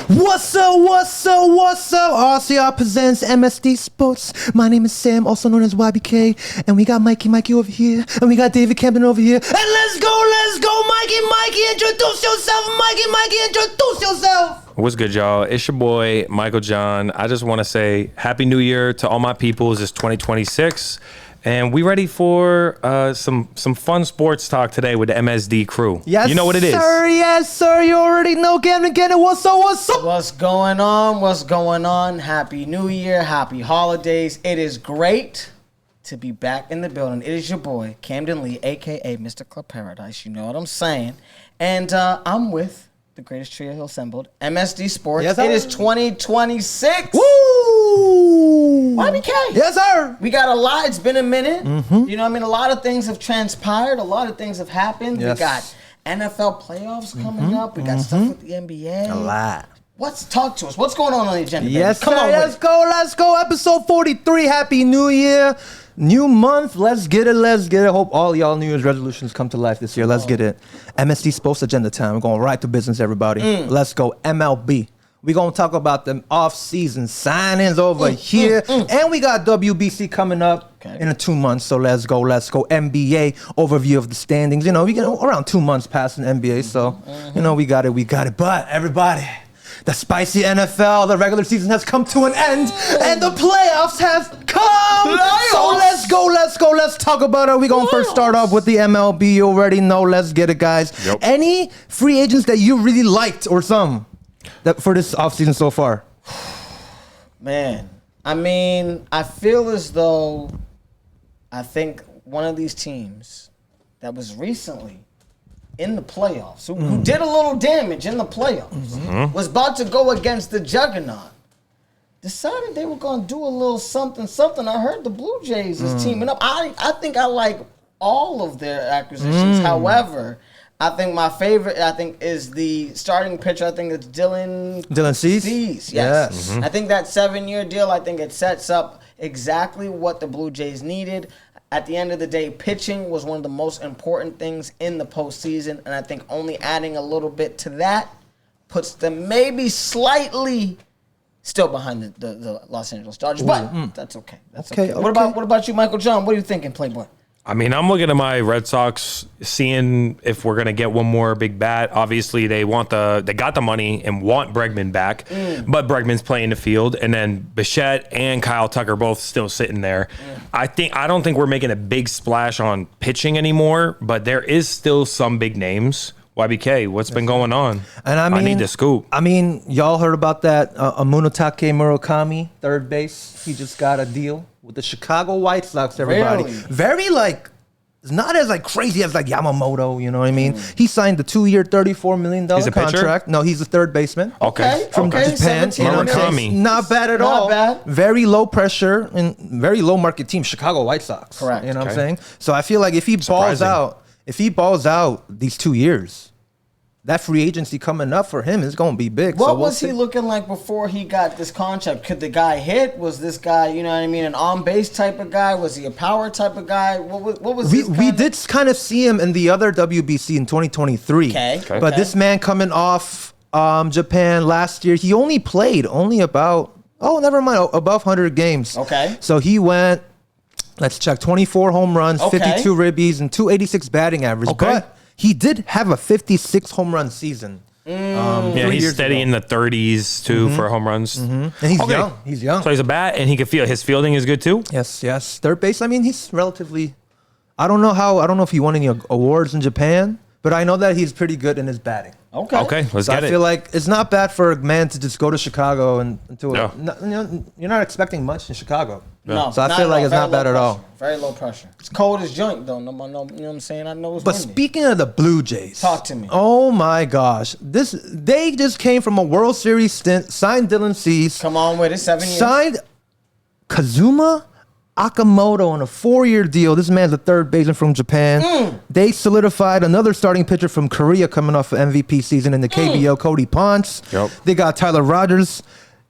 What's up, what's up, what's up? RCR Presents MSD Sports. My name is Sam, also known as YBK. And we got Mikey over here. And we got David Camden over here. And let's go, Mikey, introduce yourself. Mikey, introduce yourself. What's good, y'all? It's your boy, Michael John. I just want to say Happy New Year to all my peoples. It's 2026. And we ready for some fun sports talk today with the MSD crew. Yes, you know what it is. Yes, sir. You already know. Camden, what's up? What's going on? Happy New Year. Happy holidays. It is great to be back in the building. It is your boy, Camden Lee, a.k.a. Mr. Club Paradise. You know what I'm saying. And I'm with the greatest trio assembled, MSD Sports. Yes, it is 2026. Woo! YBK. Yes, sir. We got a lot. It's been a minute. Mm-hmm. You know what I mean? A lot of things have transpired. A lot of things have happened. Yes. We got NFL playoffs coming up. We got stuff with the NBA. A lot. Talk to us. What's going on the agenda, baby? Yes, Come sir. on, Let's go. Episode 43. Happy New Year. New month. Let's get it. Hope all y'all New Year's resolutions come to life this year. Let's get it. MSD Sports Agenda time. We're going right to business, everybody. Let's go. MLB. We're going to talk about them off-season signings over here. And we got WBC coming up in 2 months. So let's go. NBA overview of the standings. You know, we get around 2 months past an NBA. So, you know, we got it. But everybody, the spicy NFL, the regular season has come to an end. And the playoffs have come. So let's talk about it. We're going to first start off with the MLB. You already know. Let's get it, guys. Yep. Any free agents that you really liked or some? That for this offseason so far? Man, I mean, I feel as though I think one of these teams that was recently in the playoffs, who did a little damage in the playoffs, was about to go against the juggernaut, decided they were going to do a little something. I heard the Blue Jays is teaming up. I think I like all of their acquisitions. However, I think my favorite, is the starting pitcher. I think it's Dylan Cease. Yes. I think that 7-year deal, I think it sets up exactly what the Blue Jays needed. At the end of the day, pitching was one of the most important things in the postseason, and I think only adding a little bit to that puts them maybe slightly still behind the Los Angeles Dodgers, but that's okay. That's okay. What about you, Michael John? What are you thinking, Playboy? I mean, I'm looking at my Red Sox, seeing if we're gonna get one more big bat. Obviously, they got the money and want Bregman back, but Bregman's playing the field, and then Bichette and Kyle Tucker both still sitting there. I don't think we're making a big splash on pitching anymore, but there is still some big names. YBK, what's been going on? And I need the scoop. I mean, y'all heard about that Munetake Murakami, third base. He just got a deal with the Chicago White Sox, everybody. Really? Very, it's not as crazy as Yamamoto, you know what I mean? He signed the 2-year, $34 million contract. Pitcher? No, he's a third baseman. Okay. From Japan. You know what I'm saying? Not bad at all. Not bad. Very low pressure and very low market team, Chicago White Sox. Correct. You know what I'm saying? So I feel like if he balls out these 2 years, that free agency coming up for him is going to be big. What was he looking like before he got this contract? Could the guy hit? Was this guy, you know what I mean, an on-base type of guy? Was he a power type of guy? What was we did kind of see him in the other WBC in 2023. Okay. But this man coming off Japan last year, he only played above 100 games. Okay. So he went, let's check, 24 home runs, 52 ribbies, and 286 batting average. Okay. But he did have a 56 home run season. He's steady in the 30s too for home runs. And he's young. He's young. So he's a bat, and he can feel his fielding is good too. Yes. Third base. I mean, he's relatively. I don't know if he won any awards in Japan, but I know that he's pretty good in his batting. Okay, let's get it. I feel like it's not bad for a man to just go to Chicago you're not expecting much in Chicago. No, so I feel like it's not bad at all. Very low pressure. It's cold as joint, though. No, you know what I'm saying? I know it's But windy. speaking of the Blue Jays. Talk to me. Oh, my gosh. They just came from a World Series stint, signed Dylan Cease. Come on with it, 7 years. Signed Kazuma Akamoto on a 4-year deal. This man's a third baseman from Japan. They solidified another starting pitcher from Korea coming off an MVP season in the KBO, Cody Ponce. Yep. They got Tyler Rogers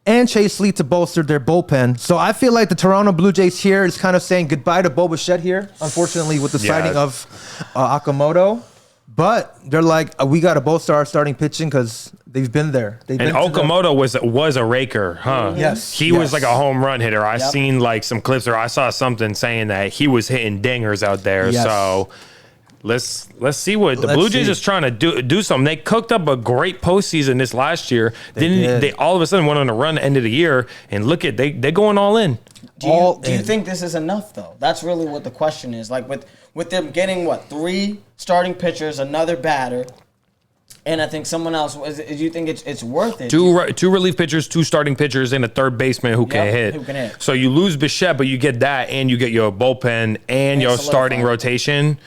and Chase Lee to bolster their bullpen. So I feel like the Toronto Blue Jays here is kind of saying goodbye to Bo Bichette here, unfortunately, with the signing of Akamoto. But they're like, we got to bolster our starting pitching because They've been there. They've And been to Okamoto was a raker, huh? Yes, He yes. was like a home run hitter. I Yep. seen like some clips, or I saw something saying that he was hitting dingers out there. Yes. So let's see what the Let's Blue Jays see. is trying to do something. They cooked up a great postseason this last year. did. They all of a sudden went on a run end of the year, and look at they're going all in. Do you think this is enough though? That's really what the question is. Like with them getting what 3 starting pitchers, another batter, and I think someone else. Do you think it's worth it? Two relief pitchers, 2 starting pitchers, and a third baseman who can Yep, hit. who can hit. So you lose Bichette, but you get that, and you get your bullpen and your starting solidified. rotation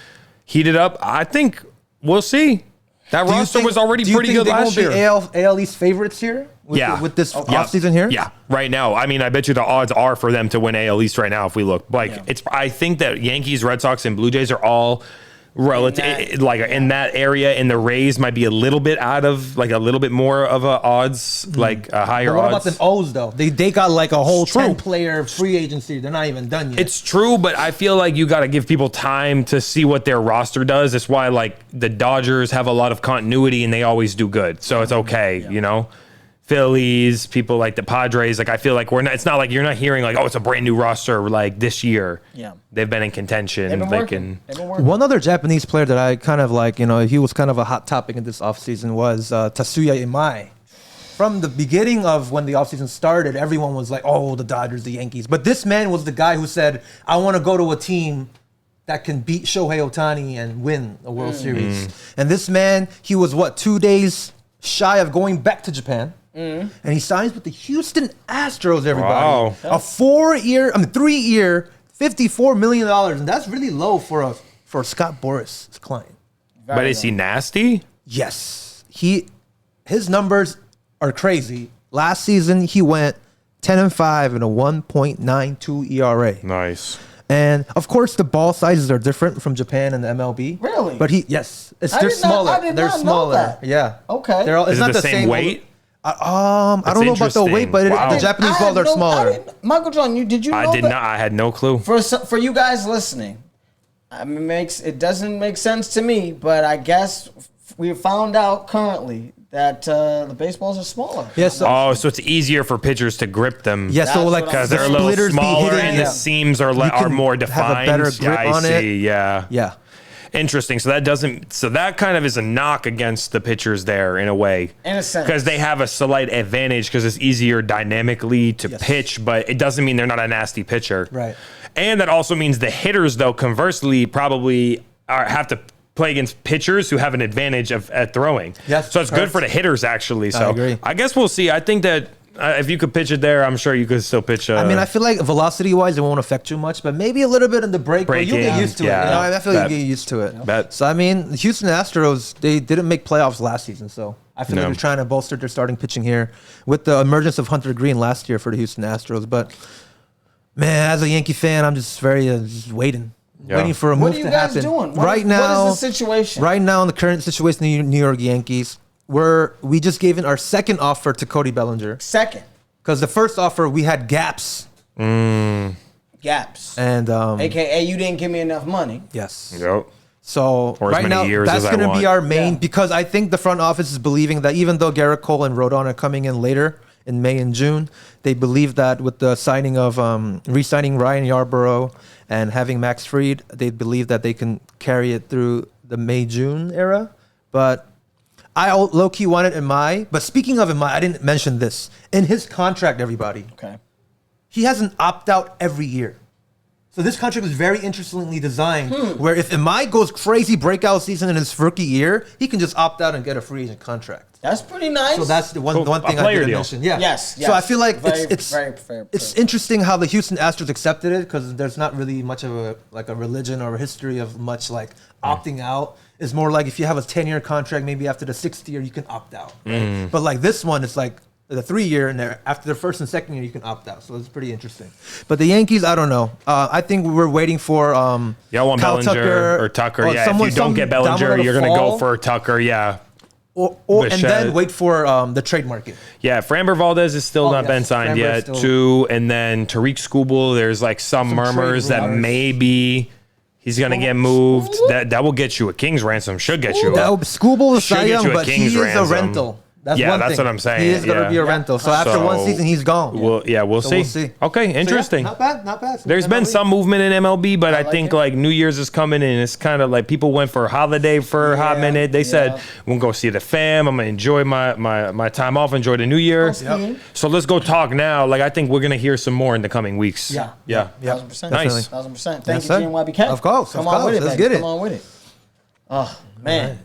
heated up. I think we'll see. That Do you roster think- was already do you pretty think good they last won't be year. AL East favorites here? With this offseason here? Yeah, right now. I mean, I bet you the odds are for them to win AL East right now if we look. Like, I think that Yankees, Red Sox, and Blue Jays are all relative, in that area, and the Rays might be a little bit out of, like, a little bit more of a odds, like a higher But what odds. about the O's though? They got like a whole True. 10-player free agency. They're not even done yet. It's true, but I feel like you got to give people time to see what their roster does. That's why, like, the Dodgers have a lot of continuity and they always do good. So it's okay, you know? Phillies, people like the Padres, like, I feel like it's not like you're not hearing like, oh, it's a brand new roster like this year. Yeah. They've been in contention. They've been They working. They've been working. One other Japanese player that I kind of like, he was kind of a hot topic in this offseason was Tatsuya Imai. From the beginning of when the offseason started, everyone was like, oh, the Dodgers, the Yankees. But this man was the guy who said, I want to go to a team that can beat Shohei Ohtani and win a World Series. And this man, he was 2 days shy of going back to Japan. And he signs with the Houston Astros, everybody. Wow. A 3-year, $54 million. And that's really low for Scott Boras' client. But is he nasty? Yes. His numbers are crazy. Last season, he went 10-5 and a 1.92 ERA. Nice. And of course, the ball sizes are different from Japan and the MLB. Really? But they're I smaller. did They're not know smaller. that. Yeah. Okay. It's Is it not the same weight? I don't know about the weight, but Wow. the Japanese balls are smaller. Michael John, did you know I did that? not. I had no clue. For you guys listening, I mean, it doesn't make sense to me, but I guess we found out currently that the baseballs are smaller. Yes. Oh, so it's easier for pitchers to grip them. Yeah, so That's like what Because I'm they're a saying. little splitters be smaller hitting, and yeah. the seams are can more have a defined. better grip I on it. see. Yeah. Yeah. Interesting. So that kind of is a knock against the pitchers there in a way. In a sense. Because they have a slight advantage because it's easier dynamically to pitch, but it doesn't mean they're not a nasty pitcher. Right. And that also means the hitters, though, conversely, probably have to play against pitchers who have an advantage at throwing. Yes, So it's correct. good for the hitters, actually. So agree. I guess we'll see. I think that if you could pitch it there, I'm sure you could still pitch. I mean, I feel like velocity-wise, it won't affect you much, but maybe a little bit in the break, but you'll get Breaking, used to yeah. it. I feel like Bet. you get used to it. Bet. So, I mean, the Houston Astros, they didn't make playoffs last season, so I feel No. like they're trying to bolster their starting pitching here with the emergence of Hunter Green last year for the Houston Astros. But, man, as a Yankee fan, I'm just just waiting. Yeah. Waiting for a What move are you to guys happen. doing? Right now, what is the situation? Right now, in the current situation, the New York Yankees, we just gave in our second offer to Cody Bellinger. Second. Because the first offer, we had gaps. Gaps. And AKA, you didn't give me enough money. yes. Yep. So Or as right many now, years that's as I going to be want. our main, Yeah. because I think the front office is believing that even though Garrett Cole and Rodon are coming in later in May and June, they believe that with the signing of re-signing Ryan Yarborough and having Max Fried, they believe that they can carry it through the May-June era. But I low-key wanted Imai. But speaking of Imai, I didn't mention this. In his contract, everybody, Okay. he has an opt-out every year. So this contract was very interestingly designed, where if Imai goes crazy breakout season in his rookie year, he can just opt out and get a free agent contract. That's pretty nice. So that's the one Cool. thing A I player didn't deal. mention. Yeah. Yes, So I feel like very, it's very fair. it's interesting how the Houston Astros accepted it, because there's not really much of a religion or a history of much like opting out. It's more like if you have a 10-year contract, maybe after the 6th year you can opt out. Right? But like this one, it's like the 3-year, and after the first and second year you can opt out. So it's pretty interesting. But the Yankees, I don't know. I think we're waiting for Y'all want Kyle Bellinger or Tucker? or Yeah. If you don't get Bellinger, you're going to go for Tucker. Yeah. and Bichette. then wait for the trade market. Yeah, Framber Valdez is still not yes, been signed Framber yet. still- Two, and then Tariq Skubal. There's like some murmurs that rumors. maybe he's gonna get moved. That will get you a king's ransom. Should get you. That Scooble is Should Cy get Young, you a but he king's is a ransom. rental. That's Yeah, one that's thing. what I'm saying. He is going to Yeah. be a rental. So after So, one season, he's gone. We'll So see. we'll see. Okay, interesting. So yeah, not bad. There's been some movement in MLB, but I think it. like New Year's is coming and it's kind of like people went for a holiday for a hot minute. They said, we'll go see the fam. I'm going to enjoy my time off, enjoy the New Year. Yep. So let's go talk now. Like, I think we're going to hear some more in the coming weeks. Yeah. Yeah. 1,000%. Nice. 1,000%. Thank Yes, you, sir. GNYBK. Of course. Come on with it, Let's baby. get it. Come on with it. Oh, man.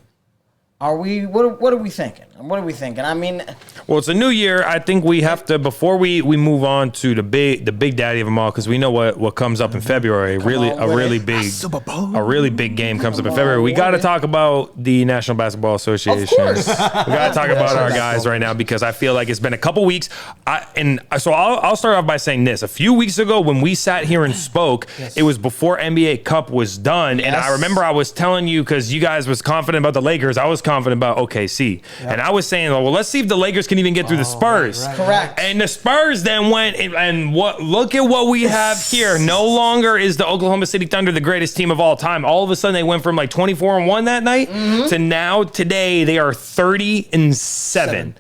Are we, what are we thinking? What are we thinking? I mean, Well, it's a new year. I think we have to, before we move on to the big daddy of them all, because we know what comes up in February. Really, on a with really it. big, Super Bowl. a really big game comes up in Come February. on We got to with it. talk about the National Basketball Association. Of course. We got to talk about our guys right now because I feel like it's been a couple weeks. So I'll start off by saying this. A few weeks ago when we sat here and spoke, it was before NBA Cup was done. And I Yes. remember I was telling you, because you guys was confident about the Lakers, I was confident about OKC. And I was saying, well, let's see if the Lakers can even get through the Spurs. correct. And the Spurs then went and look at what we have here. No longer is the Oklahoma City Thunder the greatest team of all time. All of a sudden they went from like 24-1 that night to now today they are 30-7.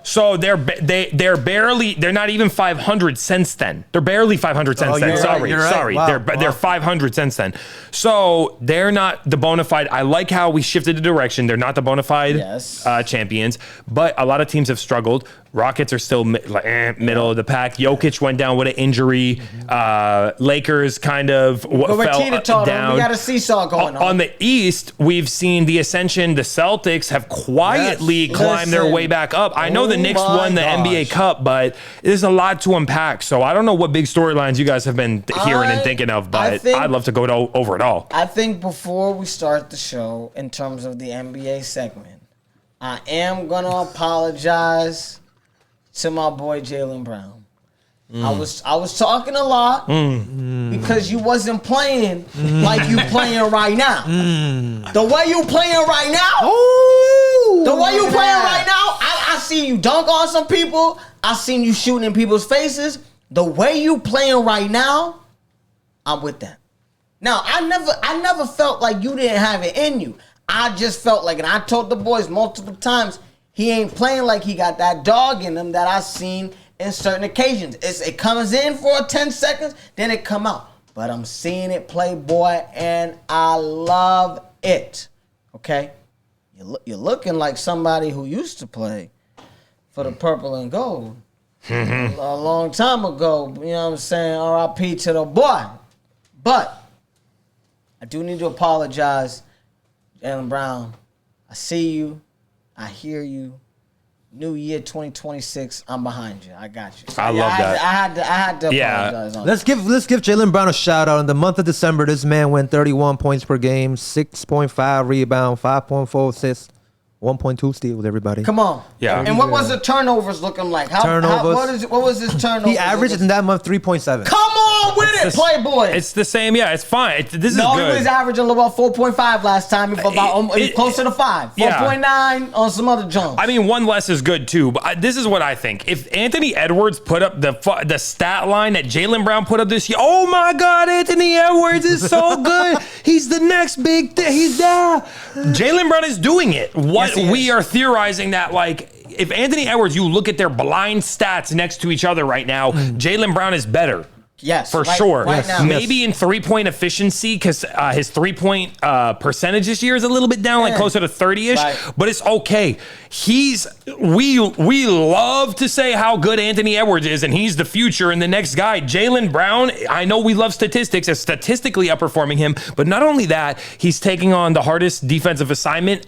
So they're not even 500 since then. They're barely 500 since then. You're right, you're right. Sorry. Wow, They're 500 since then. So they're not the bona fide. I like how we shifted the direction. They're not the bona fide champions, but a lot of teams have struggled. Rockets are still middle of the pack. Jokic went down with an injury. Lakers kind of fell down. We got a seesaw going on. On the East, we've seen the ascension. The Celtics have quietly climbed their way back up. I know the Knicks won the NBA Cup, but there's a lot to unpack. So I don't know what big storylines you guys have been hearing and thinking of, but I'd love to go over it all. I think before we start the show, in terms of the NBA segment, I am going to apologize to my boy Jaylen Brown. I was talking a lot because you wasn't playing like you playing right now. The way you playing right now, the way you playing right now, I seen you dunk on some people. I seen you shooting in people's faces. The way you playing right now, I'm with that. Now, I never felt like you didn't have it in you. I just felt like, and I told the boys multiple times, he ain't playing like he got that dog in him that I seen in certain occasions. It comes in for 10 seconds, then it come out. But I'm seeing it play, boy, and I love it. Okay? You're looking like somebody who used to play for the purple and gold a long time ago. You know what I'm saying? R.I.P. to the boy. But I do need to apologize, Jaylen Brown. I see you. I hear you. New year 2026. I'm behind you. I got you. I love that. I had to apologize on Let's give Jaylen Brown a shout out. In the month of December, this man went 31 points per game, 6.5 rebound, 5.4 assists, 1.2 steals. Everybody, Come on. Yeah. And what was the turnovers looking like? What was his turnover? he averaged in that month 3.7. Come on with it, Playboy. It's the same. Yeah, it's fine. This is No, good. he was averaging about 4.5 last time. Closer to 5. 4.9 on some other jumps. I mean, one less is good too. But this is what I think. If Anthony Edwards put up the stat line that Jaylen Brown put up this year, oh my God, Anthony Edwards is so good. He's the next big thing. He's there. Jaylen Brown is doing it. We are theorizing that, like, if Anthony Edwards, you look at their blind stats next to each other right now, Jaylen Brown is better. Yes, for sure. Right now. Maybe in 3-point efficiency, because his 3-point percentage this year is a little bit down, like closer to 30-ish. Right. But it's okay. We love to say how good Anthony Edwards is, and he's the future and the next guy. Jaylen Brown, I know we love statistics, is statistically outperforming him. But not only that, he's taking on the hardest defensive assignment.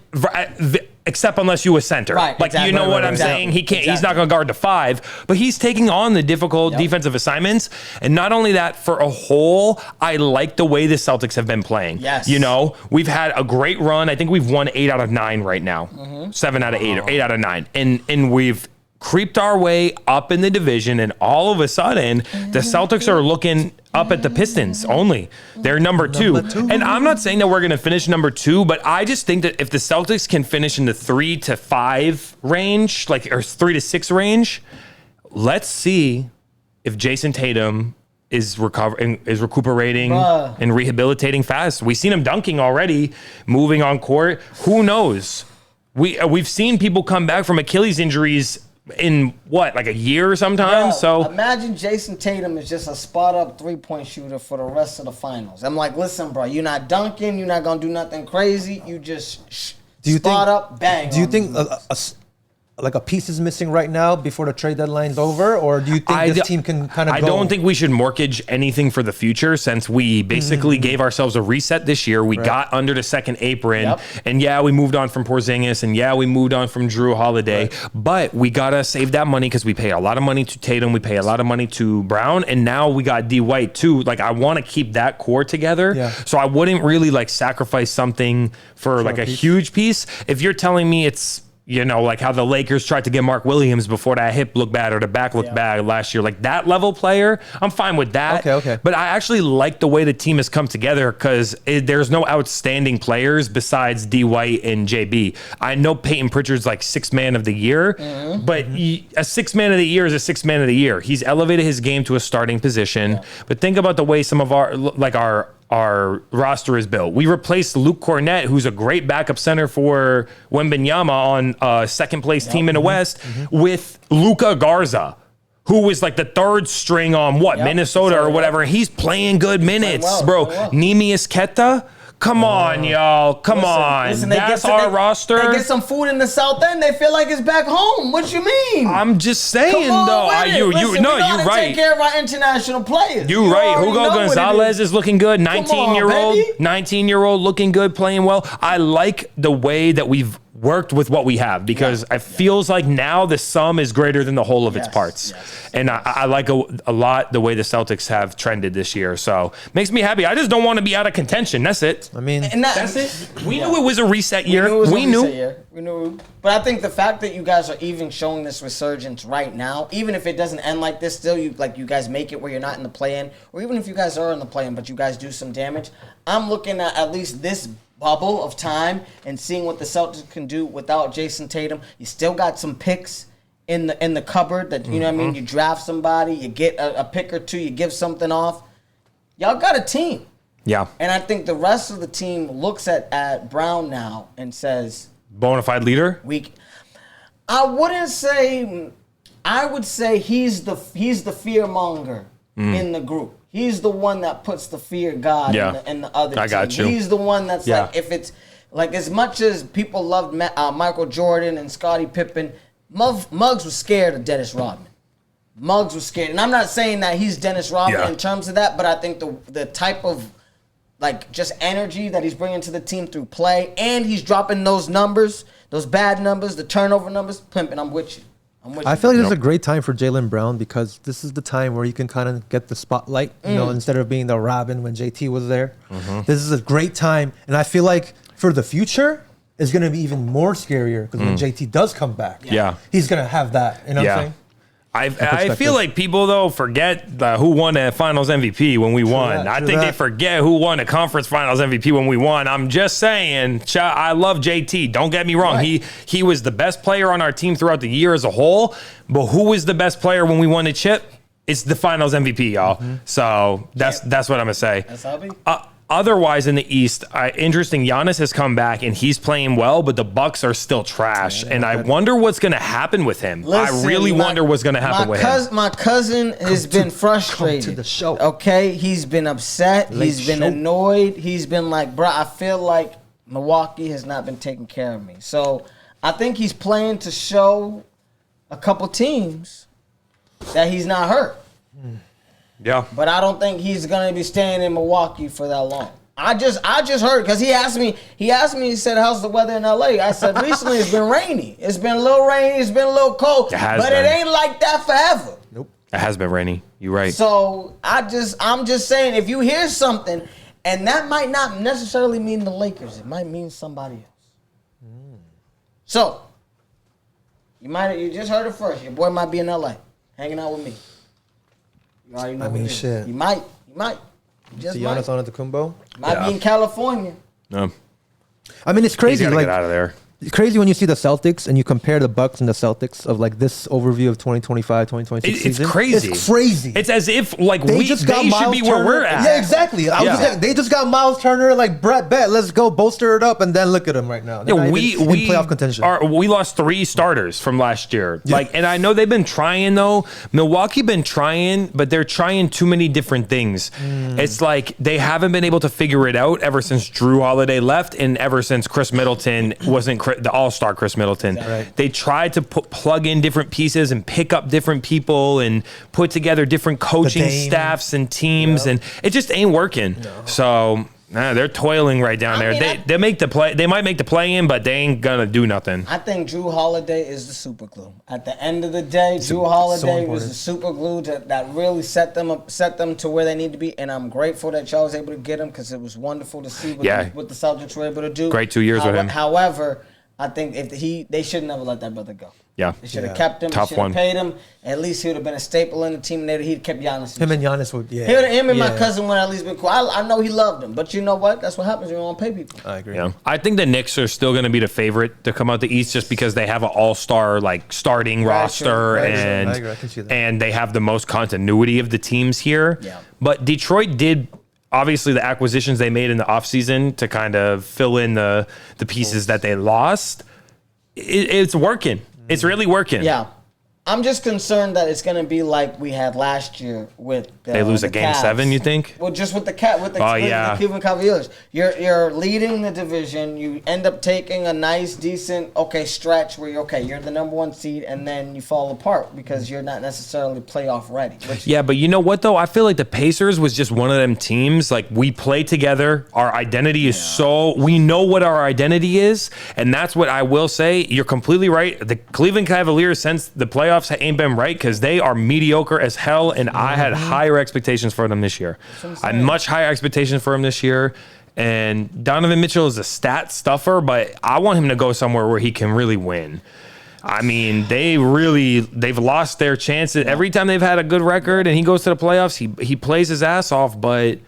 Except unless you a center. Right, like, exactly. you know what I'm saying? He can't. He's not going to guard the 5, but he's taking on the difficult defensive assignments. And not only that, for a whole, I like the way the Celtics have been playing. Yes. You know, we've had a great run. I think we've won 8 out of 9 right now. 7 out of 8 or 8 out of 9. And we've creeped our way up in the division, and all of a sudden, the Celtics are looking up at the Pistons only. They're number two. And I'm not saying that we're going to finish number 2, but I just think that if the Celtics can finish in the 3 to 5 range, or 3 to 6 range, let's see if Jason Tatum is recuperating and rehabilitating fast. We've seen him dunking already, moving on court. Who knows? We've seen people come back from Achilles injuries in what, like a year sometimes. Bro, So imagine Jason Tatum is just a spot up 3-point shooter for the rest of the finals. I'm like, listen, bro, you're not dunking, you're not gonna do nothing crazy. You just spot up, bang. Do you think like a piece is missing right now before the trade deadline's over, or do you think this team can kind of? I don't think we should mortgage anything for the future, since we basically gave ourselves a reset this year. We got under the second apron, and we moved on from Porzingis, and we moved on from Drew Holiday, but we gotta save that money because we pay a lot of money to Tatum, we pay a lot of money to Brown, and now we got D White too. Like, I want to keep that core together, so I wouldn't really like sacrifice something for like a huge piece. If you're telling me it's, you know, like how the Lakers tried to get Mark Williams before that hip looked bad or the back looked bad last year, like that level player, I'm fine with that. Okay. But I actually like the way the team has come together because there's no outstanding players besides D White and JB. I know Peyton Pritchard's like sixth man of the year, but a sixth man of the year is a sixth man of the year. He's elevated his game to a starting position. But think about the way some of our roster is built. We replaced Luke Cornett, who's a great backup center for Wembanyama on a second place team in the West, with Luka Garza, who was like the third string on Minnesota or whatever. He's playing good minutes, bro. Neemias Queta. Come on, y'all. Come on. Listen, that's our roster. They get some food in the South End. They feel like it's back home. What you mean? I'm just saying, though. You're right. Take care of our international players. You're right. Hugo Gonzalez is looking good. 19-year-old looking good, playing well. I like the way that we've worked with what we have, because it feels like now the sum is greater than the whole of its parts. And I like a lot the way the Celtics have trended this year. So makes me happy. I just don't want to be out of contention. That's it. I mean, that's it. We knew it was a reset year. We knew. But I think the fact that you guys are even showing this resurgence right now, even if it doesn't end like this, still you guys make it where you're not in the play-in, or even if you guys are in the play-in but you guys do some damage, I'm looking at least this bubble of time and seeing what the Celtics can do without Jason Tatum. You still got some picks in the cupboard that, you know what I mean? You draft somebody, you get a pick or two, you give something off. Y'all got a team. Yeah. And I think the rest of the team looks at Brown now and says, bona fide leader? I would say he's the fear monger in the group. He's the one that puts the fear of God in the other team. I got you. He's the one that's like, if it's like, as much as people loved Michael Jordan and Scottie Pippen, Muggs was scared of Dennis Rodman. Muggs was scared. And I'm not saying that he's Dennis Rodman in terms of that, but I think the type of like just energy that he's bringing to the team through play, and he's dropping those numbers, those bad numbers, the turnover numbers, pimping, I'm with you. I feel like this is a great time for Jaylen Brown, because this is the time where you can kind of get the spotlight, you know, instead of being the Robin when JT was there. This is a great time, and I feel like for the future, it's going to be even more scarier, because when JT does come back, he's going to have that, you know what I'm saying? I feel like people, though, forget who won the Finals MVP when we won. I think they forget who won the Conference Finals MVP when we won. I'm just saying, I love JT. Don't get me wrong. Right. He was the best player on our team throughout the year as a whole. But who was the best player when we won the chip? It's the Finals MVP, y'all. So that's what I'm going to say. That's how it be. Otherwise, in the East, interesting, Giannis has come back and he's playing well, but the Bucks are still trash. And I wonder what's going to happen with him. I really wonder what's going to happen with him. My cousin has been frustrated. Come to the show. Okay? He's been upset. He's been annoyed. He's been like, bro, I feel like Milwaukee has not been taking care of me. So I think he's playing to show a couple teams that he's not hurt. Yeah. But I don't think he's going to be staying in Milwaukee for that long. I just heard, because he asked me, he said, how's the weather in LA? I said, recently it's been rainy. It's been a little rainy. It's been a little cold. But it ain't like that forever. Nope. It has been rainy. You're right. So I'm just saying, if you hear something, and that might not necessarily mean the Lakers. It might mean somebody else. So, you just heard it first. Your boy might be in LA, hanging out with me. You already know shit. You might. Just see Giannis on at the Kumbo? Might be in California. No. I mean, it's crazy. He's gotta like, get out of there. crazy when you see the Celtics and you compare the Bucks and the Celtics of like this overview of 2025, 2026 It's season. crazy. It's crazy. It's as if like They they just should got Miles be where Turner. we're at. Yeah, exactly. They just got Miles Turner, like Brett Bet. Let's go bolster it up, and then look at them right now. They're not even in playoff contention. We lost 3 starters from last year. Yeah. Like, and I know they've been trying though. Milwaukee been trying, but they're trying too many different things. It's like they haven't been able to figure it out ever since Drew Holiday left, and ever since Chris Middleton wasn't the All-Star Chris Middleton. Right. They tried to plug in different pieces and pick up different people and put together different coaching Dame. staffs and teams, and it just ain't working. So they're toiling right down there. mean, They make the play. They might make the play in, but they ain't gonna do nothing. I think Drew Holiday is the super glue. At the end of the day, Drew Holiday was the super glue that really set them to where they need to be. And I'm grateful that y'all was able to get him because it was wonderful to see what the Celtics were able to do. Great 2 years with him. However, I think they should never let that brother go. Yeah. They should have kept him. Tough Should have one. paid him. At least he would have been a staple in the team. And he'd kept Giannis. Him and Giannis would, Him and my cousin would at least been cool. I know he loved him, but you know what? That's what happens when you don't pay people. I agree. Yeah. I think the Knicks are still going to be the favorite to come out the East just because they have an all-star like starting roster and I agree. I can see that. and they have the most continuity of the teams here. Yeah. But Detroit did obviously the acquisitions they made in the offseason to kind of fill in the pieces that they lost. It's working. It's really working. Yeah. I'm just concerned that it's going to be like we had last year with They lose the a game Cavs. 7, you think? Well, just with the with the Cleveland Cavaliers. You're leading the division. You end up taking a nice, decent, stretch where you're the number 1 seed, and then you fall apart because you're not necessarily playoff ready. Yeah, but you know what, though? I feel like the Pacers was just one of them teams. Like, we play together. Our identity is we know what our identity is, and that's what I will say. You're completely right. The Cleveland Cavaliers, since the playoffs ain't been right because they are mediocre as hell, and I had higher expectations for them this year. I had much higher expectations for him this year. And Donovan Mitchell is a stat stuffer, but I want him to go somewhere where he can really win. I mean, they've lost their chances. Every time they've had a good record and he goes to the playoffs, he plays his ass off, but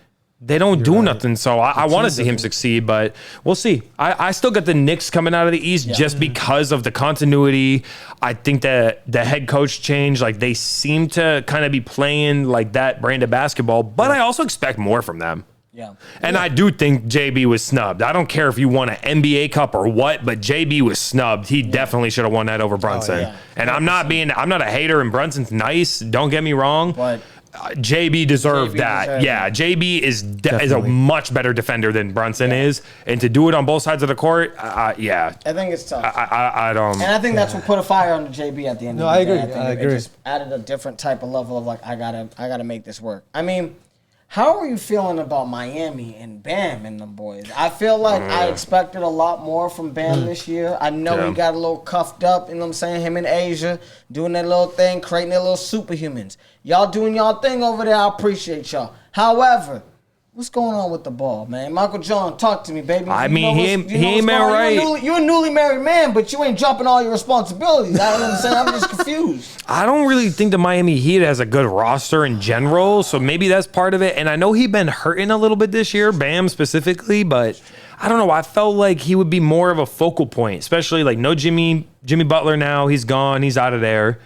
they don't do nothing. So I want to see him succeed, but we'll see. I still got the Knicks coming out of the East just because of the continuity. I think that the head coach change, like they seem to kind of be playing like that brand of basketball, but I also expect more from them. Yeah. And I do think JB was snubbed. I don't care if you won an NBA Cup or what, but JB was snubbed. He definitely should have won that over Brunson. yeah. And I'm not a hater, and Brunson's nice. Don't get me wrong. But JB deserved that. Yeah, JB is a much better defender than Brunson is, and to do it on both sides of the court, I think it's tough. I don't. And I think that's what put a fire under JB at the end. No, of the I day. agree. I think it just added a different type of level of like I gotta make this work. I mean, how are you feeling about Miami and Bam and them boys? I feel like I expected a lot more from Bam this year. I know he got a little cuffed up, you know what I'm saying? Him in Asia, doing that little thing, creating their little superhumans. Y'all doing y'all thing over there, I appreciate y'all. However, what's going on with the ball, man? Michael John, talk to me, baby. I mean, he ain't been right. You're a newly married man, but you ain't dropping all your responsibilities. I don't know what I'm saying. I'm just confused. I don't really think the Miami Heat has a good roster in general, so maybe that's part of it. And I know he's been hurting a little bit this year, Bam specifically, but I don't know. I felt like he would be more of a focal point, especially like no Jimmy Butler now. He's gone. He's out of there.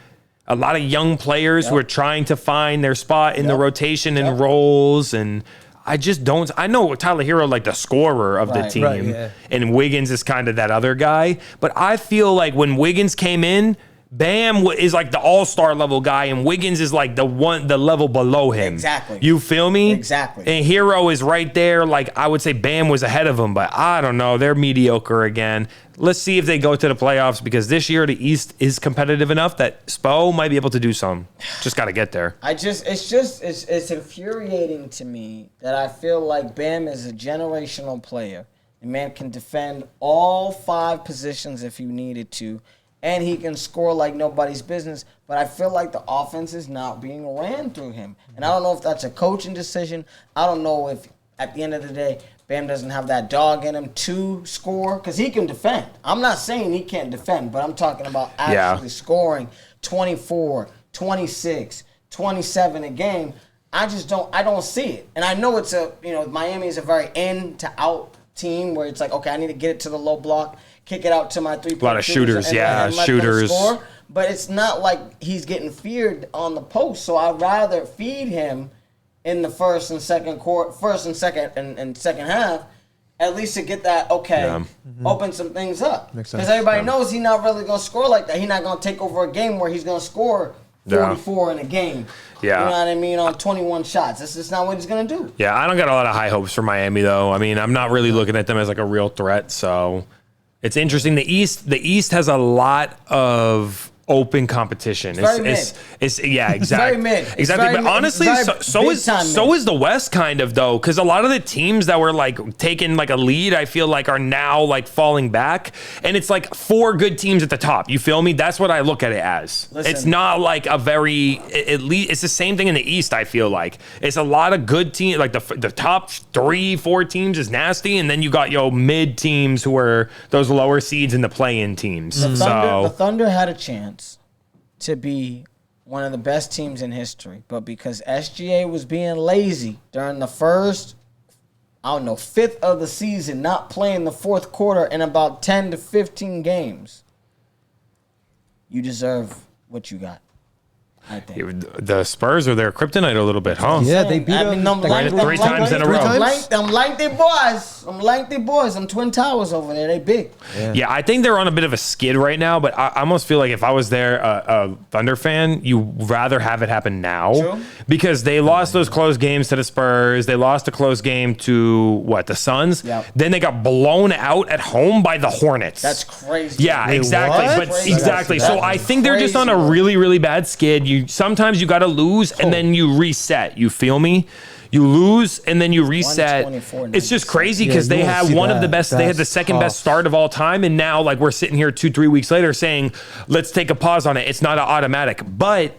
A lot of young players who are trying to find their spot in the rotation and roles, and I just don't. I know Tyler Hero like the scorer of the team, and Wiggins is kind of that other guy. But I feel like when Wiggins came in, Bam is like the all-star level guy, and Wiggins is like the level below him. Exactly. You feel me? Exactly. And Hero is right there. Like I would say Bam was ahead of him, but I don't know. They're mediocre again. Let's see if they go to the playoffs because this year the East is competitive enough that Spo might be able to do some. Just got to get there. It's infuriating to me that I feel like Bam is a generational player. The man can defend all 5 positions if you needed to, and he can score like nobody's business. But I feel like the offense is not being ran through him. And I don't know if that's a coaching decision. I don't know if at the end of the day, Bam doesn't have that dog in him to score because he can defend. I'm not saying he can't defend, but I'm talking about actually scoring 24, 26, 27 a game. I don't see it. And I know Miami is a very in to out team where it's like, okay, I need to get it to the low block, kick it out to my 3-point A lot of shooters, yeah, shooters. Score. But it's not like he's getting feared on the post. So I'd rather feed him in the first and second half, at least to get that, open some things up. Because everybody knows he's not really going to score like that. He's not going to take over a game where he's going to score 44 in a game. Yeah. You know what I mean? On 21 shots. That's just not what he's going to do. Yeah, I don't got a lot of high hopes for Miami, though. I mean, I'm not really looking at them as like a real threat. So it's interesting. The East has a lot of open competition. It's yeah, exactly. Very mid. Exactly. But honestly, so is the West kind of though, because a lot of the teams that were like taking like a lead, I feel like are now like falling back, and it's like 4 good teams at the top. You feel me? That's what I look at it as. Listen, it's not like a very at least it's the same thing in the East. I feel like it's a lot of good teams. Like the top 3-4 teams is nasty, and then you got mid teams who are those lower seeds in the play-in teams. The Thunder had a chance to be one of the best teams in history, but because SGA was being lazy during the first, 5th of the season, not playing the fourth quarter in about 10 to 15 games, you deserve what you got. I think. The Spurs are their kryptonite a little bit, huh? Yeah, they beat them 3 times in a row. I'm lengthy boys. I'm Twin Towers over there. They big. Yeah, I think they're on a bit of a skid right now, but I almost feel like if I was there, a Thunder fan, you'd rather have it happen now. True. Because they lost those close games to the Spurs. They lost a close game to, the Suns? Yep. Then they got blown out at home by the Hornets. That's crazy. Yeah, exactly. What? But exactly. That's So I think they're just on a crazy. really, really bad skid. Sometimes you got to lose and then you reset. You feel me? You lose and then you reset. It's just crazy because they have one of the best. They had the second best start of all time, and now we're sitting here 2-3 weeks later saying, let's take a pause on it. It's not an automatic, but.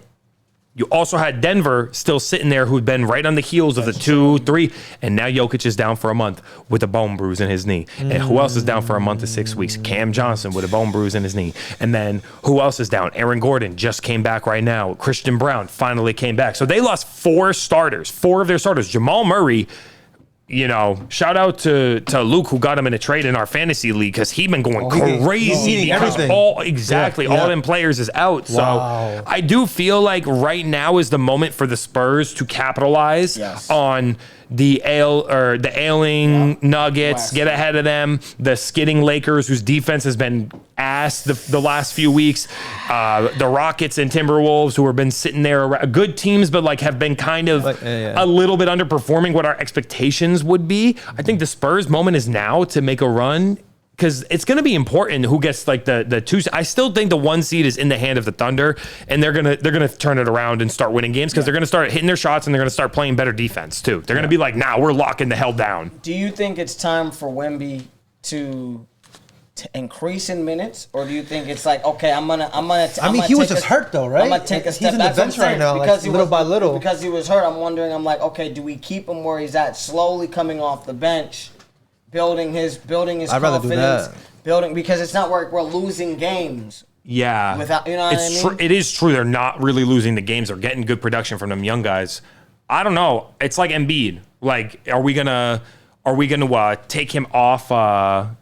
You also had Denver still sitting there who'd been right on the heels of the 2-3, and now Jokic is down for a month with a bone bruise in his knee. And who else is down for a month to 6 weeks? Cam Johnson with a bone bruise in his knee. And then who else is down? Aaron Gordon just came back right now. Christian Brown finally came back. So they lost 4 of their starters. Jamal Murray, shout out to Luke who got him in a trade in our fantasy league because he been going crazy because all them players is out. So I do feel like right now is the moment for the Spurs to capitalize on the ailing Nuggets, get ahead of them, the skidding Lakers whose defense has been ass the last few weeks, the Rockets and Timberwolves who have been sitting there, good teams but have been kind of a little bit underperforming what our expectations would be. I think the Spurs moment is now to make a run because it's going to be important who gets the 2. I still think the 1 seed is in the hand of the Thunder, and they're gonna turn it around and start winning games because they're gonna start hitting their shots and they're gonna start playing better defense too. They're gonna be like, we're locking the hell down. Do you think it's time for Wemby to increase in minutes, or do you think it's like, okay, I'm gonna? He was just hurt though, right? I'm gonna take a step He's in the back. bench right now, because little by little. Because he was hurt, I'm wondering. I'm like, okay, do we keep him where he's at, slowly coming off the bench, building his I'd rather do confidence, that. because it's not where we're losing games. Yeah, without what I mean. It is true. They're not really losing the games. They're getting good production from them young guys. I don't know. It's like Embiid. Like, are we gonna take him off our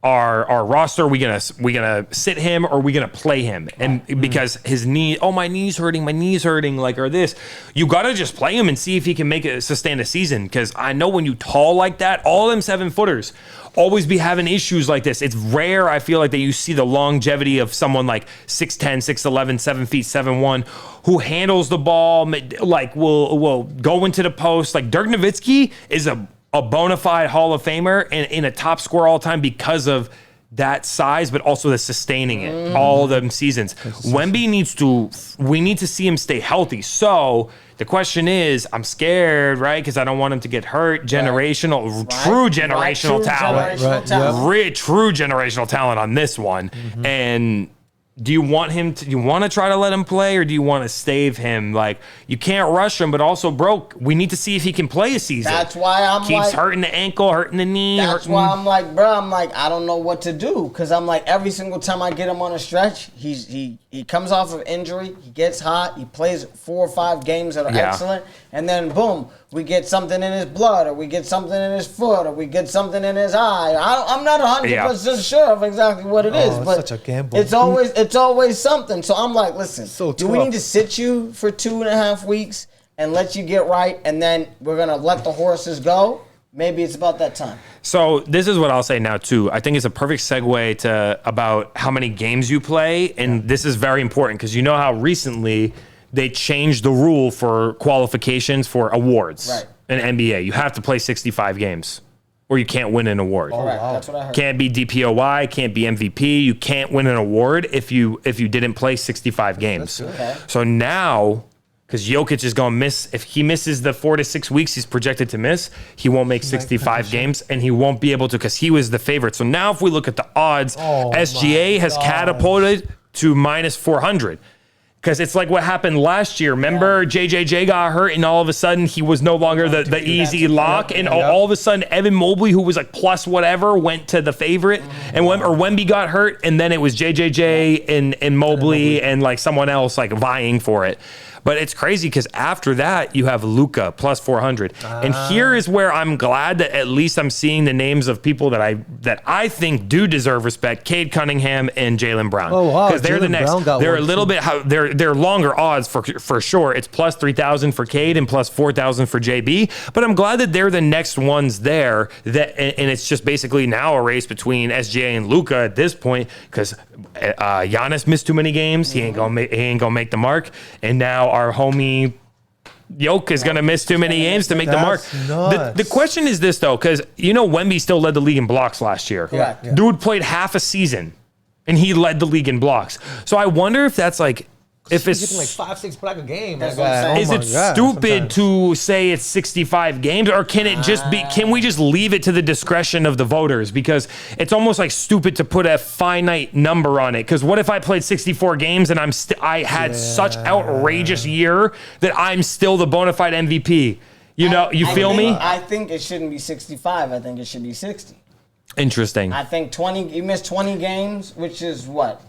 roster? Are we gonna sit him, or are we gonna play him? And because his knee, my knee's hurting, or this, you gotta just play him and see if he can sustain a season. Because I know when you tall like that, all them 7-footers always be having issues like this. It's rare, I feel like, that you see the longevity of someone like 6'10", 6'11", 7 feet, 7'1", who handles the ball, will go into the post. Like Dirk Nowitzki is a bona fide Hall of Famer and in a top scorer all time because of that size, but also the sustaining it all them seasons. Wemby we need to see him stay healthy. So the question is, I'm scared, right? Because I don't want him to get hurt. True generational talent on this one. And Do you want him to? Do you want to try to let him play, or do you want to stave him? Like, you can't rush him, but also, bro, we need to see if he can play a season. That's why I'm keeps hurting the ankle, hurting the knee. That's why I'm like, bro. I'm like, I don't know what to do, because I'm like, every single time I get him on a stretch, he comes off of injury, he gets hot, he plays 4 or 5 games that are excellent, and then boom, we get something in his blood, or we get something in his foot, or we get something in his eye. I'm not 100% sure of exactly what it is, but such a gamble. it's always something. So I'm like, listen, do we need to sit you for 2.5 weeks and let you get right, and then we're gonna let the horses go? Maybe it's about that time. So this is what I'll say now too. I think it's a perfect segue to about how many games you play, and this is very important because you know how recently they changed the rule for qualifications for awards in NBA. You have to play 65 games or you can't win an award. Correct. That's what I heard. Can't be DPOY, can't be MVP. You can't win an award if you didn't play 65 games. Okay. So now, because Jokic is going to miss, if he misses the 4 to 6 weeks he's projected to miss, he won't make 65 games, and he won't be able to because he was the favorite. So now if we look at the odds, SGA has catapulted to minus 400. Because it's like what happened last year. Remember, JJJ got hurt, and all of a sudden he was no longer the easy lock. And all of a sudden, Evan Mobley, who was like plus whatever, went to the favorite. And Wemby got hurt, and then it was JJJ and Mobley and like someone else like vying for it. But it's crazy because after that, you have Luka plus 400. And here is where I'm glad that at least I'm seeing the names of people that I think do deserve respect: Cade Cunningham and Jaylen Brown. Oh, wow. Because they're the next. They're a little bit. They're longer odds for sure. It's plus 3,000 for Cade and plus 4,000 for JB. But I'm glad that they're the next ones there. And it's just basically now a race between SGA and Luka at this point because Giannis missed too many games. He ain't gonna make the mark. And now our homie Jokic is going to miss too many games to make the mark. The question is this, though, because, Wemby still led the league in blocks last year. Correct. Dude played half a season, and he led the league in blocks. So I wonder if that's like, if it's getting like 5-6 block a game. That's what I'm saying. Is it stupid to say it's 65 games, or can it just be? Can we just leave it to the discretion of the voters? Because it's almost like stupid to put a finite number on it. Because what if I played 64 games and I had such outrageous year that I'm still the bona fide MVP? You feel me? I think it shouldn't be 65. I think it should be 60. Interesting. I think 20. You missed 20 games, which is what?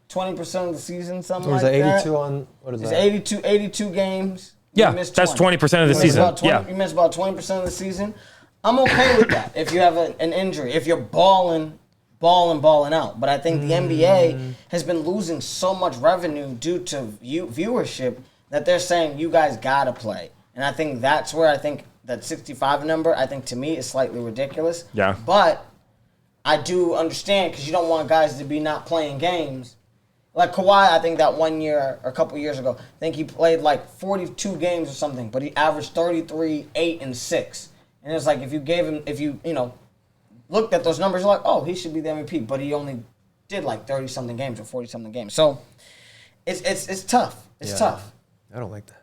20% of the season, something like that. Or is it 82 on, what is that? It's 82 games. Yeah, that's 20% of the season. You missed about 20% of the season. I'm okay with that if you have an injury, if you're balling out. But I think the NBA has been losing so much revenue due to viewership that they're saying you guys got to play. And I think that's where I think that 65 number, I think to me is slightly ridiculous. Yeah. But I do understand because you don't want guys to be not playing games. Like Kawhi, I think that 1 year or a couple years ago, I think he played like 42 games or something, but he averaged 33, 8, and 6. And it's like if you looked at those numbers, you're like, oh, he should be the MVP, but he only did like 30-something games or 40-something games. So it's tough. It's tough. I don't like that.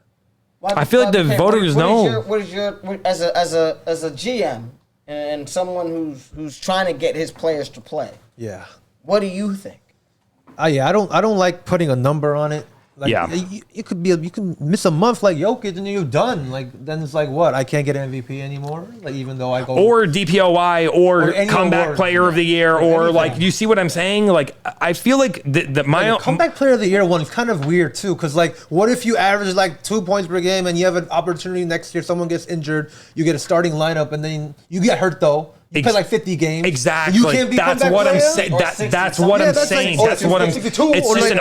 I feel like the voters know. What is your as a GM and someone who's trying to get his players to play? Yeah. What do you think? I don't like putting a number on it. Like, it could be you can miss a month like Jokic and then you're done. Like then it's like what? I can't get MVP anymore. Like even though I go or DPOY or comeback player of the year or like you see what I'm saying? Like I feel like the comeback player of the year one is kind of weird too because like what if you average like 2 points per game and you have an opportunity next year someone gets injured you get a starting lineup and then you get hurt though. You play like 50 games. Exactly. You can't be that's what I'm saying. That's what I'm saying. That's what I'm saying.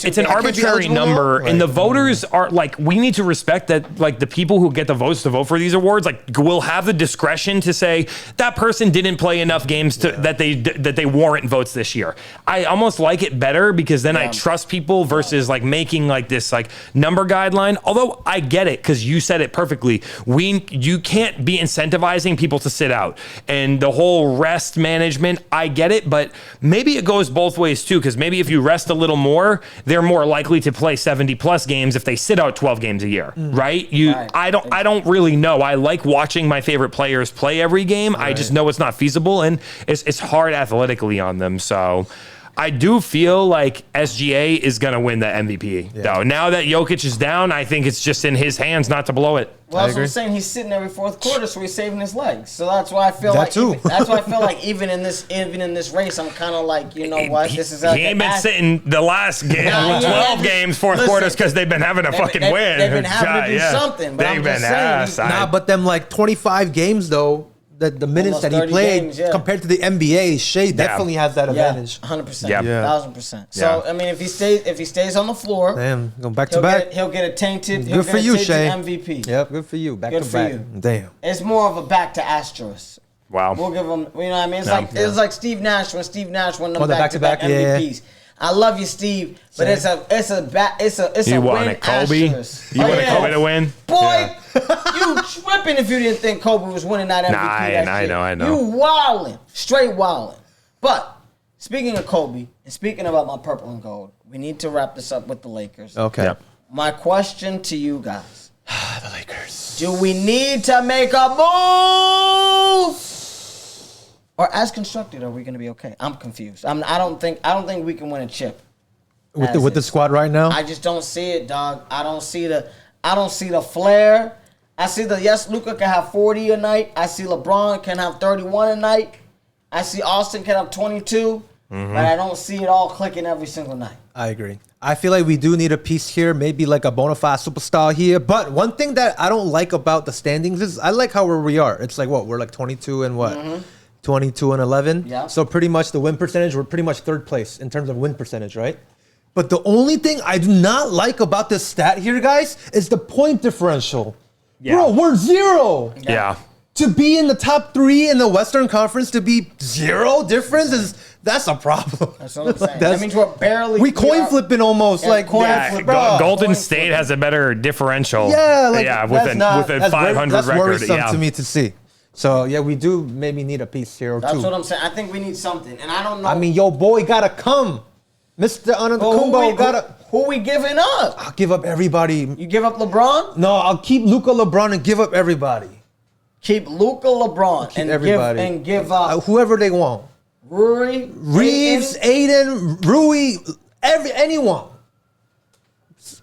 It's an arbitrary number, and the voters are like, we need to respect that. Like the people who get the votes to vote for these awards, like will have the discretion to say that person didn't play enough games that they warrant votes this year. I almost like it better because then I trust people versus like making like this like number guideline. Although I get it because you said it perfectly. You can't be incentivizing people to sit out and the whole rest management, I get it, but maybe it goes both ways too, because maybe if you rest a little more, they're more likely to play 70 plus games if they sit out 12 games a year, right? I don't really know. I like watching my favorite players play every game. I just know it's not feasible and it's hard athletically on them. So I do feel like SGA is going to win the MVP, though. Now that Jokic is down, I think it's just in his hands not to blow it. Well, that's what I'm saying. He's sitting every fourth quarter, so he's saving his legs. So that's why I feel even in this race, I'm kind of like, you know what? This is he ain't been sitting the last game, 12 games, fourth quarters, because they've been having a fucking win. They've been having to do something. But I'm just saying. Nah, but them like 25 games though. The minutes that he played compared to the NBA, Shea definitely has that advantage. 100%. Yeah. 1,000%. So I mean, if he stays on the floor, damn, go back to back. He'll get a tainted. Good for you, Shea. MVP. Yep, good for you. Back to back. Damn. It's more of a back to asterisk. Wow. We'll give him. You know what I mean? It's like Steve Nash when Steve Nash won them back-to-back MVPs. I love you, Steve, but it's a you want win it, Kobe? asterisk. You want Kobe to win? Boy, you tripping if you didn't think Kobe was winning that MVP. I know. You wildin', straight wildin'. But speaking of Kobe and speaking about my purple and gold, we need to wrap this up with the Lakers. Okay. Yep. My question to you guys: the Lakers. Do we need to make a move? Or as constructed, are we going to be okay? I'm confused. I don't think we can win a chip with the squad right now. I just don't see it, dog. I don't see the flair. I see Luka can have 40 a night. I see LeBron can have 31 a night. I see Austin can have 22. But I don't see it all clicking every single night. I agree. I feel like we do need a piece here, maybe like a bona fide superstar here. But one thing that I don't like about the standings is I like how we are. It's like we're like 22 and what? 22 and 11. Yeah. So pretty much the win percentage, we're pretty much third place in terms of win percentage, right? But the only thing I do not like about this stat here, guys, is the point differential. Yeah. Bro, we're 0. Yeah. To be in the top 3 in the Western Conference, to be 0 difference that's a problem. That's what I'm saying. That means we're barely. We coin flipping almost like Golden State has a better differential. Yeah, with a 500 that's record. Worrisome to me to see. So, yeah, we do maybe need a piece here or two. That's what I'm saying. I think we need something. And I don't know. I mean, yo, boy, got to come. Mr. Antetokounmpo got to... Who we giving up? I'll give up everybody. You give up LeBron? No, I'll keep Luka, LeBron, and give up everybody. Keep Luka, LeBron, and give up... whoever they want. Reeves, Aiden, Rui, anyone.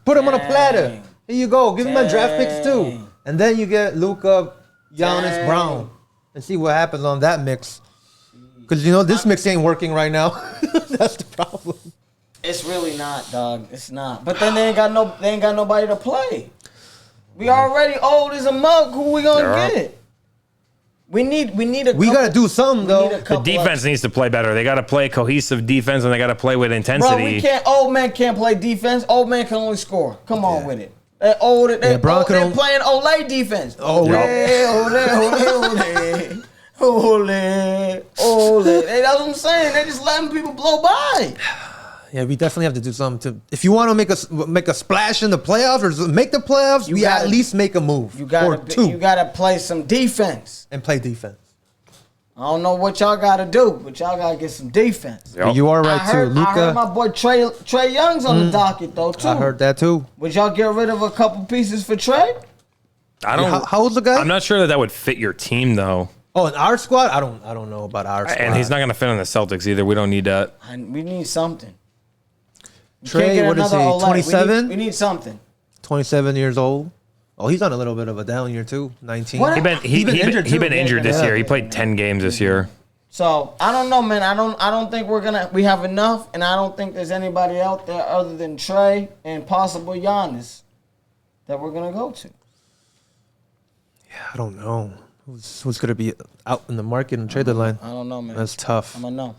Put them on a platter. Here you go. Give me my draft picks, too. And then you get Luka... Giannis, Brown, and see what happens on that mix. Because this mix ain't working right now. That's the problem. It's really not, dog. It's not. But then they ain't got nobody to play. We already old as a mug. Who we gonna get? We need a. We gotta do something though. The defense needs to play better. They gotta play cohesive defense and they gotta play with intensity. Bro, we can't. Old man can't play defense. Old man can only score. Come on with it. They're playing Olay defense. Ole. That's what I'm saying. They're just letting people blow by. Yeah, we definitely have to do something. If you want to make a splash in the playoffs or make the playoffs, we at least make a move. You gotta play some defense and play defense. I don't know what y'all got to do, but y'all got to get some defense. Yep. You are right, too. Luka. I heard my boy Trae Young's on the docket, though, too. I heard that, too. Would y'all get rid of a couple pieces for Trae? How old's the guy? I'm not sure that would fit your team, though. Oh, in our squad? I don't know about our squad. And he's not going to fit on the Celtics, either. We don't need that. We need something. Trae, what is he, 27? We need something. 27 years old. Oh, he's on a little bit of a down year too. 19. He been injured this year. He played 10 games this year. So I don't know, man. I don't think we have enough, and I don't think there's anybody out there other than Trae and possible Giannis that we're gonna go to. Yeah, I don't know. Who's gonna be out in the market and trade deadline? I don't know, man. That's tough. I don't know.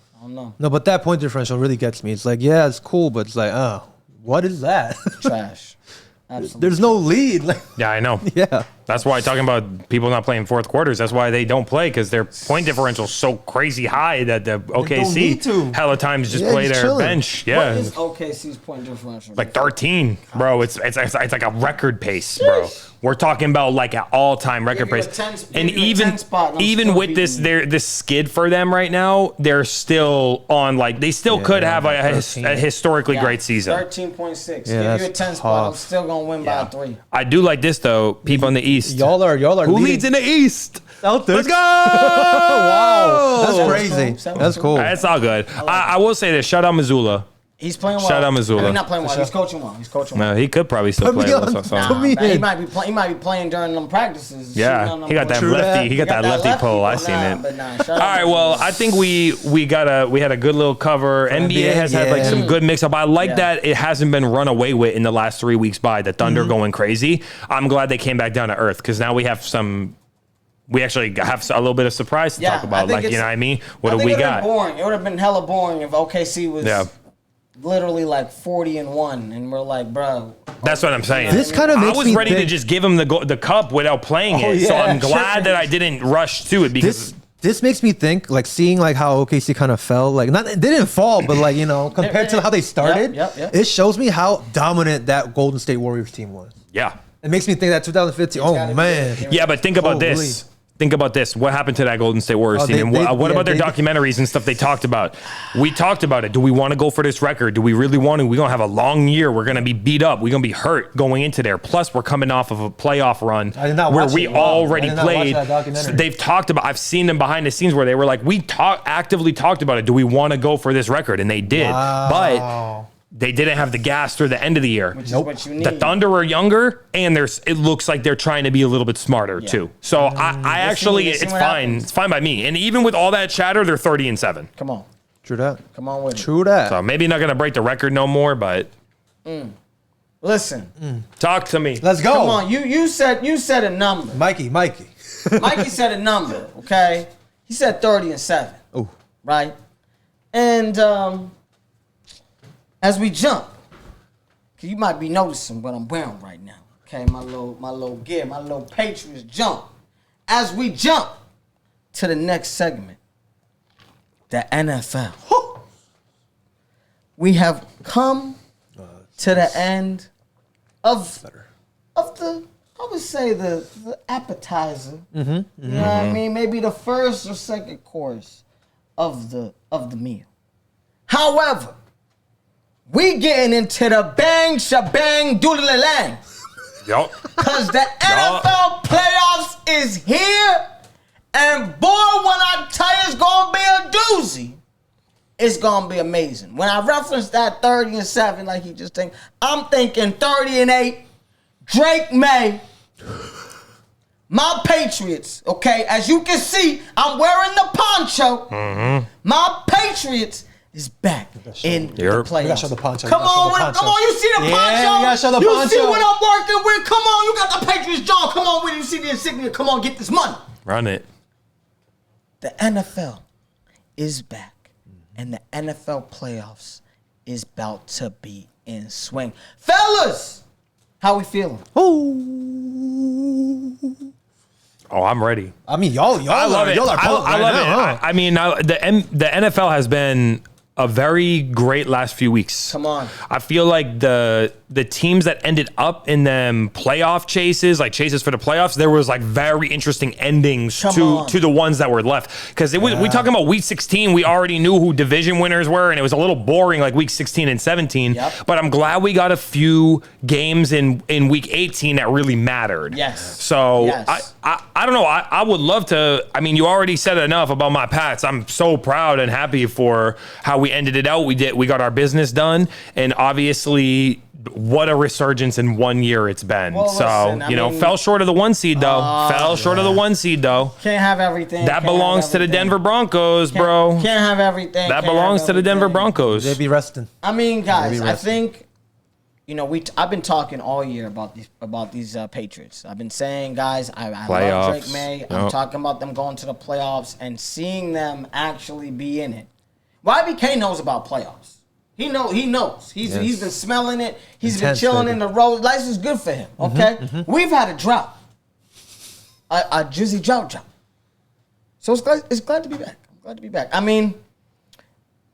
No, but that point differential really gets me. It's like, yeah, it's cool, but it's like, what is that? Trash. Absolutely. There's no lead. Yeah, I know. Yeah. That's why talking about people not playing fourth quarters, that's why they don't play, because their point differential is so crazy high that the OKC hella times just play their bench. Yeah. What is OKC's point differential? Like 13, bro. It's like a record pace, bro. We're talking about like an all-time record pace. And even with this skid for them right now, they're still on they still could have a historically great season. 13.6. Give you a 10 spot, I'm still gonna win by 3. I do like this though. People in the East East? Y'all are Who leading. leads in the East? Celtics. Let's go! Wow, that's Cool. crazy. That's cool. That's all good. I will say this. Shout out Missoula. He's playing well. Shout out Missoula. I mean, not playing well. He's coaching well. He's coaching well. No, he could probably still Put play. me on. Let's also- Put me But he in. might be playing during them practices. Yeah, he got that True lefty. that. He got that lefty pull. I seen it. All right, well, I think we had a good little cover. NBA has had like some good mix up. I like that it hasn't been run away with in the last 3 weeks by the Thunder going crazy. I'm glad they came back down to earth because now we have some. We actually have a little bit of surprise to talk about. Like, you know what I mean? What do we got? Boring. It would have been hella boring if OKC was literally like 40-1, and we're like, bro. That's what I'm saying. This kind of makes I was me ready to think- just give him the cup without playing it. So yeah. I'm glad that I didn't rush to it because This makes me think, like, seeing like how OKC kind of fell, like they didn't fall, but like, you know, compared to how they started, Yep. it shows me how dominant that Golden State Warriors team was. yeah. It makes me think that 2015. Oh man, Yeah, but think about Holy. this. Think about this. What happened to that Golden State Warriors Oh, team? And what about their they- documentaries and stuff they talked about? We talked about it. Do we want to go for this record? Do we really want to? We're going to have a long year. We're going to be beat up. We're going to be hurt going into there. Plus, we're coming off of a playoff run I did not where watch we it. Wow. already I did not watch played. that documentary. They've talked about, I've seen them behind the scenes where they were like, actively talked about it. Do we want to go for this record? And they did. Wow. But they didn't have the gas through the end of the year. Which is what you need. The Thunder are younger, and it looks like they're trying to be a little bit smarter too. So I actually, let's see it's what fine. happens. It's fine by me. And even with all that chatter, they're 30-7. Come on. true that. Come on with it. True that. So maybe not going to break the record no more, but Listen. talk to me. Let's go. Come on. You said a number. Mikey. Mikey said a number, okay? He said 30-7. Oh, Right? And as we jump, cause you might be noticing what I'm wearing right now. Okay, my little gear, my little Patriots jump. As we jump to the next segment, the NFL. We have come to the end of the, I would say the appetizer. You know what I mean? Maybe the first or second course of the meal. However, we getting into the bang shabang doodle lang. Yup. Cause the NFL playoffs is here. And boy, when I tell you it's gonna be a doozy, it's gonna be amazing. When I reference that 30-7, like he just think, I'm thinking 30-8, Drake May. My Patriots, okay, as you can see, I'm wearing the poncho. My Patriots is back in the playoffs. We gotta show the poncho. Come We gotta show on, the poncho. come on, you see the Yeah, poncho? we gotta show the you poncho. see what I'm working with? Come on, you got the Patriots jaw. Come on with it. You see the insignia. Come on, get this money. Run it. The NFL is back, and the NFL playoffs is about to be in swing. Fellas, how we feeling? Oh, I'm ready. I mean, y'all I love it. Y'all are I pumped right love now, it. huh? I mean, the NFL has been a very great last few weeks. Come on. I feel like the teams that ended up in them playoff chases, like chases for the playoffs, there was like very interesting endings to the ones that were left. Because we talking about week 16, we already knew who division winners were, and it was a little boring like week 16 and 17. Yep. But I'm glad we got a few games in week 18 that really mattered. Yes. So Yes. I don't know. I would love to. I mean, you already said enough about my Pats. I'm so proud and happy for how we ended it out. We got our business done, and obviously, what a resurgence in 1 year it's been. Well, so listen, I mean, fell short of the 1 seed though. Fell short of the 1 seed though. Can't have everything. That belongs to the Denver Broncos, bro. Can't have everything. That Can't belongs have to the Denver everything. Broncos. They be resting. I mean, guys, Maybe I rest. think, I've been talking all year about these Patriots. I've been saying, guys, I love Playoffs. Drake May. I'm Yep. talking about them going to the playoffs and seeing them actually be in it. YBK knows about playoffs. He knows. He's been smelling it. He's Intense, been chilling baby. in the road. Life is good for him. Okay, we've had a drought, a drizzy drought. So it's glad to be back. I'm glad to be back. I mean,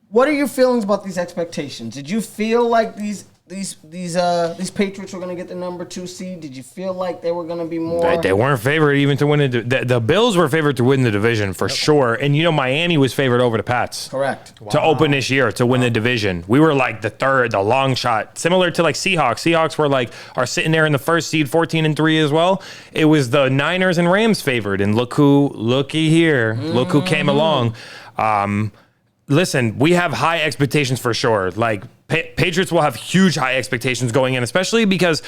what are your feelings about these expectations? Did you feel like these these Patriots were going to get the number 2 seed? Did you feel like they were going to be more? They weren't favored even to win the Bills were favored to win the division for sure. And Miami was favored over the Pats. Correct. To open this year to win the division. We were like the long shot, similar to like Seahawks. Seahawks are sitting there in the first seed, 14-3 as well. It was the Niners and Rams favored, and looky here, look who came along. Listen, we have high expectations for sure. Like Patriots will have huge high expectations going in, especially because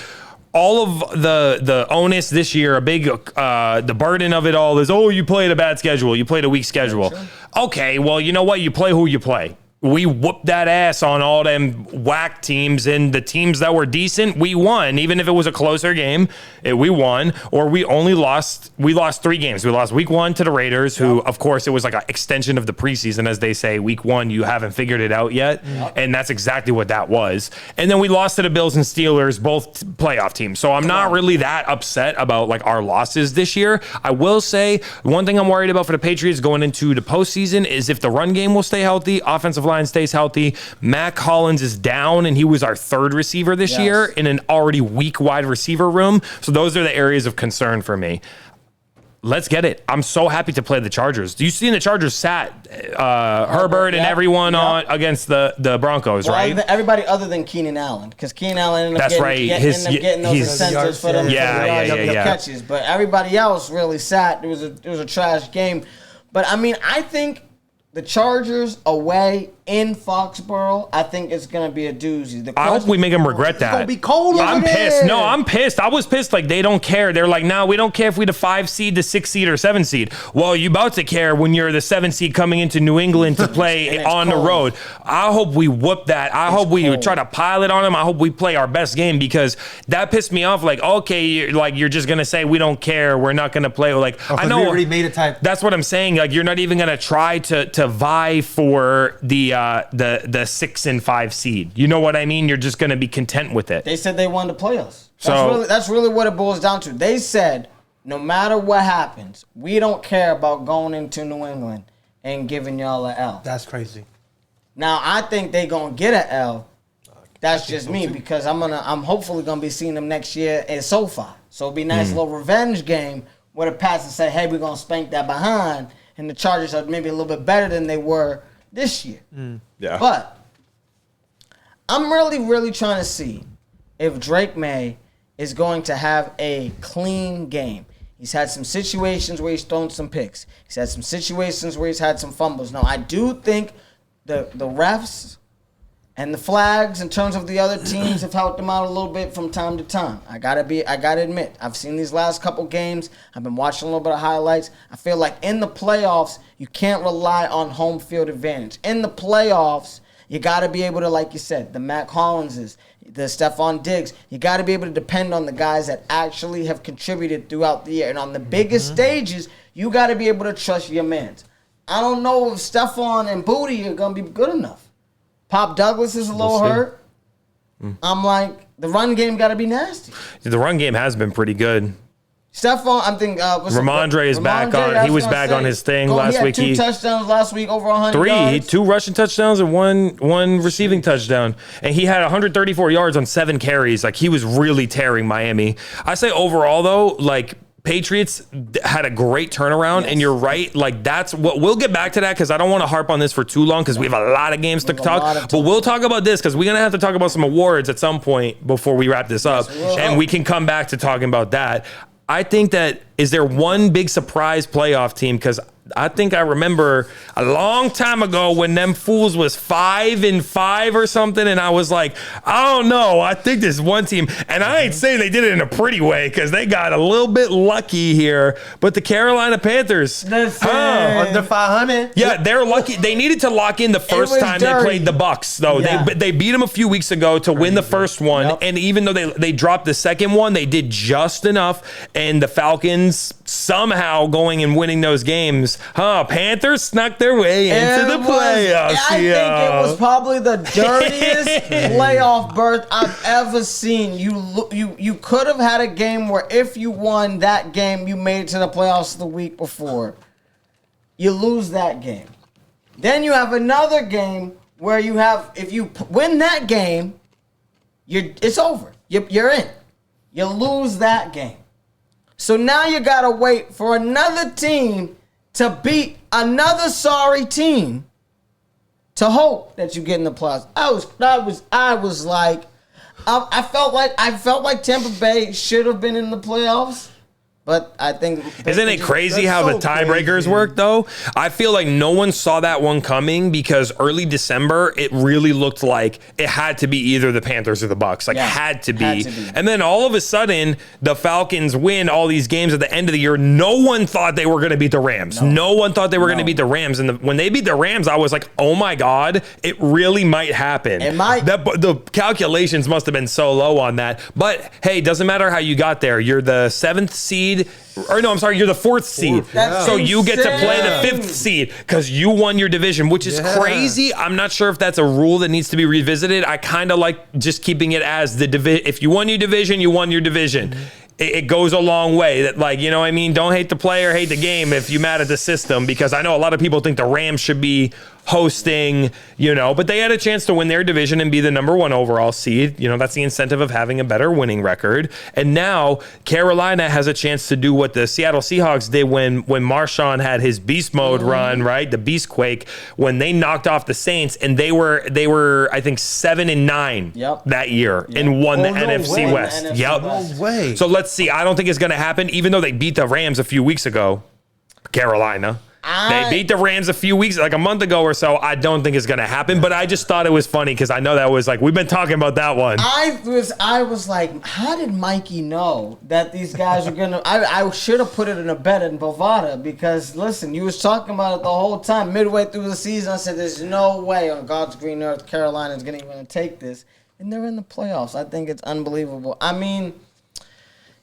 all of the onus this year, the burden of it all is, you played a bad schedule, you played a weak schedule. Sure. Okay, well, you know what? You play who you play. We whooped that ass on all them whack teams, and the teams that were decent, we won. Even if it was a closer game, we won. Or we lost 3 games. We lost week 1 to the Raiders, who, of course, it was like an extension of the preseason, as they say. Week 1, you haven't figured it out yet. And that's exactly what that was. And then we lost to the Bills and Steelers, both playoff teams. So I'm not really that upset about like our losses this year. I will say one thing I'm worried about for the Patriots going into the postseason is if the run game will stay healthy, offensive line stays healthy. Mac Hollins is down, and he was our 3rd receiver this year in an already weak wide receiver room. So those are the areas of concern for me. Let's get it. I'm so happy to play the Chargers. Do you see the Chargers sat Herbert and everyone on against the Broncos, right? Everybody other than Keenan Allen, because Keenan Allen ended up getting those incentives for them catches. But everybody else really sat. It was a trash game. But I mean, I think the Chargers away in Foxborough, I think it's going to be a doozy. I hope we make them regret that. It's going to be cold. I'm pissed. No, I'm pissed. I was pissed. Like, they don't care. They're like, no, we don't care if we the 5 seed, the 6 seed, or 7 seed. Well, you about to care when you're the 7 seed coming into New England to play on the road. I hope we whoop that. I hope we try to pile it on them. I hope we play our best game, because that pissed me off. Like, okay, you're just going to say we don't care. We're not going to play. Like, I know. We already made a type. That's what I'm saying. Like, you're not even going to try to vie for the 6 and 5 seed. You know what I mean? You're just going to be content with it. They said they wanted to play us. That's really what it boils down to. They said, no matter what happens, we don't care about going into New England and giving y'all an L. That's crazy. Now, I think they going to get an L. That's just me, because I'm hopefully going to be seeing them next year at SoFi. So it'll be a nice little revenge game where the Pats will say, hey, we're going to spank that behind, and the Chargers are maybe a little bit better than they were this year. Yeah. But I'm really, really trying to see if Drake May is going to have a clean game. He's had some situations where he's thrown some picks. He's had some situations where he's had some fumbles. Now, I do think the refs and the flags in terms of the other teams have helped them out a little bit from time to time. I gotta admit, I've seen these last couple games. I've been watching a little bit of highlights. I feel like in the playoffs, you can't rely on home field advantage. In the playoffs, you gotta be able to, like you said, the Mac Hollinses, the Stephon Diggs, you gotta be able to depend on the guys that actually have contributed throughout the year. And on the biggest stages, you gotta be able to trust your mans. I don't know if Stephon and Booty are gonna be good enough. Pop Douglas is a little hurt. I'm like, the run game got to be nasty. The run game has been pretty good. Stephon, I'm thinking. Ramondre is back on. He was back on his thing last week. He had 2 touchdowns last week, over 100 yards. 2 rushing touchdowns and one receiving touchdown. And he had 134 yards on 7 carries. Like, he was really tearing Miami. I say overall, though, like, Patriots had a great turnaround, and you're right. Like, that's what we'll get back to that, because I don't want to harp on this for too long, because we have a lot of games to talk. But we'll talk about this, because we're gonna have to talk about some awards at some point before we wrap this up, and we can come back to talking about that. I think that, is there one big surprise playoff team? Because I think I remember a long time ago when them fools was 5-5 or something, and I was like, I don't know. I think there's one team, and I ain't saying they did it in a pretty way, because they got a little bit lucky here. But the Carolina Panthers, under 500. Yeah, they're lucky. They needed to lock in the first time they played the Bucs, though. Yeah. They beat them a few weeks ago to win the first one, and even though they dropped the second one, they did just enough. And the Falcons somehow going and winning those games. Panthers snuck their way into the playoffs. I think it was probably the dirtiest playoff berth I've ever seen. You could have had a game where if you won that game, you made it to the playoffs the week before. You lose that game. Then you have another game where if you win that game, it's over. You're in. You lose that game. So now you got to wait for another team to beat another sorry team to hope that you get in the playoffs. I felt like Tampa Bay should have been in the playoffs. But I think... Isn't it crazy how the tiebreakers work, though? I feel like no one saw that one coming because early December, it really looked like it had to be either the Panthers or the Bucks. Like, had to be. And then all of a sudden, the Falcons win all these games at the end of the year. No one thought they were going to beat the Rams. No one thought they were going to beat the Rams. And when they beat the Rams, I was like, oh, my God, it really might happen. It might. The calculations must have been so low on that. But, hey, doesn't matter how you got there. You're the 7th seed. Or no, I'm sorry, you're the 4th seed. So you get to play the 5th seed because you won your division, which is crazy. I'm not sure if that's a rule that needs to be revisited. I kind of like just keeping it as the division. If you won your division, you won your division. It goes a long way. That, like, you know what I mean? Don't hate the player, hate the game if you mad at the system, because I know a lot of people think the Rams should be hosting, but they had a chance to win their division and be the number 1 overall seed. That's the incentive of having a better winning record. And now Carolina has a chance to do what the Seattle Seahawks did when Marshawn had his beast mode run, right? The beast quake, when they knocked off the Saints, and they were I think 7-9 that year and won the NFC West. No way. So let's see. I don't think it's going to happen, even though they beat the Rams a few weeks ago. Carolina. They beat the Rams like a month ago or so. I don't think it's going to happen, but I just thought it was funny because I know that was like, we've been talking about that one. I was like, how did Mikey know that these guys are going to... I should have put it in a bet in Bovada because, listen, you was talking about it the whole time. Midway through the season, I said, there's no way on God's green earth Carolina is going to take this. And they're in the playoffs. I think it's unbelievable. I mean...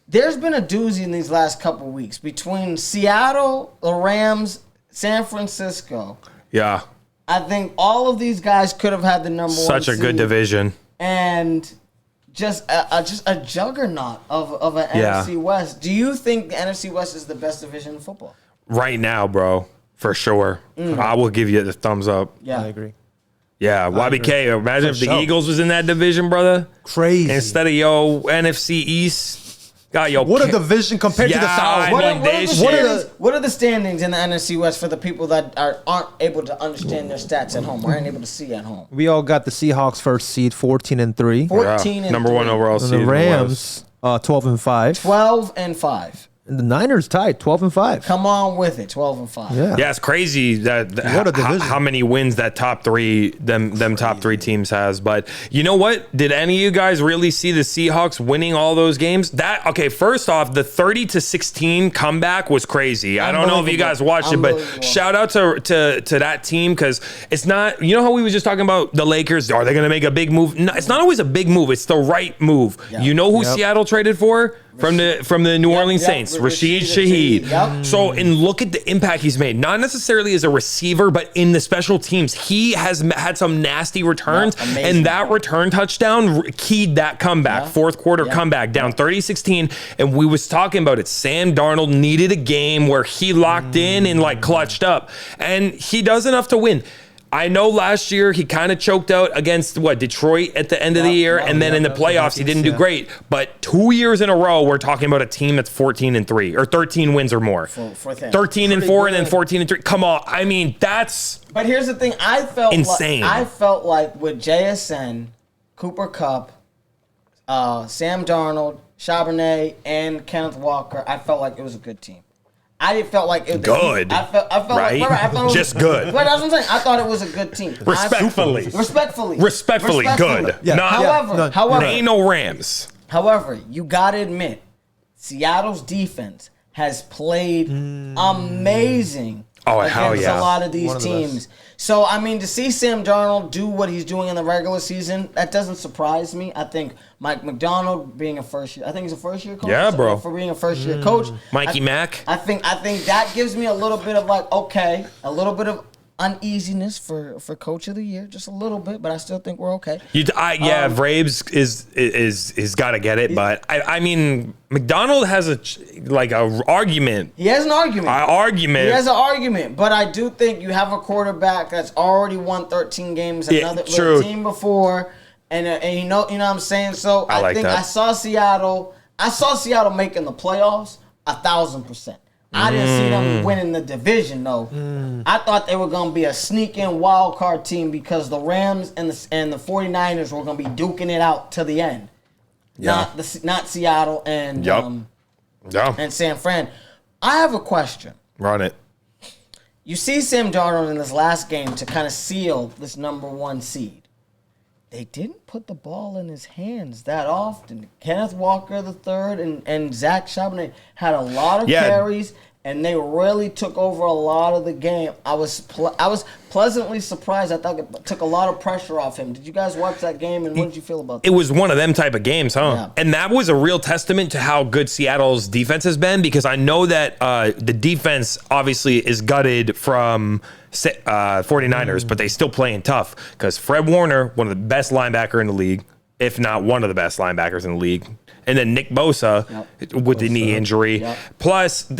There's been a doozy in these last couple of weeks between Seattle, the Rams, San Francisco. Yeah. I think all of these guys could have had the number 1 Such a good division. And just a juggernaut of an NFC West. Do you think the NFC West is the best division in football? Right now, bro. For sure. I will give you the thumbs up. Yeah. I agree. Yeah, YBK, imagine if the Eagles was in that division, brother. Crazy. Instead of NFC East. What a division compared to the South. What are the standings in the NFC West for the people that aren't able to understand their stats at home, aren't able to see at home? We all got the Seahawks 1st seed, 14-3. 14 and number 1 overall seed. And the Rams, 12-5. 12-5 And the Niners tied, 12-5. Come on with it, 12-5. Yeah, it's crazy how many wins that top three top three teams has. But you know what? Did any of you guys really see the Seahawks winning all those games? First off, the 30-16 comeback was crazy. I don't know if you guys watched it, but shout out to that team, because it's not. You know how we were just talking about the Lakers? Are they going to make a big move? No, it's not always a big move. It's the right move. Yep. You know who Seattle traded for? From the New Orleans Saints, Rashid Shaheed. Yep. So, and look at the impact he's made. Not necessarily as a receiver, but in the special teams. He has had some nasty returns, and that return touchdown keyed that comeback. Fourth quarter comeback, down 30-16. And we was talking about it. Sam Darnold needed a game where he locked in and like clutched up. And he does enough to win. I know last year he kind of choked out against Detroit at the end of the year, and then in the playoffs he didn't do great. But 2 years in a row, we're talking about a team that's 14-3 or 13 wins or more. 13-4 and then 14-3. Come on, I mean that's. But here's the thing: I felt insane. I felt like with JSN, Cooper Kupp, Sam Darnold, Charbonnet, and Kenneth Walker, I felt like it was a good team. I felt like it was good. I felt right? like I thought just good. But that's what I'm saying. I thought it was a good team. Respectfully good. Yeah. However, ain't no Rams. However, you gotta admit, Seattle's defense has played amazing against a lot of these teams. So, I mean, to see Sam Darnold do what he's doing in the regular season, that doesn't surprise me. I think Mike McDonald being a first-year, I think he's a first-year coach. Yeah, bro. For being a first-year coach. Mikey Mack. I think that gives me a little bit of a little bit of uneasiness for Coach of the Year, just a little bit, but I still think we're okay. Vrabes is got to get it, but I mean, McDonald has a argument. He has an argument. He has an argument, but I do think you have a quarterback that's already won 13 games, another team before, And you know what I'm saying. So I like think that. I saw Seattle making the playoffs 1,000%. I didn't see them winning the division though. I thought they were gonna be a sneak-in wild card team because the Rams and the 49ers were gonna be duking it out to the end. Yeah. Not Seattle and and San Fran. I have a question. Run it. You see Sam Darnold in this last game to kind of seal this number 1 seed. They didn't put the ball in his hands that often. Kenneth Walker III and Zach Charbonnet had a lot of carries, and they really took over a lot of the game. I was pleasantly surprised. I thought it took a lot of pressure off him. Did you guys watch that game, and what did you feel about that? It was one of them type of games, huh? Yeah. And that was a real testament to how good Seattle's defense has been, because I know that the defense obviously is gutted from 49ers, but they still playing tough because Fred Warner, one of the best linebacker in the league, if not one of the best linebackers in the league. And then Nick Bosa with the knee injury. Yep. Plus,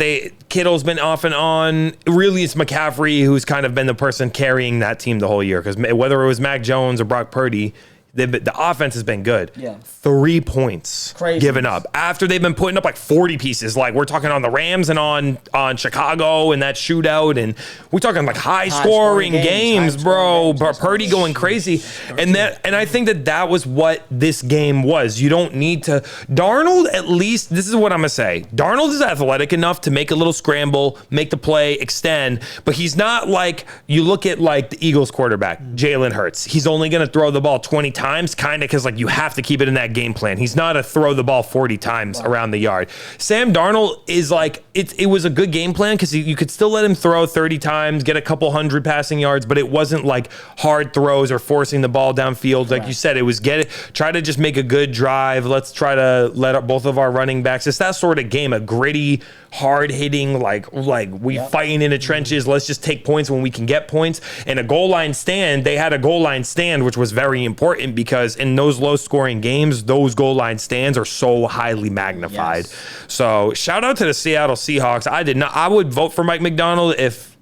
Kittle's been off and on. Really, it's McCaffrey who's kind of been the person carrying that team the whole year. Because whether it was Mac Jones or Brock Purdy, the offense has been good. Yeah. 3 points given up after they've been putting up like 40 pieces. Like we're talking on the Rams and on Chicago and that shootout, and we're talking like high scoring games, bro. Purdy going crazy, and I think that was what this game was. You don't need to. Darnold, at least, this is what I'm gonna say. Darnold is athletic enough to make a little scramble, make the play, extend, but he's not like you look at like the Eagles quarterback, Jalen Hurts. He's only gonna throw the ball 20 times, kind of because like you have to keep it in that game plan. He's not a throw the ball 40 times around the yard. Sam Darnold is like, it was a good game plan because you could still let him throw 30 times, get a couple hundred passing yards, but it wasn't like hard throws or forcing the ball downfield. Like you said, it was try to just make a good drive. Let's try to let both of our running backs. It's that sort of game, a gritty, hard hitting, like we fighting in the trenches. Let's just take points when we can get points. And a goal line stand, they had a goal line stand, which was very important because in those low scoring games, those goal line stands are so highly magnified. Yes. So shout out to the Seattle Seahawks. I would vote for Mike McDonald if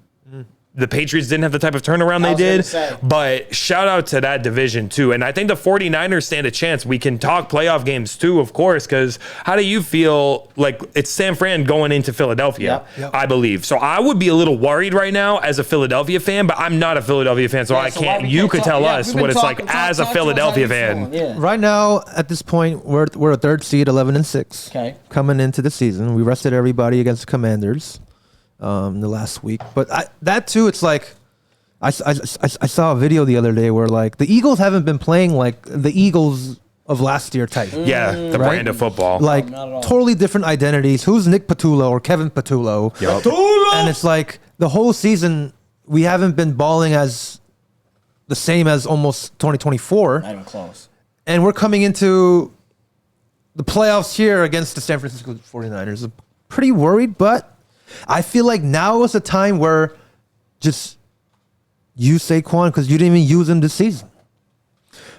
the Patriots didn't have the type of turnaround they did, but shout out to that division too. And I think the 49ers stand a chance. We can talk playoff games too, of course, because how do you feel like it's San Fran going into Philadelphia, I believe. So I would be a little worried right now as a Philadelphia fan, but I'm not a Philadelphia fan, so I can't. You could tell us what it's like as a Philadelphia fan. Right now, at this point, we're a 3rd seed, 11-6. Okay. Coming into the season, we rested everybody against the Commanders the last week, but that too, it's like I saw a video the other day where like the Eagles haven't been playing like the Eagles of last year type. Yeah, the brand of football. Like totally different identities. Who's Nick Patullo or Kevin Patullo? And it's like the whole season we haven't been balling as the same as almost 2024. Not even close. And we're coming into the playoffs here against the San Francisco 49ers. I'm pretty worried, but I feel like now is the time where just use Saquon because you didn't even use him this season.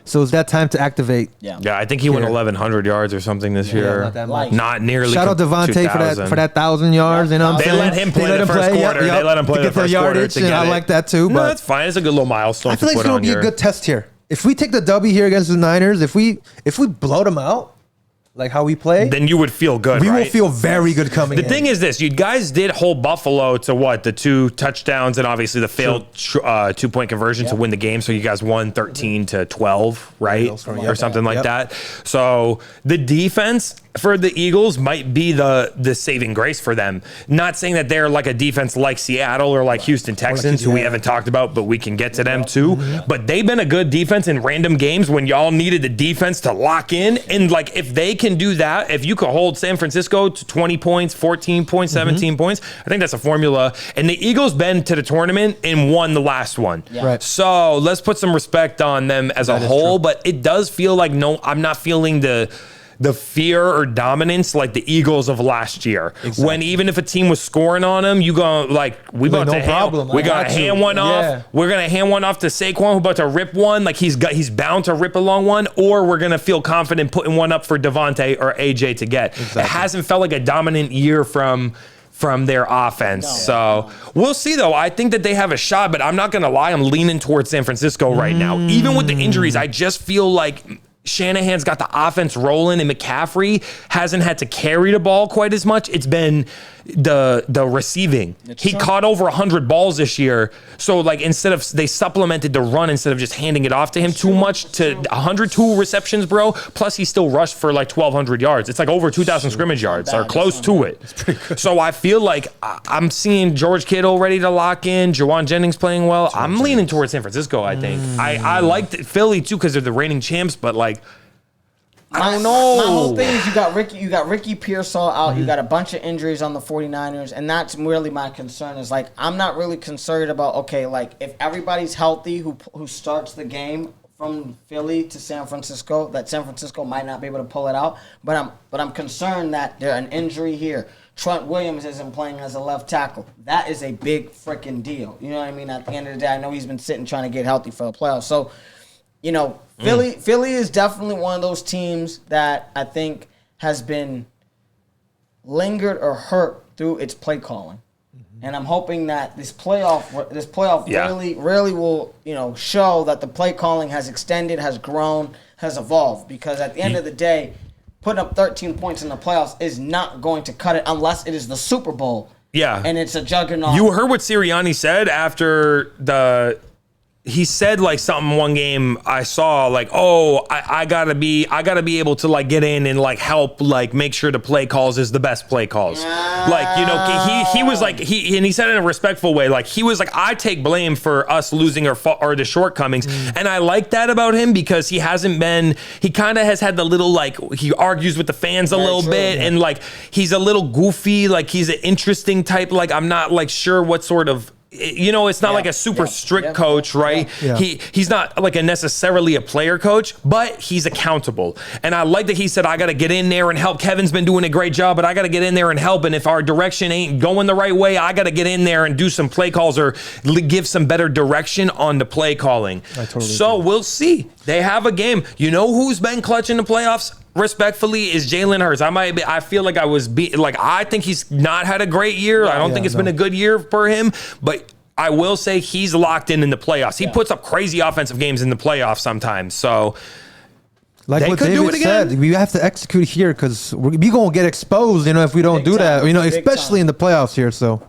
So it's that time to activate. Yeah, I think he went 1,100 yards or something this year. Not that much. Not nearly. Shout out Devontae for that 1,000 yards. You know what I'm They saying? let him play the first quarter. They let him play the first quarter to get I like that too. No, But that's fine. It's a good little milestone I feel to like put it's on going to be a good test here. If we take the W here against the Niners, if we blow them out, like how we play, then you would feel good. We right? will feel very good coming in. The thing is this, you guys did hold Buffalo to what? The 2 touchdowns and obviously the failed 2-point conversion to win the game. So you guys won 13-12, right? Or something like that. So the defense for the Eagles might be the saving grace for them. Not saying that they're like a defense like Seattle or like Houston Texans, who we haven't talked about, but we can get to them too. But they've been a good defense in random games when y'all needed the defense to lock in. And like if they can do that, if you could hold San Francisco to 20 points, 14 points, 17 points, I think that's a formula. And the Eagles been to the tournament and won the last one. Right. So let's put some respect on them as a whole. But it does feel like I'm not feeling the fear or dominance like the Eagles of last year. Exactly. When even if a team was scoring on them, you go like, we about to hand one off. We're gonna hand one off to Saquon, who about to rip one. Like he's bound to rip a long one, or we're gonna feel confident putting one up for Devontae or AJ to get. Exactly. It hasn't felt like a dominant year from from their offense. So we'll see, though. I think that they have a shot, but I'm not going to lie. I'm leaning towards San Francisco right now. Even with the injuries, I just feel like Shanahan's got the offense rolling, and McCaffrey hasn't had to carry the ball quite as much. It's been the receiving. He caught over 100 balls this year. So like they supplemented the run instead of just handing it off to him too much to 102 receptions, bro. Plus he still rushed for like 1,200 yards. It's like over 2,000 scrimmage yards or close to it. So I feel like I'm seeing George Kittle ready to lock in. Jawan Jennings playing well. I'm leaning towards San Francisco, I think. I liked Philly too because they're the reigning champs, but like, I don't know. My whole thing is you got Ricky Pearsall out. You got a bunch of injuries on the 49ers, and that's really my concern. Is like I'm not really concerned about like if everybody's healthy who starts the game from Philly to San Francisco, that San Francisco might not be able to pull it out. But I'm concerned that there's an injury here. Trent Williams isn't playing as a left tackle. That is a big freaking deal. You know what I mean? At the end of the day, I know he's been sitting trying to get healthy for the playoffs. So, you know, Philly is definitely one of those teams that I think has been lingered or hurt through its play calling. And I'm hoping that this playoff really will, you know, show that the play calling has extended, has grown, has evolved. Because at the end of the day, putting up 13 points in the playoffs is not going to cut it unless it is the Super Bowl. Yeah. And it's a juggernaut. You heard what Sirianni said after he said like something one game I saw like, oh, I gotta be able to like get in and like help like make sure the play calls is the best play calls. Like, you know, he was like he said it in a respectful way. Like he was like, I take blame for us losing or the shortcomings. And I like that about him because he kind of has had the little like he argues with the fans a little bit and like he's a little goofy, like he's an interesting type. Like I'm not like sure what sort of, you know, it's not like a super strict coach, right? He's not like necessarily a player coach, but he's accountable. And I like that he said, I got to get in there and help. Kevin's been doing a great job, but I got to get in there and help. And if our direction ain't going the right way, I got to get in there and do some play calls or give some better direction on the play calling. So we'll see. They have a game. You know who's been clutch in the playoffs? Respectfully, is Jalen Hurts. I feel like I think he's not had a great year. I don't think it's been a good year for him, but I will say he's locked in the playoffs. He puts up crazy offensive games in the playoffs sometimes. So like what David said, we have to execute here because we're going to get exposed, you know, if we don't do that, you know, especially in the playoffs here. So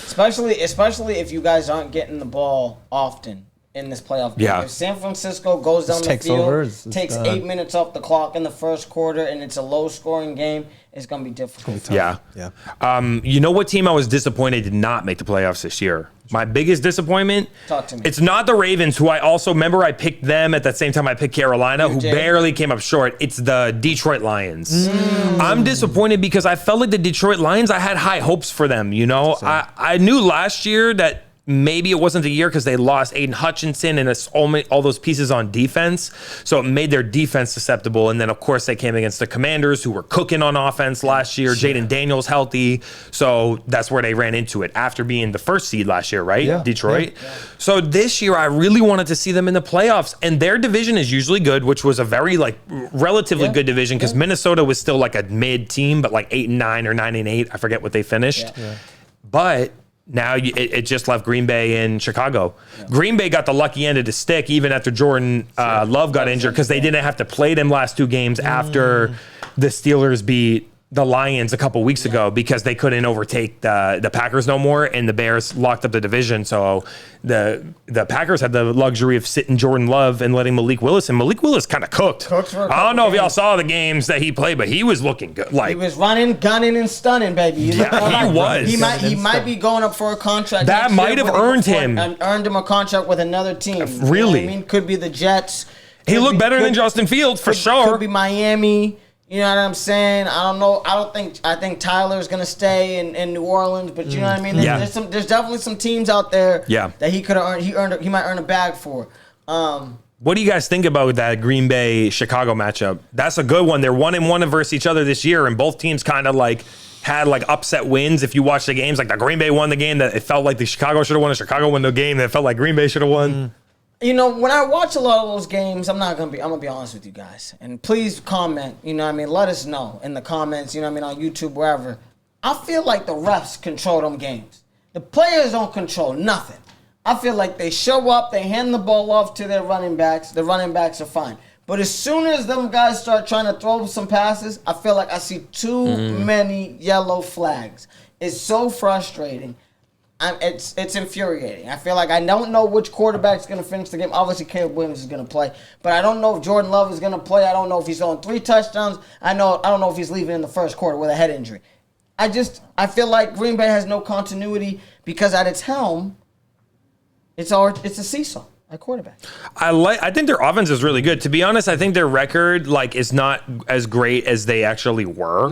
especially if you guys aren't getting the ball often in this playoff game. If San Francisco goes down the field, takes 8 minutes off the clock in the first quarter, and it's a low-scoring game, it's going to be difficult. Yeah. You know what team I was disappointed did not make the playoffs this year? My biggest disappointment? Talk to me. It's not the Ravens, who I also remember I picked them at that same time I picked Carolina, who barely came up short. It's the Detroit Lions. I'm disappointed because I felt like the Detroit Lions, I had high hopes for them. You know, I knew last year that maybe it wasn't the year because they lost Aiden Hutchinson and it's all those pieces on defense. So it made their defense susceptible. And then, of course, they came against the Commanders who were cooking on offense last year. Jaden Daniels healthy. So that's where they ran into it after being the first seed last year, right? Detroit. So this year, I really wanted to see them in the playoffs. And their division is usually good, which was a very relatively good division because Minnesota was still like a mid team, but like 8-9 or 9-8. I forget what they finished. But now it just left Green Bay and Chicago. Green Bay got the lucky end of the stick even after Jordan Love got injured because they didn't have to play them last two games after the Steelers beat the Lions a couple weeks ago because they couldn't overtake the Packers no more, and the Bears locked up the division. So the Packers had the luxury of sitting Jordan Love and letting Malik Willis, and Malik Willis kind of cooked. I don't know if y'all saw the games that he played, but he was looking good. Like, he was running, gunning, and stunning, baby. He was. He might be going up for a contract. That might have earned him a contract with another team. Really? You know what I mean? Could be the Jets. He looked better than Justin Fields for sure. Could be Miami. You know what I'm saying? I don't know. I think Tyler's gonna stay in New Orleans, but you know what I mean. There's definitely some teams out there that he could have earned. He might earn a bag for. What do you guys think about that Green Bay Chicago matchup? That's a good one. They're 1-1 versus each other this year, and both teams kind of like had like upset wins. If you watch the games, like the Green Bay won the game that it felt like the Chicago should have won, and Chicago won the game that it felt like Green Bay should have won. You know, when I watch a lot of those games, I'm gonna be honest with you guys. And please comment, you know what I mean? Let us know in the comments, you know what I mean, on YouTube, wherever. I feel like the refs control them games. The players don't control nothing. I feel like they show up, they hand the ball off to their running backs. The running backs are fine. But as soon as them guys start trying to throw some passes, I feel like I see too many yellow flags. It's so frustrating. It's infuriating. I feel like I don't know which quarterback's going to finish the game. Obviously, Caleb Williams is going to play. But I don't know if Jordan Love is going to play. I don't know if he's throwing 3 touchdowns. I don't know if he's leaving in the first quarter with a head injury. I feel like Green Bay has no continuity because at its helm, it's a seesaw at quarterback. I think their offense is really good. To be honest, I think their record is not as great as they actually were,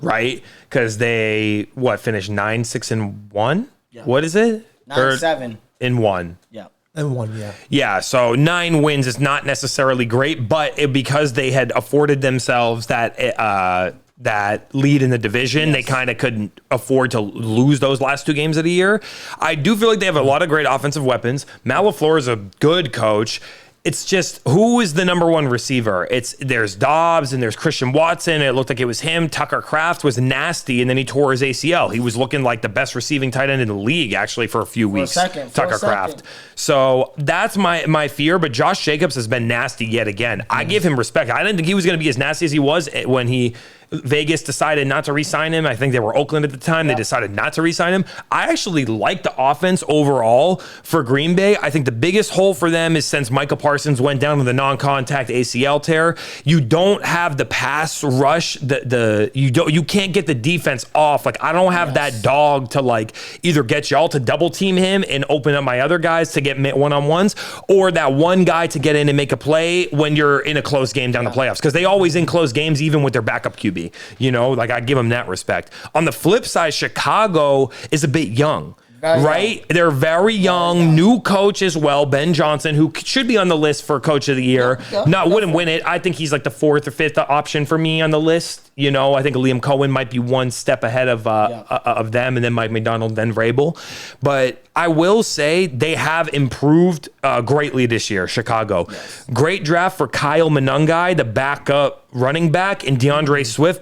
right? Because they finished 9-6-1. Yeah. What is it? 9-7-1. Yeah. And 1, yeah. Yeah, so 9 wins is not necessarily great, but because they had afforded themselves that lead in the division, they kind of couldn't afford to lose those last 2 games of the year. I do feel like they have a lot of great offensive weapons. Matt LaFleur is a good coach. It's just, who is the number 1 receiver? There's Dobbs and there's Christian Watson. It looked like it was him. Tucker Kraft was nasty, and then he tore his ACL. He was looking like the best receiving tight end in the league, actually, for a few weeks. Tucker Kraft. So that's my fear, but Josh Jacobs has been nasty yet again. I give him respect. I didn't think he was going to be as nasty as he was when Vegas decided not to re-sign him. I think they were Oakland at the time. Yep. They decided not to re-sign him. I actually like the offense overall for Green Bay. I think the biggest hole for them is since Micah Parsons went down with a non-contact ACL tear, you don't have the pass rush. You can't get the defense off. Like, I don't have that dog to either get y'all to double team him and open up my other guys to get one-on-ones, or that one guy to get in and make a play when you're in a close game down the playoffs, because they always in close games even with their backup QB. I give them that respect. On the flip side, Chicago is a bit young. Right? They're very young, new coach as well, Ben Johnson, who should be on the list for coach of the year. Wouldn't win it. I think he's like the 4th or 5th option for me on the list. I think Liam Cohen might be one step ahead of them, and then Mike McDonald, then Vrabel. But I will say they have improved greatly this year, Chicago. Yes. Great draft for Kyle Monangai, the backup running back, and DeAndre Swift.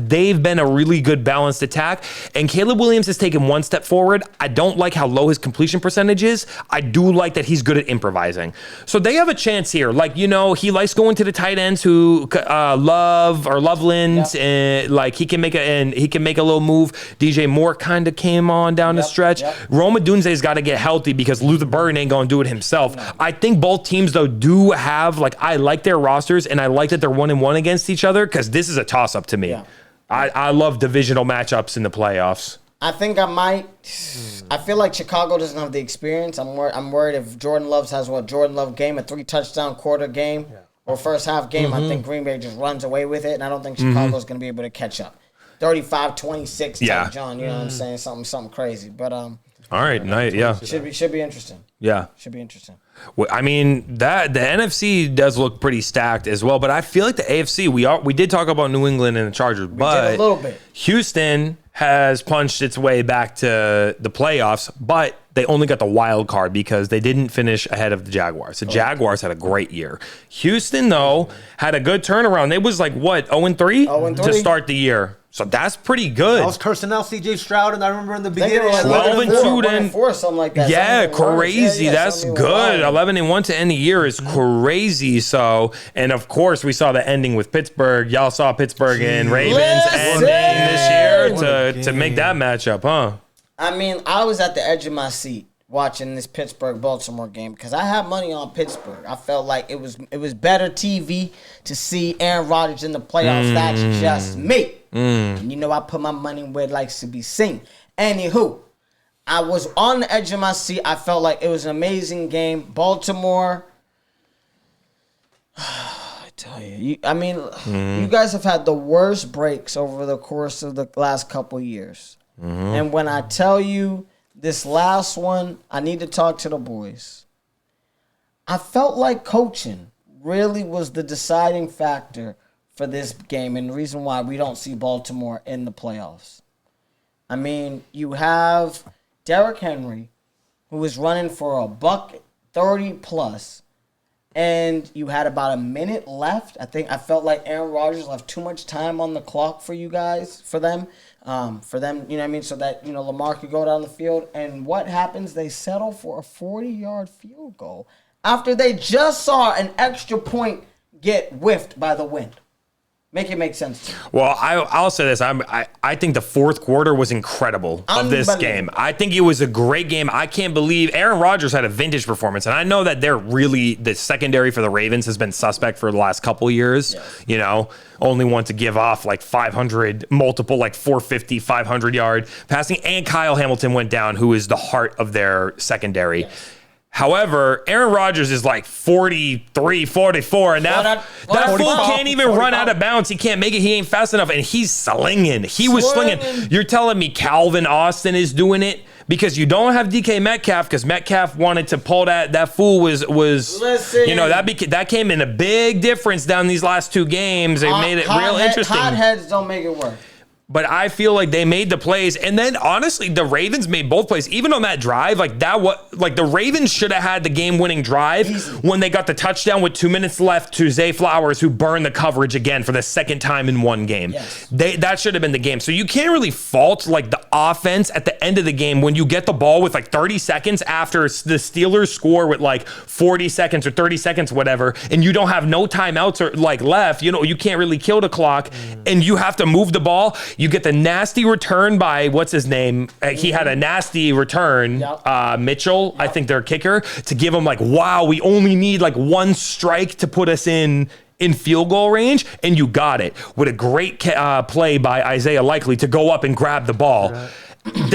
They've been a really good balanced attack. And Caleb Williams has taken one step forward. I don't like how low his completion percentage is. I do like that he's good at improvising. So they have a chance here. He likes going to the tight ends who Loveland. Yep. And he can make a little move. DJ Moore kind of came on down the stretch. Yep. Rome Odunze's got to get healthy because Luther Burden ain't going to do it himself. No. I think both teams, though, do have, I like their rosters, and I like that they're 1-1 against each other, because this is a toss-up to me. Yeah. I love divisional matchups in the playoffs. I think I might. I feel like Chicago doesn't have the experience. I'm worried if Jordan Love has Jordan Love game, a 3-touchdown quarter game, or first half game. I think Green Bay just runs away with it, and I don't think Chicago's going to be able to catch up. 35-26 type John, you know what I'm saying? Something crazy. But all right, yeah. Should be interesting. Yeah. Should be interesting. Well, I mean, the NFC does look pretty stacked as well, but I feel like the AFC, we did talk about New England and the Chargers, but did a little bit. Houston has punched its way back to the playoffs, but they only got the wild card because they didn't finish ahead of the Jaguars. The Jaguars had a great year. Houston, though, had a good turnaround. It was 0-3 to start the year. So that's pretty good. I was cursing out C.J. Stroud, and I remember in the beginning, 12-2, then 4, something like that. Yeah, crazy. That's good. 11-1 to end the year is crazy. So, and of course, we saw the ending with Pittsburgh. Y'all saw Pittsburgh and Ravens ending this year to make that matchup, huh? I mean, I was at the edge of my seat watching this Pittsburgh-Baltimore game because I had money on Pittsburgh. I felt like it was better TV to see Aaron Rodgers in the playoffs. That's just me. And I put my money where it likes to be seen. Anywho, I was on the edge of my seat. I felt like it was an amazing game. Baltimore, I tell you, you guys have had the worst breaks over the course of the last couple years. And when I tell you this last one, I need to talk to the boys. I felt like coaching really was the deciding factor for this game and the reason why we don't see Baltimore in the playoffs. I mean, you have Derrick Henry, who is running for $130+, and you had about a minute left. I felt like Aaron Rodgers left too much time on the clock for you guys, for them, you know what I mean, so that, Lamar could go down the field. And what happens? They settle for a 40-yard field goal after they just saw an extra point get whiffed by the wind. Make it make sense to me. Well, I'll say this. I think the fourth quarter was incredible of this game. I think it was a great game. I can't believe Aaron Rodgers had a vintage performance. And I know that the secondary for the Ravens has been suspect for the last couple of years. Yes. Only want to give off like 500, multiple like 450, 500-yard passing. And Kyle Hamilton went down, who is the heart of their secondary. Yes. However, Aaron Rodgers is like 43, 44, and that fool can't even run out of bounds. He can't make it. He ain't fast enough, and he's slinging. He was slinging. You're telling me Calvin Austin is doing it because you don't have DK Metcalf, because Metcalf wanted to pull that. That fool was Listen. That came in a big difference down these last two games. It made it real interesting. Hot heads don't make it work. But I feel like they made the plays, and then honestly, the Ravens made both plays. Even on that drive, the Ravens should have had the game-winning drive when they got the touchdown with 2 minutes left to Zay Flowers, who burned the coverage again for the second time in one game. Yes. That should have been the game. So you can't really fault like the offense at the end of the game when you get the ball with like 30 seconds after the Steelers score with like 40 seconds or 30 seconds, whatever, and you don't have no timeouts or like left. You can't really kill the clock, and you have to move the ball. You get the nasty return by, what's his name? He had a nasty return, Mitchell, I think their kicker, to give him like, wow, we only need like one strike to put us in field goal range, and you got it with a great play by Isaiah Likely to go up and grab the ball. Right.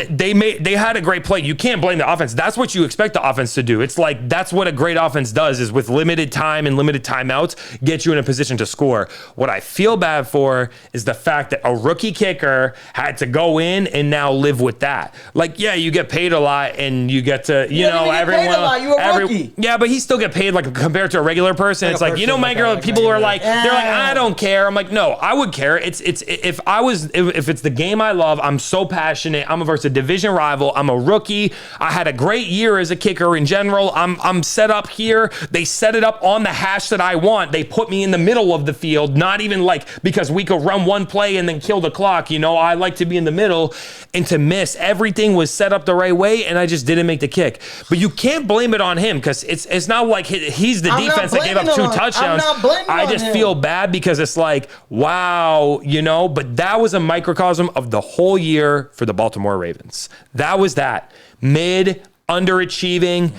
They had a great play. You can't blame the offense. That's what you expect the offense to do. It's like that's what a great offense does, is with limited time and limited timeouts, get you in a position to score. What I feel bad for is the fact that a rookie kicker had to go in and now live with that. Like, yeah, you get paid a lot and you get to, everyone. You a rookie. Yeah, but he still get paid like compared to a regular person. It's like, my girl, people are like, they're like, I don't care. I'm like, no, I would care. It's if it's the game I love, I'm so passionate. I'm versus a division rival. I'm a rookie. I had a great year as a kicker in general. I'm set up here. They set it up on the hash that I want. They put me in the middle of the field, not even like because we could run one play and then kill the clock. I like to be in the middle, and to miss. Everything was set up the right way, and I just didn't make the kick. But you can't blame it on him, because it's not like he's the defense that gave up 2 touchdowns. I just feel bad because it's like, wow, but that was a microcosm of the whole year for the Baltimore Ravens. That was that. Underachieving,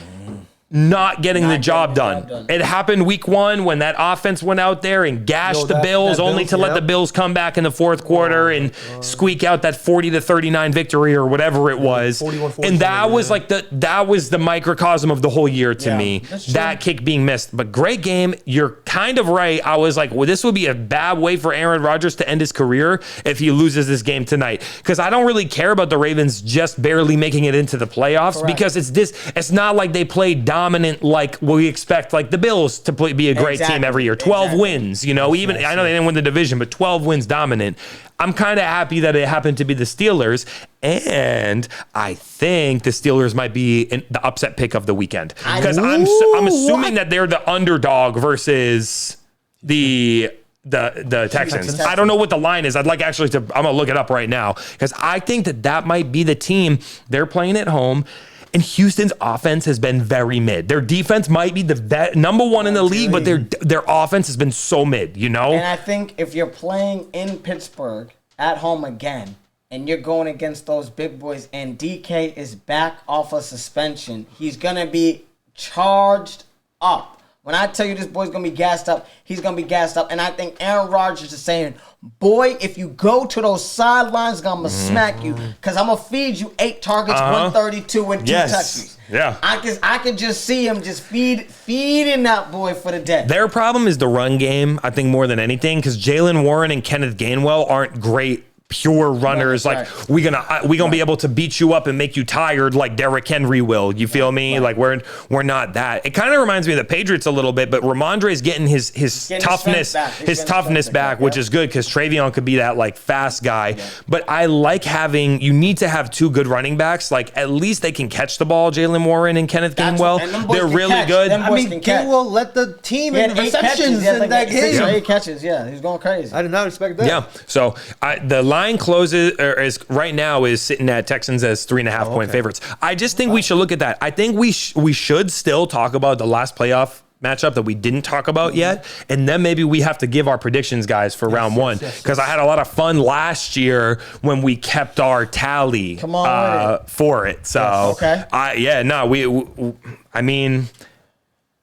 not getting the job done. It happened week 1 when that offense went out there and gashed the Bills, only to let the Bills come back in the fourth quarter and squeak out that 40-39 victory or whatever it was. 41-40, and that was like that was the microcosm of the whole year to me. That kick being missed. But great game. You're kind of right. I was like, well, this would be a bad way for Aaron Rodgers to end his career if he loses this game tonight. Because I don't really care about the Ravens just barely making it into the playoffs. Correct. Because it's not like they played dominant like we expect, like the Bills to be a great team every year. 12 wins, even I know they didn't win the division, but 12 wins dominant. I'm kind of happy that it happened to be the Steelers, and I think the Steelers might be the upset pick of the weekend, because I'm assuming that they're the underdog versus the Texans. I don't know what the line is. I'd like I'm gonna look it up right now, because I think that might be the team. They're playing at home. And Houston's offense has been very mid. Their defense might be the number one in the league, but their offense has been so mid, And I think if you're playing in Pittsburgh at home again, and you're going against those big boys, and DK is back off of suspension, he's going to be charged up. When I tell you this boy's going to be gassed up, he's going to be gassed up. And I think Aaron Rodgers is saying, boy, if you go to those sidelines, I'm going to smack you, because I'm going to feed you 8 targets, 132, and 2 touchdowns. Yeah. I can just see him just feeding that boy for the dead. Their problem is the run game, I think, more than anything, because Jalen Warren and Kenneth Gainwell aren't great pure runners. Right. We gonna be able to beat you up and make you tired like Derrick Henry will. You feel me? Like we're not that. It kind of reminds me of the Patriots a little bit, but Ramondre's getting his toughness back, which is good because Travion could be that like fast guy. Yeah. But I like you need to have two good running backs. Like at least they can catch the ball. Jalen Warren and Kenneth Gainwell, they're really good. I mean, Gainwell led the team in receptions in that game. 8 catches, he's going crazy. I did not expect that. Yeah, so the line closes is right now is sitting at Texans as 3.5 point favorites. I just think we should look at that. I think we should still talk about the last playoff matchup that we didn't talk about yet, and then maybe we have to give our predictions, guys, for round one, because I had a lot of fun last year when we kept our tally for it. So I mean,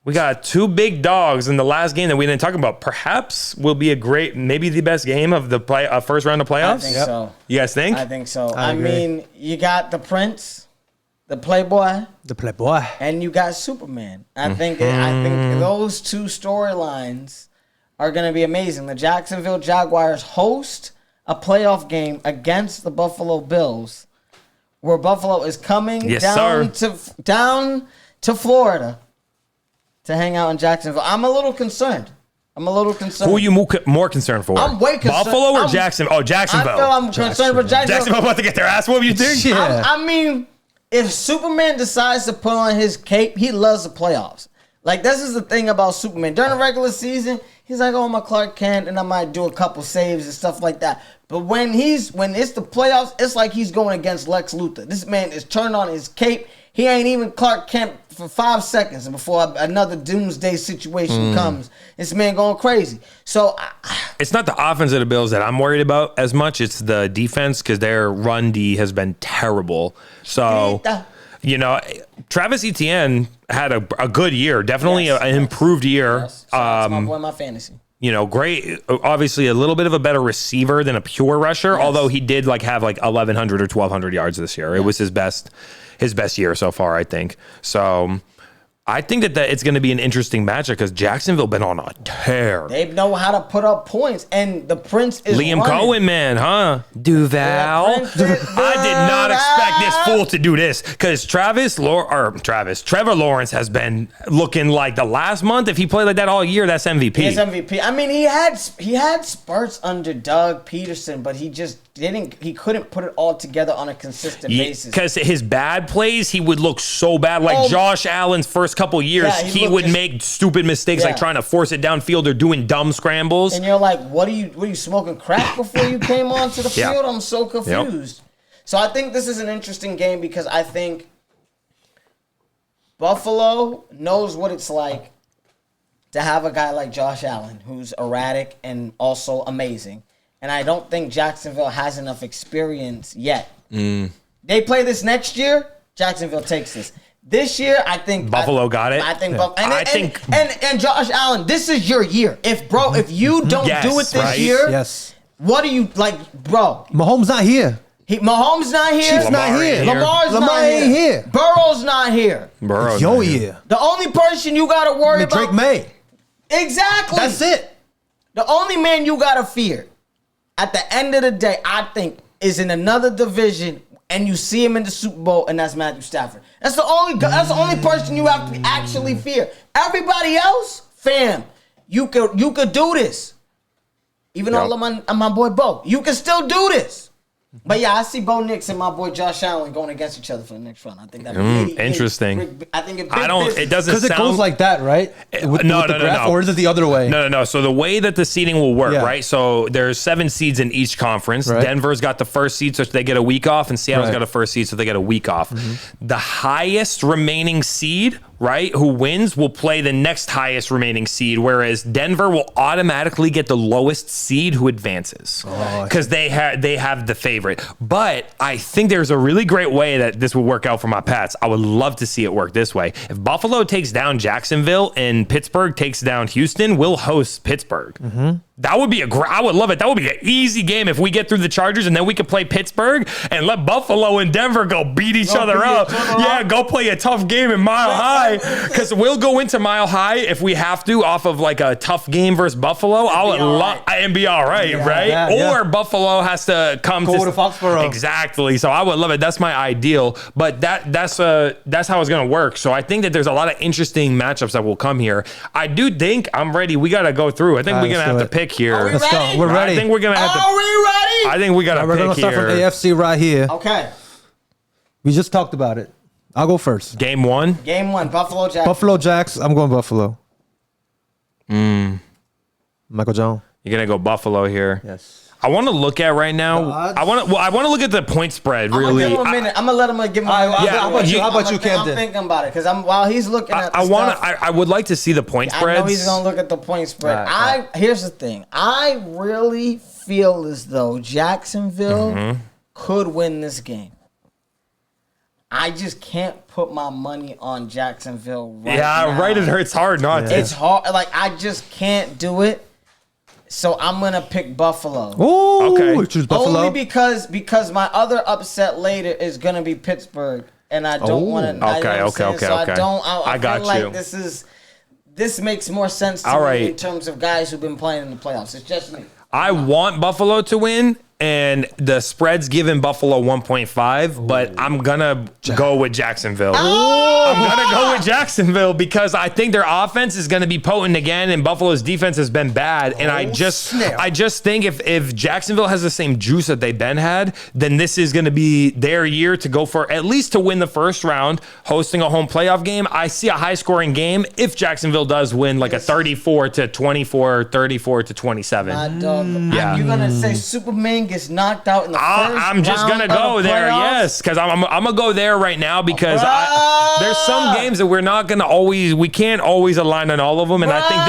we got two big dogs in the last game that we didn't talk about. Perhaps will be maybe the best game of the first round of playoffs. I think so. You guys think? I think so. I mean, you got the Prince, the Playboy, and you got Superman. I think those two storylines are going to be amazing. The Jacksonville Jaguars host a playoff game against the Buffalo Bills, where Buffalo is coming down to Florida to hang out in Jacksonville. I'm a little concerned. Who are you more concerned for? I'm way concerned. Buffalo or Jacksonville? Oh, Jacksonville. I feel I'm concerned with Jacksonville. Jacksonville about to get their ass whooped, you think? Yeah. I mean, if Superman decides to put on his cape, he loves the playoffs. Like, this is the thing about Superman. During the regular season, he's like, oh, I'm a Clark Kent, and I might do a couple saves and stuff like that. But when it's the playoffs, it's like he's going against Lex Luthor. This man is turned on his cape. He ain't even Clark Kent for 5 seconds before another doomsday situation comes. This man going crazy. So it's not the offense of the Bills that I'm worried about as much. It's the defense because their run D has been terrible. So, Travis Etienne had a good year, definitely an improved year. Yes. That's my boy, my fantasy. Great. Obviously, a little bit of a better receiver than a pure rusher, although he did have 1,100 or 1,200 yards this year. It was his best year so far, I think. So I think that it's going to be an interesting matchup because Jacksonville been on a tear. They know how to put up points, and the Prince is Liam running. Cohen, man, huh? Duval. I did not expect this fool to do this because Trevor Lawrence has been looking like the last month. If he played like that all year, that's MVP. He's MVP. I mean, he had spurts under Doug Peterson, but he just couldn't put it all together on a consistent basis. Because his bad plays, he would look so bad. Like Josh Allen's first couple years, he would make stupid mistakes, like trying to force it downfield or doing dumb scrambles. And you're like, what are you smoking crack before you came onto the field? I'm so confused. So I think this is an interesting game because I think Buffalo knows what it's like to have a guy like Josh Allen, who's erratic and also amazing. And I don't think Jacksonville has enough experience yet. They play this next year, Jacksonville takes this. This year, I think Buffalo got it. I think and Josh Allen, this is your year. If you don't do it this year, what do you like, bro? Mahomes not here. Mahomes not here. Chiefs not here. Lamar ain't here. Burrow's not here. It's your year. The only person you got to worry about, Drake May. Exactly. That's it. The only man you got to fear at the end of the day, I think, is in another division, and you see him in the Super Bowl, and that's Matthew Stafford. That's the only person you have to actually fear. Everybody else, fam, you could do this. Even though I'm my boy Bo, you can still do this. But yeah, I see Bo Nix and my boy Josh Allen going against each other for the next round. I think that'd be interesting. I think it doesn't because it goes like that, right? No. Or is it the other way? No. So the way that the seeding will work, right? So there's 7 seeds in each conference. Right. Denver's got the first seed, so they get a week off, and Seattle's got a first seed, so they get a week off. The highest remaining seed, right, who wins will play the next highest remaining seed, whereas Denver will automatically get the lowest seed who advances because they have the favorite. But I think there's a really great way that this will work out for my Pats. I would love to see it work this way. If Buffalo takes down Jacksonville and Pittsburgh takes down Houston, we'll host Pittsburgh. That would be I would love it. That would be an easy game if we get through the Chargers and then we could play Pittsburgh and let Buffalo and Denver go beat each other up. Yeah, go play a tough game in Mile High. High, because we'll go into Mile High if we have to off of like a tough game versus Buffalo. And be all right, right? Yeah. Or Buffalo has to come Go to Foxborough. Exactly. So I would love it. That's my ideal. But that's how it's going to work. So I think that there's a lot of interesting matchups that will come here. I do think I'm ready. We got to go through. I think we're going to have to pick here. Let's go. We're ready. I think we're going to have to. Are we ready? I think we got to pick We're going to start from here. AFC right here. Okay. We just talked about it. I'll go first. Game 1. Game 1, Buffalo Jacks. Buffalo Jacks. I'm going Buffalo. Michael Jones. You're going to go Buffalo here. Yes. I want to look at right now. The odds? I want to look at the point spread. I'm Really, gonna give him a minute. I'm gonna let him give him. How about you, Camden? I'm thinking about it because while he's looking at. I would like to see the point spreads. I know he's gonna look at the point spread. Right. Here's the thing. I really feel as though Jacksonville could win this game. I just can't put my money on Jacksonville right now. Right. It hurts hard not to. It's hard. Like I just can't do it. So I'm gonna pick Buffalo. Oh, Okay. we choose Buffalo. Only because my other upset later is gonna be Pittsburgh, and I don't want to. Okay. So I don't. I got feel like you. this makes more sense to All me right. in terms of guys who've been playing in the playoffs. It's just me. I want Buffalo to win, and the spread's giving Buffalo 1.5, but I'm gonna go with Jacksonville. I'm gonna go with Jacksonville because I think their offense is gonna be potent again, and Buffalo's defense has been bad. And I just think if Jacksonville has the same juice that they've been had, then this is gonna be their year to go for at least to win the first round, hosting a home playoff game. I see a high scoring game if Jacksonville does win like a 34-24, 34-27. You're gonna say Superman gets knocked out in the first I'm just gonna go there, yes, because I'm gonna go there right now because there's some games that we can't always align on all of them, and I think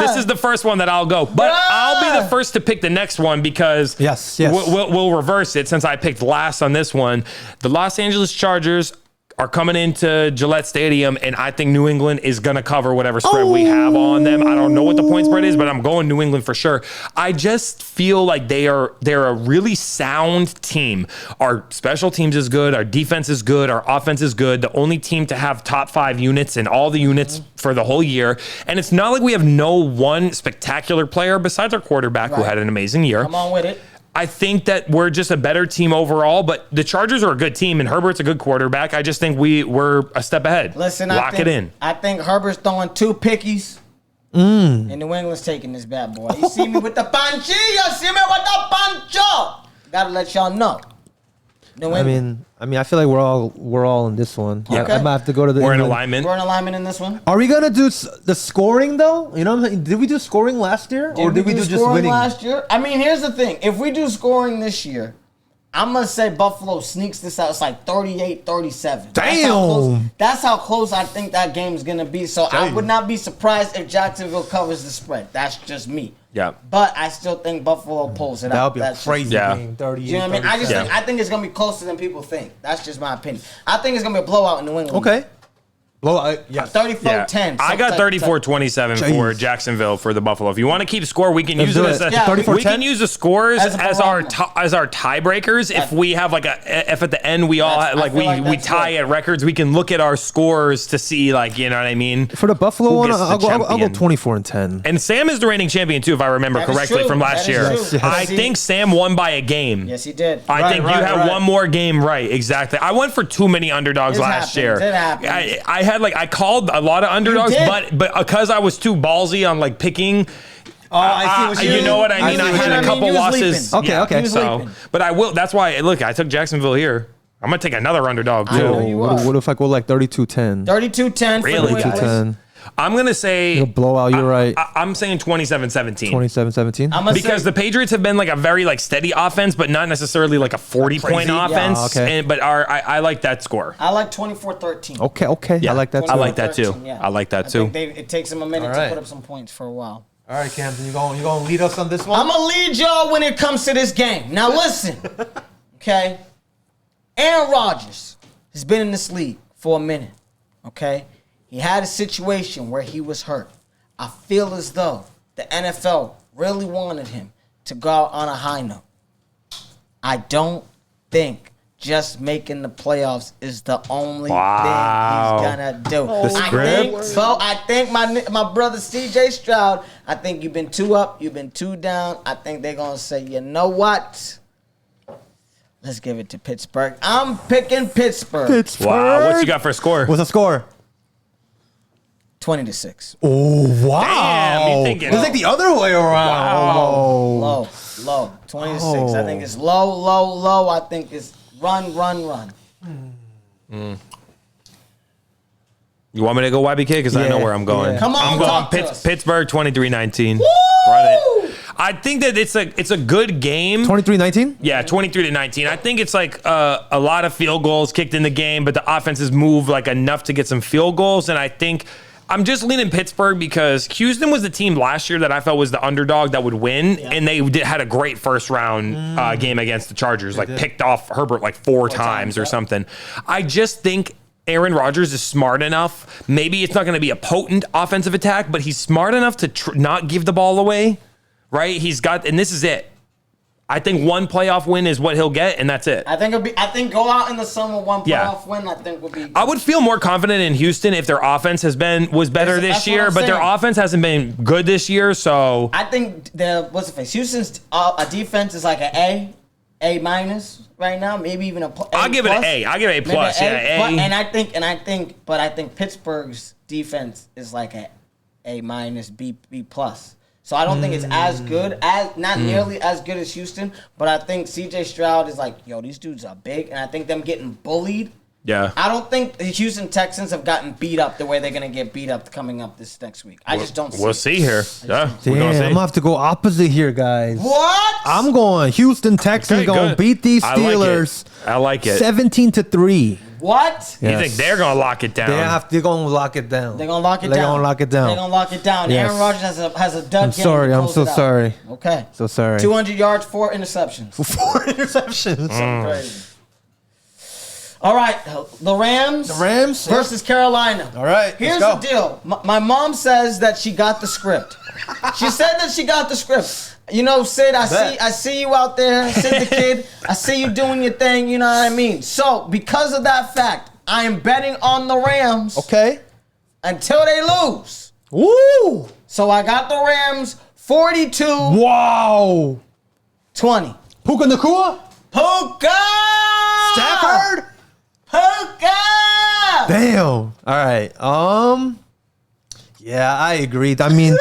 this is the first one that I'll go. But I'll be the first to pick the next one because Yes. we'll reverse it since I picked last on this one. The Los Angeles Chargers are coming into Gillette Stadium, and I think New England is going to cover whatever spread we have on them. I don't know what the point spread is, but I'm going New England for sure. I just feel like they're a really sound team. Our special teams is good. Our defense is good. Our offense is good. The only team to have top 5 units in all the units for the whole year. And it's not like we have no one spectacular player besides our quarterback who had an amazing year. Come on with it. I think that we're just a better team overall, but the Chargers are a good team, and Herbert's a good quarterback. I just think we're a step ahead. Listen, Lock it in. I think Herbert's throwing 2 pickies, and New England's taking this bad boy. You see me with the panchi? You see me with the pancho? Gotta let y'all know. New England. I mean, I feel like we're all in this one. Okay. I might have to go to the. We're in England. alignment. We're in alignment in this one. Are we gonna do the scoring though? You know what I'm saying? Did we do scoring last year, or did we do just scoring winning? last year? I mean, here's the thing. If we do scoring this year, I'm going to say Buffalo sneaks this out. It's like 38-37. Damn. That's how close I think that game is going to be. So I would not be surprised if Jacksonville covers the spread. That's just me. Yeah. But I still think Buffalo pulls it That out. would be a crazy game. 38. You know what I mean? I think it's going to be closer than people think. That's just my opinion. I think it's going to be a blowout in New England. Okay. Blowout. Yes. 34-10. I got 34-27 for Jacksonville for the Buffalo. If you want to keep score, we can use it as we can use the scores as our tiebreakers. If we have if at the end we all we tie at records, we can look at our scores to see you know what I mean. For the Buffalo Who one, gets the I'll go champion? 24-10. And Sam is the reigning champion too, if I remember That is correctly true. from last That year. is true. I think Sam won by a game. Yes, he did. I think you have one more game right. Exactly. I went for too many underdogs last year. It happened. I called a lot of underdogs, but because I was too ballsy on picking. Oh, I see what you know what I mean. I had a couple losses. Okay. So, but I will. That's why. Look, I took Jacksonville here. I'm gonna take another underdog too. What if I go 32-10? 32-10. Really, guys? 32-10. I'm gonna say blowout. You're right. I'm saying 27-17. 27-17. Because the Patriots have been a very steady offense, but not necessarily a 40-point offense. Oh, okay. But I like that score. I like 24-13. Okay. Yeah, I like that too. I like that too. Yeah. I like that too. It takes them a minute to put up some points for a while. All right, Camden, you gonna lead us on this one? I'm gonna lead y'all when it comes to this game. Now listen, okay? Aaron Rodgers has been in this league for a minute, okay? He had a situation where he was hurt. I feel as though the NFL really wanted him to go out on a high note. I don't think just making the playoffs is the only Wow. thing he's gonna do. script? I think my brother CJ Stroud, I think you've been 2 up, you've been 2 down. I think they're gonna say, you know what? Let's give it to Pittsburgh. I'm picking Pittsburgh. Wow. What you got for a score? What's the score? 20-6. Oh, wow. Damn, you thinking- It's like the other way around. Low. 20-6. I think it's low. I think it's run. You want me to go YBK? Because I know Yeah, where I'm going. yeah. Come on, I'm going talk to us. Pittsburgh 23-19. Woo! Run it. I think that it's a good game. 23-19? Yeah, 23-19. I think it's like a lot of field goals kicked in the game, but the offenses move like enough to get some field goals. And I think I'm just leaning Pittsburgh because Houston was the team last year that I felt was the underdog that would win, and they had a great first round game against the Chargers. Like picked off Herbert like four times or something. I just think Aaron Rodgers is smart enough. Maybe it's not going to be a potent offensive attack, but he's smart enough to not give the ball away. Right? He's got, and this is it. I think one playoff win is what he'll get, and that's it. I think go out in the summer, one playoff win. I think would be. I would feel more confident in Houston if their offense was better this That's what year, I'm but their saying. offense hasn't been good this year. So I think what's the face? Houston's a defense is like an A minus right now, maybe even a. I'll give it an A. I'll give it A plus. Maybe Yeah, A. But I think Pittsburgh's defense is like A minus, B plus. So I don't think it's as good not nearly as good as Houston, but I think CJ Stroud is like, yo, these dudes are big, and I think them getting bullied. Yeah. I don't think the Houston Texans have gotten beat up the way they're gonna get beat up coming up this next week. I just don't. We'll see here. Yeah, we're Damn, gonna I'm see. going to have to go opposite here, guys. What? I'm going Houston Texans Okay, going to good. beat these I like it. Steelers. I like it. 17-3. What? You think they're gonna lock it down? They're going to lock it down. They're gonna lock it down. They're going to lock it down. They're gonna lock it down. Yes. Aaron Rodgers has a dud I'm game. sorry. to I'm close so it out. sorry. Okay. So sorry. 200 yards, 4 interceptions. 4 interceptions. Crazy. All right, the Rams. Versus Carolina. All right, Here's let's the go. deal. My mom says that she got the script. She said that she got the script. You know, Sid, I see you out there, Sid the kid. I see you doing your thing. You know what I mean. So because of that fact, I am betting on the Rams. Okay. Until they lose. Woo! So I got the Rams 42. Wow. 20. Puka Nacua? Puka! Stafford? Puka! Damn. All right. Yeah, I agree. I mean,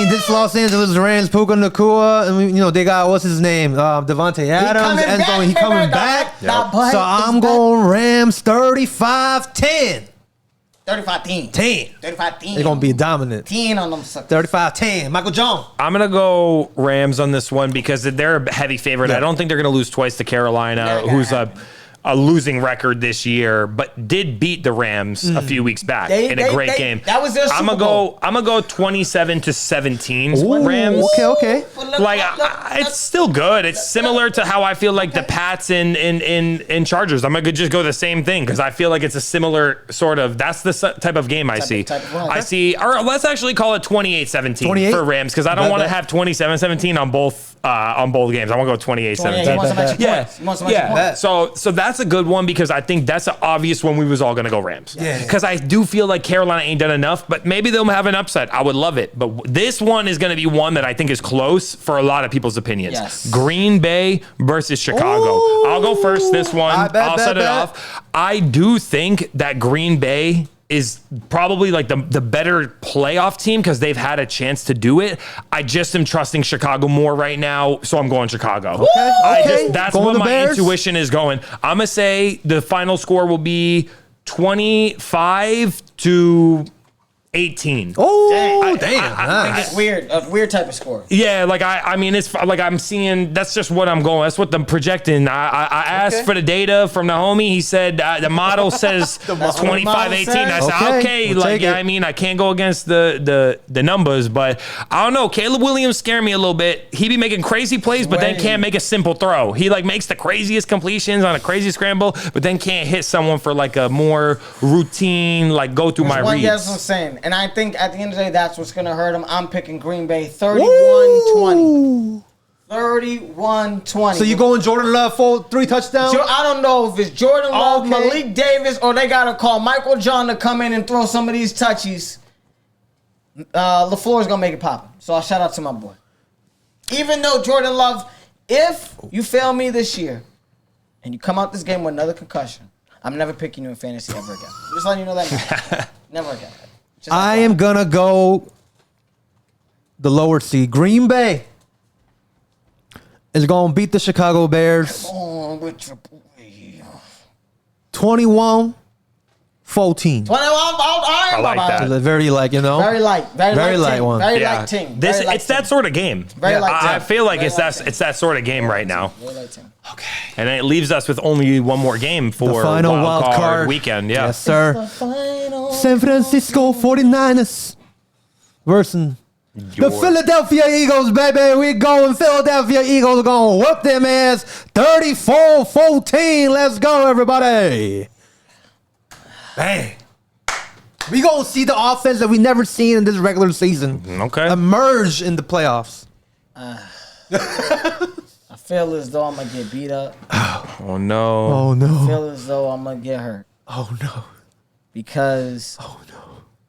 this Los Angeles Rams, Puka Nacua, I mean, they got, what's his name? Devontae Adams. He coming back. So I'm going Rams 35-10. 35-10. 10. 35-10. They're going to be dominant. 10 on them suckers. 35-10. Michael Jones. I'm gonna go Rams on this one because they're a heavy favorite. Yeah. I don't think they're gonna lose twice to Carolina, Never gonna who's happen. a losing record this year, but did beat the Rams a few weeks back in a great game. That was their Super Bowl. I'm gonna go 27-17 Rams. Okay. Like it's still good. It's similar to how I feel like the Pats in Chargers. I'm gonna just go the same thing because I feel like it's a similar sort of. That's the type of game I see. type of run. I see. Or let's actually call it 28-17 28? for Rams because I don't want to have 27-17 on both games. I want to go 28-17. You want some extra Yeah, points. You want some extra yeah. points. So that's a good one because I think that's an obvious one. We was all gonna go Rams. Yeah. Because I do feel like Carolina ain't done enough, but maybe they'll have an upset. I would love it. But this one is gonna be one that I think is close for a lot of people's opinions. Yes. Green Bay versus Chicago. Ooh. I'll go first. This one. I'll set it bet. off. I do think that Green Bay is probably like the better playoff team because they've had a chance to do it. I just am trusting Chicago more right now, so I'm going Chicago. Okay. That's Going what the my Bears? intuition is going. I'm going to say the final score will be 25-18. Oh, damn. I think It's weird. A weird type of score. Yeah, like I mean, it's like I'm seeing. That's just what I'm going. That's what I'm projecting. I asked for the data from the homie. He said the model says 25-18. I said okay. We'll Like take yeah, it. I mean, I can't go against the numbers, but I don't know. Caleb Williams scared me a little bit. He be making crazy plays, but then can't make a simple throw. He like makes the craziest completions on a crazy scramble, but then can't hit someone for like a more routine like go through my reads. That's what I'm saying. And I think at the end of the day, that's what's going to hurt them. I'm picking Green Bay 31-20. 31-20. So you going Jordan Love for 3 touchdowns? I don't know if it's Jordan Love, Okay. Malik Davis, or they got to call Michael John to come in and throw some of these touchies. LaFleur's going to make it pop. So I'll shout out to my boy. Even though Jordan Love, if you fail me this year and you come out this game with another concussion, I'm never picking you in fantasy ever again. Just letting you know that now. Never again. I am going to go the lower seed. Green Bay is going to beat the Chicago Bears. Oh, with your boy. 21-14. 21. I like that. Very light, you know. Very light light one. Very Yeah, light team. this Very light it's that team. sort of game. Very light I team. feel like Very it's light that team. it's that sort of game right now. Very light team. And it leaves us with only one more game for The final wild wild card card weekend. Yeah. Yes, sir. The final San Francisco 49ers versus the Your- Philadelphia Eagles, baby. We going Philadelphia Eagles going to whoop them ass 34-14. Let's go, everybody. Bang. We going to see the offense that we never seen in this regular season Okay. emerge in the playoffs. I feel as though I'm going to get beat up. Oh no. Oh, I no. feel as though I'm going to get hurt. Oh, no. Because Oh, no.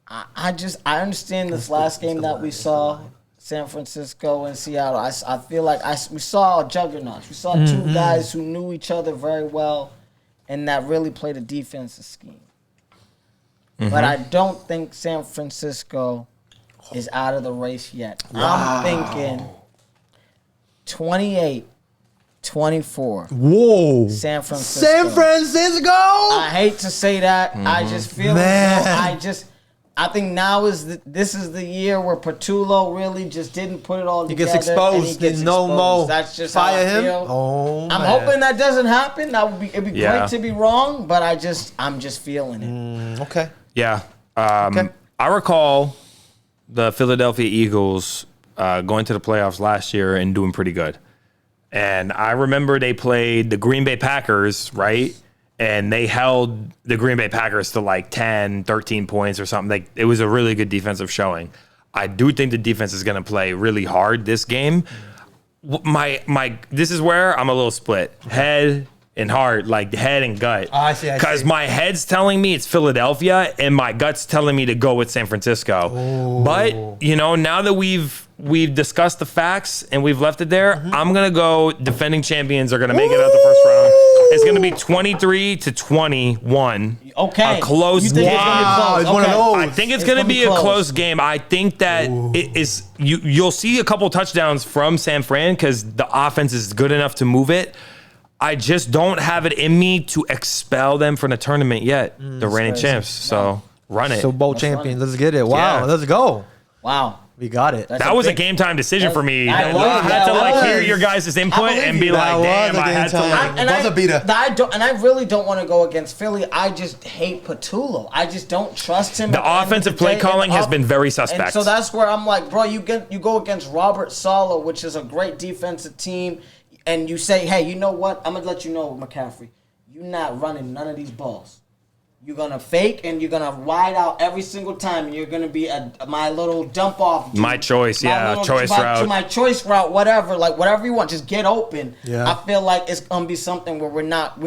I understand this last game that we saw, San Francisco and Seattle. I feel like we saw juggernauts. We saw two guys who knew each other very well and that really played a defensive scheme. But I don't think San Francisco is out of the race yet. I'm thinking 28-24. Whoa. San Francisco. San Francisco? I hate to say that. I just feel Man. as though I think now this is the year where Patullo really just didn't put it all He together. gets and exposed. he gets No exposed. more. That's just Fire how I him? feel. Oh, I'm man. hoping that doesn't happen. It'd be Yeah. great to be wrong, but I'm just feeling it. Okay. Yeah. Okay. I recall the Philadelphia Eagles going to the playoffs last year and doing pretty good. And I remember they played the Green Bay Packers, right? And they held the Green Bay Packers to like 10, 13 points or something. Like, it was a really good defensive showing. I do think the defense is going to play really hard this game. This is where I'm a little split. Head and heart, like head and gut. I see. Because my head's telling me it's Philadelphia and my gut's telling me to go with San Francisco. But, now that we've discussed the facts and we've left it there, I'm going to go defending champions are going to make it out the first round. It's going to be 23-21. Okay. A close You think game. it's gonna be close? It's one of Okay. those. I think it's going to be a close. close game. I think that it is. You'll see a couple touchdowns from San Fran because the offense is good enough to move it. I just don't have it in me to expel them from the tournament yet. The reigning crazy. champs. So run it. Super Bowl champions. Let's get it. Wow. Yeah. Let's go. Wow. We got it. That's That was a big- game time decision for me. That I was, had to that hear was. your guys' input believe and be you. like, That damn, was a I game had to time. like. Buzzer beater. I really don't want to go against Philly. I just hate Patullo. I just don't trust him. The at end of offensive the play day. calling And has been very suspect. And so that's where I'm like, bro, you go against Robert Saleh, which is a great defensive team, and you say, hey, you know what? I'm gonna let you know, McCaffrey, you're not running none of these balls. You're going to fake and you're going to ride out every single time. And you're going to be my little dump off. My choice, choice route. My choice route, whatever. Like, whatever you want. Just get open. Yeah. I feel like it's going to be something where we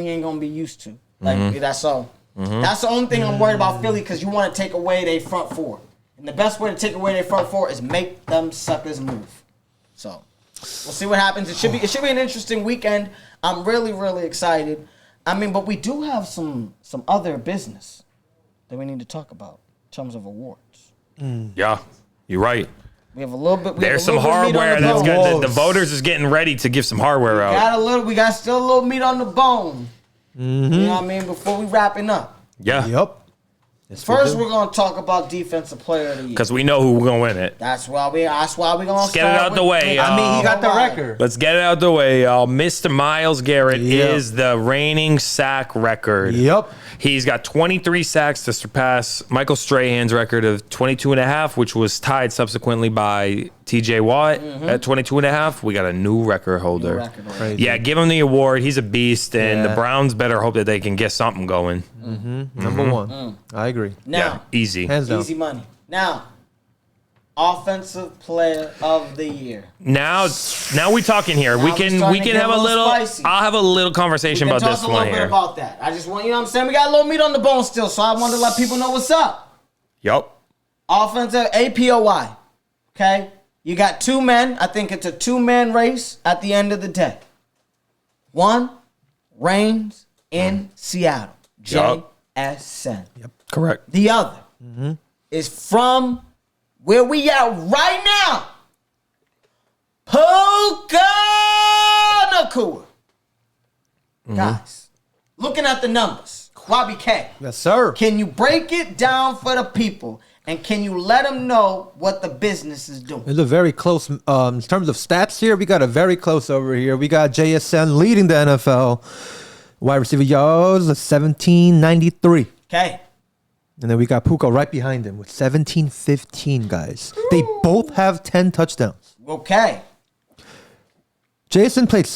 ain't going to be used to. Like, that's all. That's the only thing I'm worried about Philly because you want to take away their front four. And the best way to take away their front four is make them suckers move. So, we'll see what happens. It should be an interesting weekend. I'm really, really excited. I mean, but we do have some other business that we need to talk about in terms of awards. Yeah, you're right. We have a little bit. There's some hardware that's got the voters is getting ready to give some hardware out. We got still a little meat on the bone. You know what I mean? Before we wrapping up. Yeah. Yep. First, we're gonna talk about defensive player of the year. Because we know who we're gonna win it. That's why we gonna Let's get it out the way. I mean, he got the record. Let's get it out the way, y'all. Mr. Myles Garrett Yep. is the reigning sack record. Yep. He's got 23 sacks to surpass Michael Strahan's record of 22.5, which was tied subsequently by TJ Watt at 22.5. We got a new record holder. Crazy. Yeah, give him the award. He's a beast, and Yeah. the Browns better hope that they can get something going. Number one. I agree. Now, Yeah, easy. Hands down. easy money. Now, Offensive Player of the Year. Now we talking here. Now we can have a little. spicy. I'll have a little conversation about this Talk a one little bit here. about that. I just want, you know what I'm saying? We got a little meat on the bone still, so I want to let people know what's up. Yup. Offensive APOY. Okay? You got two men. I think it's a two-man race at the end of the day. One reigns in Seattle. Yup. JSN. Yep. Correct. The other is from where we at right now. Puka Nacua. Guys, looking at the numbers, YBK, Yes, sir. can you break it down for the people? And can you let them know what the business is doing? It's a very close, in terms of stats here, we got a very close over here. We got JSN leading the NFL. Wide receiver yards, 1793. Okay. And then we got Puka right behind him with 1715, guys. They both have 10 touchdowns. Okay. Jason played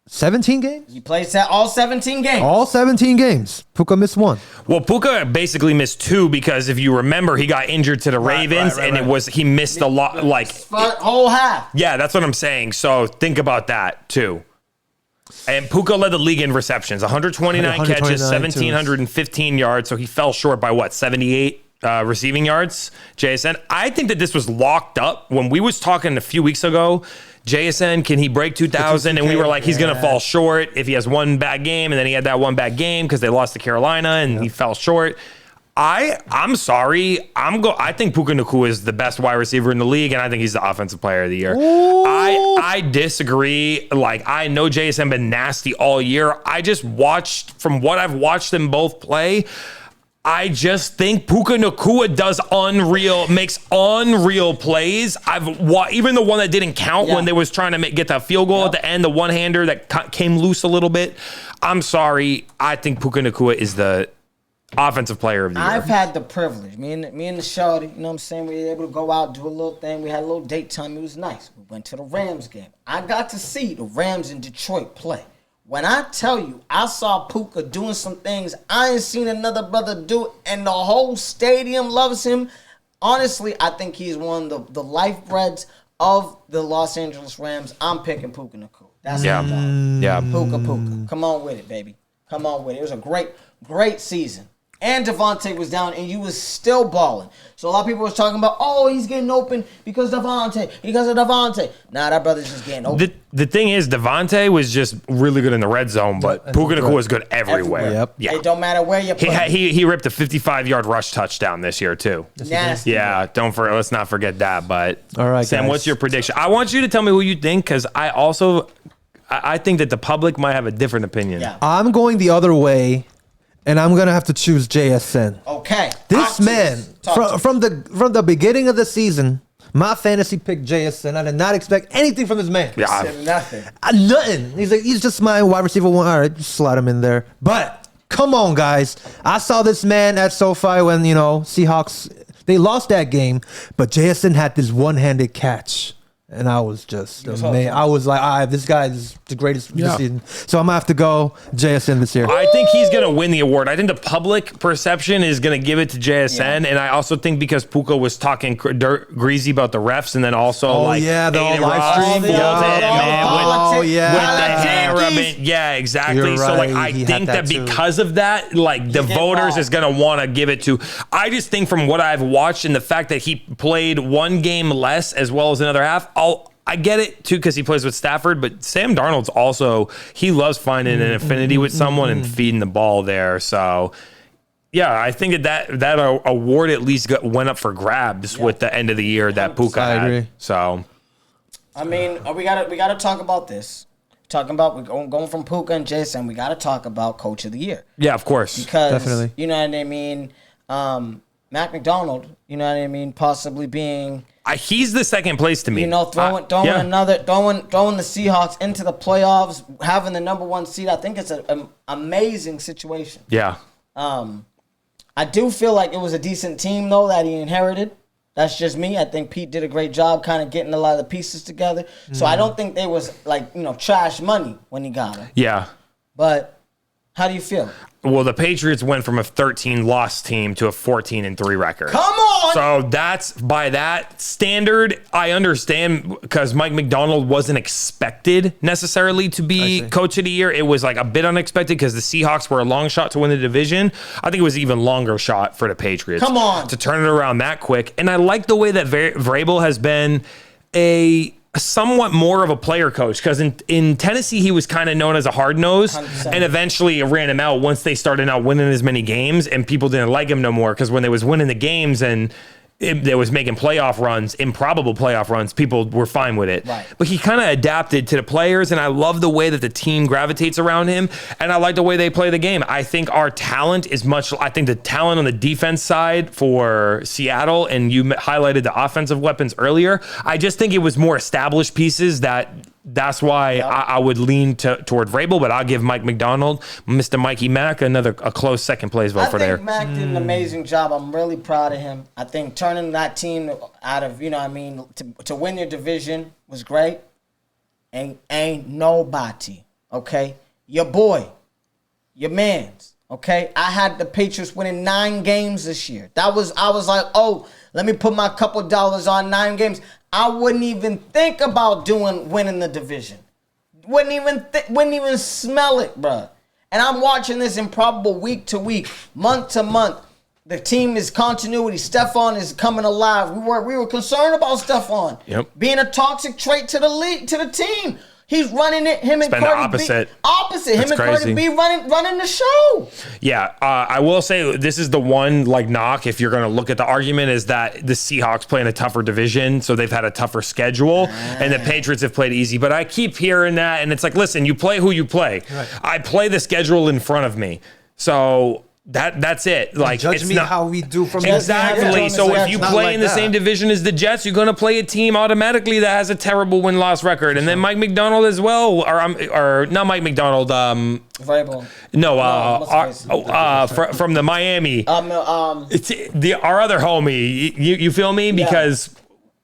17 games? He plays that all 17 games. All 17 games. Puka missed one. Well, Puka basically missed 2 because if you remember, he got injured to the Ravens, and he missed a lot. Like Whole half. yeah, that's what I'm saying. So think about that too. And Puka led the league in receptions, 129 catches, 1,715 yards. So he fell short by what, 78 receiving yards? JSN. I think that this was locked up when we was talking a few weeks ago. JSN, can he break 2,000? And we were like, he's going to fall short if he has one bad game. And then he had that one bad game because they lost to Carolina and he fell short. I'm sorry. I think Puka Nacua is the best wide receiver in the league, and I think he's the offensive player of the year. I disagree. Like, I know JSN been nasty all year. I just watched, from what I've watched them both play, I just think Puka Nacua makes unreal plays. Even the one that didn't count when they was trying to get that field goal at the end, the one-hander that came loose a little bit. I'm sorry. I think Puka Nacua is the offensive player of the year. I've had the privilege. Me and the shorty, you know what I'm saying? We were able to go out, do a little thing. We had a little date time. It was nice. We went to the Rams game. I got to see the Rams in Detroit play. When I tell you, I saw Puka doing some things I ain't seen another brother do, and the whole stadium loves him. Honestly, I think he's one of the lifebloods of the Los Angeles Rams. I'm picking Puka Nacua. That's what I'm doing. Yeah. Puka. Come on with it, baby. Come on with it. It was a great season. And Devontae was down, and you was still balling. So a lot of people was talking about, oh, he's getting open because of Devontae. Nah, that brother's just getting open. The thing is, Devontae was just really good in the red zone, but Puka Nacua was good everywhere. Yep. Yeah. It don't matter where you put him. He ripped a 55-yard rush touchdown this year too. Nasty. Yeah, let's not forget that. But All right, Sam, guys. what's your prediction? I want you to tell me who you think, because I think that the public might have a different opinion. Yeah. I'm going the other way, and I'm going to have to choose JSN. Okay. This man, from the beginning of the season, my fantasy picked JSN. I did not expect anything from this man. Yeah. Nothing. Nothing. He's just my wide receiver one. All right, just slide him in there. But come on, guys. I saw this man at SoFi when, Seahawks, they lost that game, but JSN had this one-handed catch. And I was just amazed. I was like, all right, this guy is the greatest this season. So I'm going to have to go JSN this year. I think he's going to win the award. I think the public perception is going to give it to JSN. Yeah. And I also think because Puka was talking greasy about the refs, and then also the live stream. With the hair rubbing. Yeah, exactly. You're so right. I think that because of that, the voters is going to want to give it to. I just think from what I've watched and the fact that he played one game less as well as another half, I get it too because he plays with Stafford, but Sam Darnold's also, he loves finding an affinity with someone and feeding the ball there. So yeah, I think that award at least went up for grabs with the end of the year that Puka had. I agree. So I mean, we gotta talk about this. Talking about we're going from Puka and Jason, we gotta talk about Coach of the Year. Yeah, of course. Because definitely. You know what I mean? Mac McDonald, you know what I mean, possibly being he's the second place to me. Throwing the Seahawks into the playoffs, having the number 1 seed. I think it's an amazing situation. Yeah. I do feel like it was a decent team though that he inherited. That's just me. I think Pete did a great job kind of getting a lot of the pieces together. So I don't think they was trash money when he got him. Yeah. But how do you feel? Well, the Patriots went from a 13-loss team to a 14-3 record. Come on! So that's, by that standard, I understand, because Mike Macdonald wasn't expected necessarily to be coach of the year. It was like a bit unexpected because the Seahawks were a long shot to win the division. I think it was an even longer shot for the Patriots. Come on! To turn it around that quick. And I like the way that Vrabel has been a somewhat more of a player coach, because in Tennessee he was kind of known as a hard nose, and eventually it ran him out once they started not winning as many games, and people didn't like him no more, because when they was winning the games and they was making playoff runs, improbable playoff runs, people were fine with it. Right. But he kind of adapted to the players, and I love the way that the team gravitates around him, and I like the way they play the game. I think our talent is I think the talent on the defense side for Seattle, and you highlighted the offensive weapons earlier, I just think it was more established pieces that's why I would lean toward Vrabel, but I'll give Mike Macdonald, Mr. Mikey Mack, a close second place vote for there. I think Mack did an amazing job. I'm really proud of him. I think turning that team out of, to win your division was great. Ain't nobody, okay? Your boy, your mans, okay? I had the Patriots winning 9 games this year. I was like, oh, let me put my couple dollars on 9 games. I wouldn't even think about winning the division. Wouldn't even smell it, bruh. And I'm watching this improbable week to week, month to month. The team is continuity. Stephon is coming alive. We were concerned about Stephon being a toxic trait to the league, to the team. He's running it. Him and Cardi B. Opposite. Him and Cardi B running the show. Yeah, I will say this is the one knock, if you're going to look at the argument, is that the Seahawks play in a tougher division, so they've had a tougher schedule, and the Patriots have played easy. But I keep hearing that, and it's like, listen, you play who you play. Right. I play the schedule in front of me, so. That's it. Judge me how we do from exactly. So if you play in the same division as the Jets, you're going to play a team automatically that has a terrible win-loss record, and then Mike Macdonald as well, or not Mike Macdonald. Vrabel. From the Miami. It's our other homie. You feel me? Because.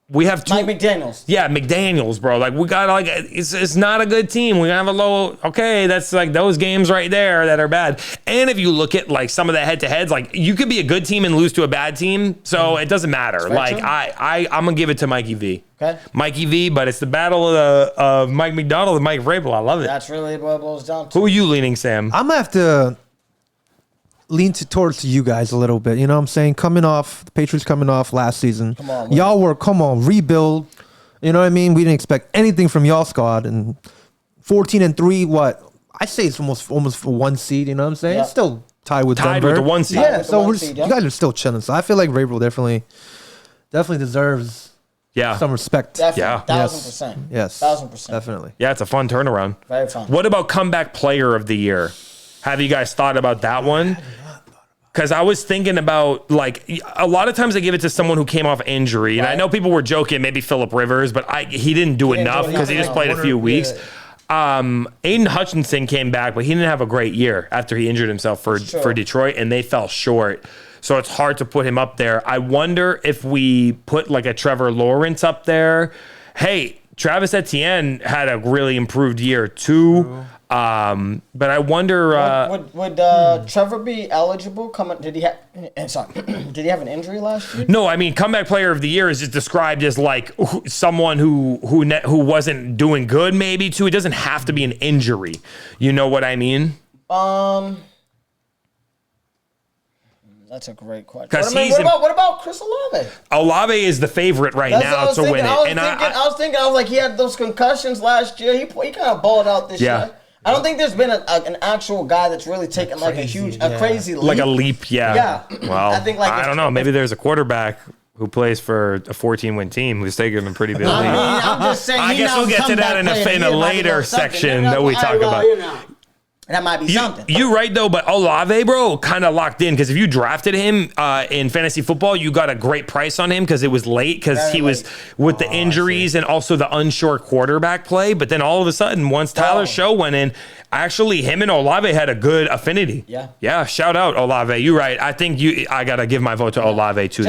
We have Mike McDaniels. Yeah, McDaniels, bro. We got it's not a good team. We have a low. Okay, that's those games right there that are bad. And if you look at some of the head-to-heads, you could be a good team and lose to a bad team, so it doesn't matter. I'm gonna give it to Mikey V. Okay. Mikey V, but it's the battle of Mike Macdonald and Mike Vrabel. I love it. That's really what it boils down to. Who are you leaning, Sam? I'm gonna have to lean towards you guys a little bit. You know what I'm saying? The Patriots coming off last season. Come on, rebuild. You know what I mean? We didn't expect anything from y'all squad. And 14-3, what? I say it's almost for 1 seed, you know what I'm saying? Yeah. It's still tied with Tied Denver. with the 1 seed. Yeah, so you guys are still chilling. So I feel like Vrabel definitely deserves some respect. Definitely. 1,000%. Yes. 1,000%. Definitely. Yeah, it's a fun turnaround. Very fun. What about comeback player of the year? Have you guys thought about that one? Because I was thinking about, a lot of times I give it to someone who came off injury. And I know people were joking, maybe Phillip Rivers, but he didn't do enough because he just played a few weeks. Aiden Hutchinson came back, but he didn't have a great year after he injured himself for Detroit, and they fell short. So it's hard to put him up there. I wonder if we put a Trevor Lawrence up there. Hey, Travis Etienne had a really improved year too. But I wonder would Trevor be eligible? Did he have an injury last year? No, I mean comeback player of the year is just described as someone who wasn't doing good maybe too. It doesn't have to be an injury. You know what I mean? That's a great question. What about Chris Olave? Olave is the favorite now to win it. I was thinking, he had those concussions last year. He kind of balled out this year. I don't think there's been an actual guy that's really taken a crazy leap. Like a leap, yeah. Yeah. Well, I don't know. Maybe there's a quarterback who plays for a 14-win team who's taking a pretty big leap. I'm just saying. I guess we'll get to that in a later section that we talk about. That might be something. You're right, though, but Olave, bro, kind of locked in because if you drafted him in fantasy football, you got a great price on him because it was late because he was with the injuries and also the unsure quarterback play. But then all of a sudden, once Tyler Show went in, actually, him and Olave had a good affinity. Yeah. Yeah, shout out Olave. You're right. I think I got to give my vote to Olave, too,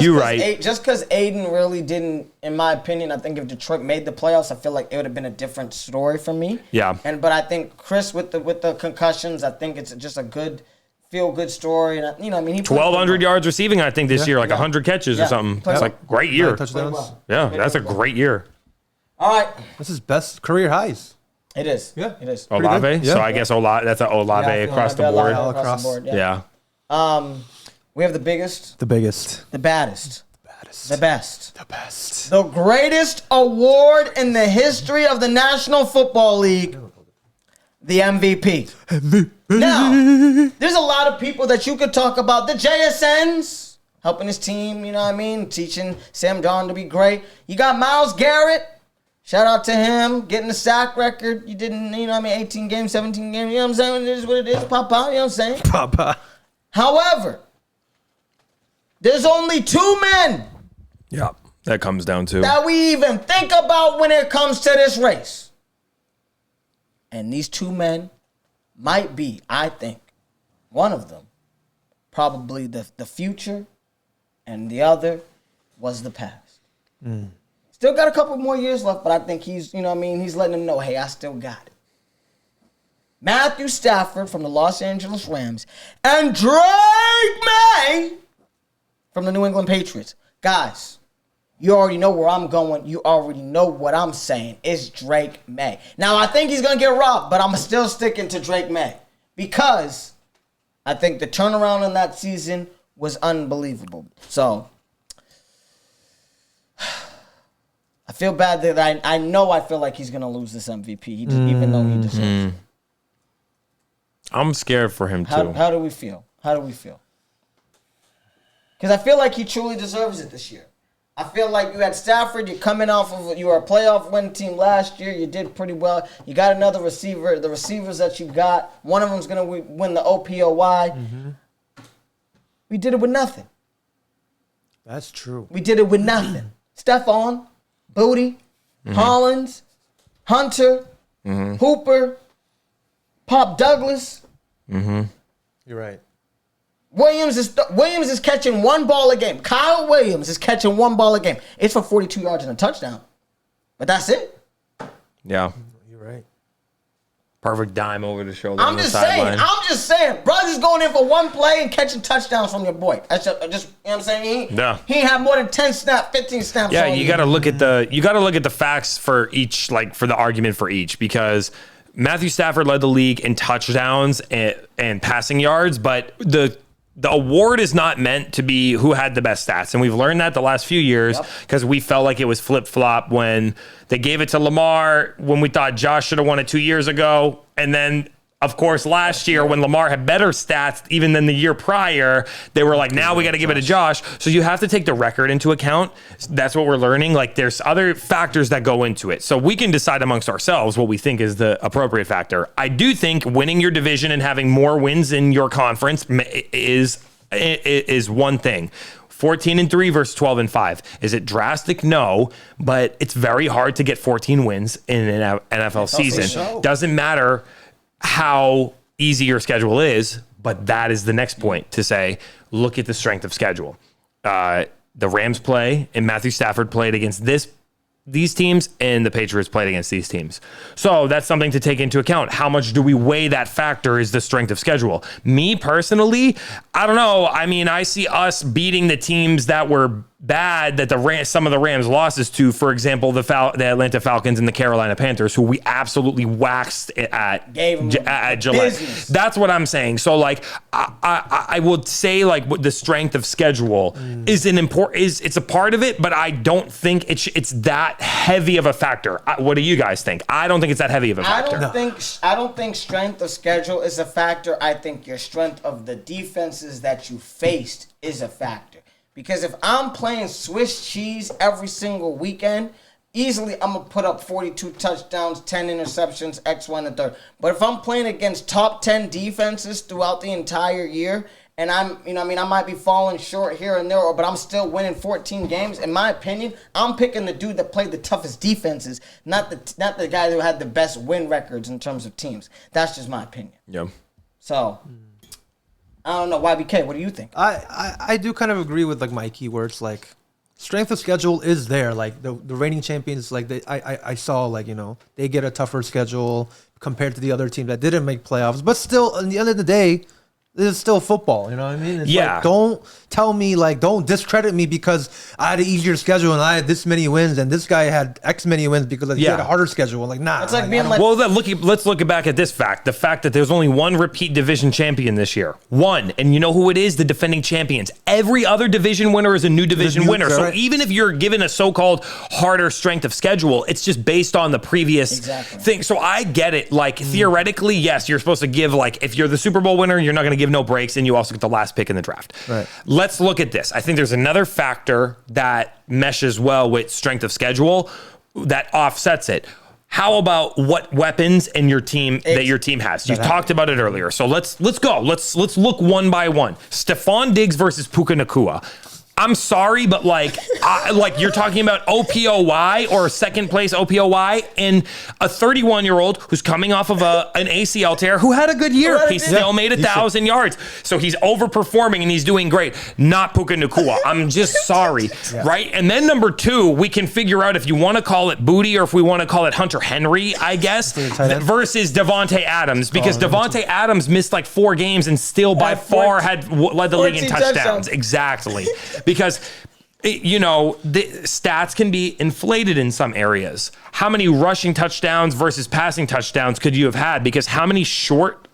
You're right. Just because Aiden really didn't, in my opinion, I think if Detroit made the playoffs, I feel like it would have been a different story for me. Yeah. But I think Chris with the the concussions. I think it's just a good feel-good story. And he 1,200 yards receiving, I think, this year, like 100 catches or something. That's like great year. Touchdowns. Well. Yeah, that's a great year. All right. This is best career highs. It is. Yeah. It is. Olave. Yeah. So I guess that's an Olave across the board. Across the board. Yeah. We have the biggest, The biggest. the baddest, the best, The best. the greatest award in the history of the National Football League, the MVP. Now, there's a lot of people that you could talk about. The JSNs helping his team, teaching Sam Darnold to be great. You got Myles Garrett. Shout out to him, getting the sack record. You didn't, 18 games, 17 games. You know what I'm saying? It is what it is, Papa. You know what I'm saying? Papa. However, there's only two men Yeah. That comes down to. that we even think about when it comes to this race. And these two men might be, I think, one of them, probably the future, and the other was the past. Still got a couple more years left, but I think he's, he's letting them know, hey, I still got it. Matthew Stafford from the Los Angeles Rams and Drake May from the New England Patriots. Guys, you already know where I'm going. You already know what I'm saying. It's Drake May. Now, I think he's going to get robbed, but I'm still sticking to Drake May because I think the turnaround in that season was unbelievable. So, I feel bad that I feel like he's going to lose this MVP, even though he deserves it. I'm scared for him, too. How do we feel? Because I feel like he truly deserves it this year. I feel like you had Stafford. You're coming off of, you were a playoff winning team last year. You did pretty well. You got another receiver. The receivers that you got, one of them's going to win the OPOY. We did it with nothing. That's true. We did it with nothing. Stephon, Booty, Hollins, Hunter, Hooper, Pop Douglas. You're right. Williams is catching one ball a game. Kyle Williams is catching one ball a game. It's for 42 yards and a touchdown. But that's it. Yeah. You're right. Perfect dime over the shoulder. I'm just saying. Brothers going in for one play and catching touchdowns from your boy. That's just you know what I'm saying? He had more than 10 snaps, 15 snaps. Yeah, you got to look at the facts for each, like for the argument for each, because Matthew Stafford led the league in touchdowns and passing yards, but the award is not meant to be who had the best stats. And we've learned that the last few years because we felt like it was flip-flop when they gave it to Lamar, when we thought Josh should have won it 2 years ago. And then, of course, last year when Lamar had better stats even than the year prior, they were like, now we got to give it to Josh. So you have to take the record into account. That's what we're learning. Like, there's other factors that go into it. So we can decide amongst ourselves what we think is the appropriate factor. I do think winning your division and having more wins in your conference is one thing. 14-3 versus 12-5. Is it drastic? No, but it's very hard to get 14 wins in an NFL season. Doesn't matter how easy your schedule is, but that is the next point to say, look at the strength of schedule. The Rams play and Matthew Stafford played against these teams, and the Patriots played against these teams. So that's something to take into account. How much do we weigh that factor is the strength of schedule? Me personally, I don't know. I mean, I see us beating the teams that were bad that some of the Rams losses to, for example, the Atlanta Falcons and the Carolina Panthers, who we absolutely waxed at Gillette. Business. That's what I'm saying. So, like, I would say, like, the strength of schedule is it's a part of it, but I don't think it's that heavy of a factor. What do you guys think? I don't think it's that heavy of a factor. I don't think strength of schedule is a factor. I think your strength of the defenses that you faced is a factor. Because if I'm playing Swiss cheese every single weekend, easily I'm going to put up 42 touchdowns, 10 interceptions, X, 1, and 3. But if I'm playing against top 10 defenses throughout the entire year, and I might be falling short here and there, but I'm still winning 14 games, in my opinion, I'm picking the dude that played the toughest defenses, not the guy who had the best win records in terms of teams. That's just my opinion. Yeah. So, I don't know. YBK, what do you think? I do kind of agree with like my keywords. Like, strength of schedule is there. Like the reigning champions, like I saw, like, they get a tougher schedule compared to the other teams that didn't make playoffs. But still, at the end of the day, it's still football, you know what I mean? It's Yeah. like, don't tell me, like, don't discredit me because I had an easier schedule and I had this many wins and this guy had X many wins because he had a harder schedule. Like, nah. It's like being like, Well, then let's look back at this fact. The fact that there's only one repeat division champion this year. One. And you know who it is? The defending champions. Every other division winner is a new division winner. So right. even if you're given a so-called harder strength of schedule, it's just based on the previous thing. So I get it. Like, theoretically, yes, you're supposed to give, like, if you're the Super Bowl winner, you're not going to give no breaks, and you also get the last pick in the draft. Right. Let's look at this. I think there's another factor that meshes well with strength of schedule that offsets it. How about what weapons in your team that your team has? You talked about it earlier. So let's go. Let's look one by one. Stephon Diggs versus Puka Nacua. I'm sorry, but like you're talking about OPOY or second place OPOY and a 31-year-old who's coming off of an ACL tear who had a good year. He still made 1,000 yards. So he's overperforming and he's doing great. Not Puka Nacua. I'm just sorry, right? And then number two, we can figure out if you want to call it Booty or if we want to call it Hunter Henry, I guess, versus Devontae Adams because Devontae Adams missed like 4 games and still by far had led the league in touchdowns. Exactly. Because, you know, the stats can be inflated in some areas. How many rushing touchdowns versus passing touchdowns could you have had? Because how many short,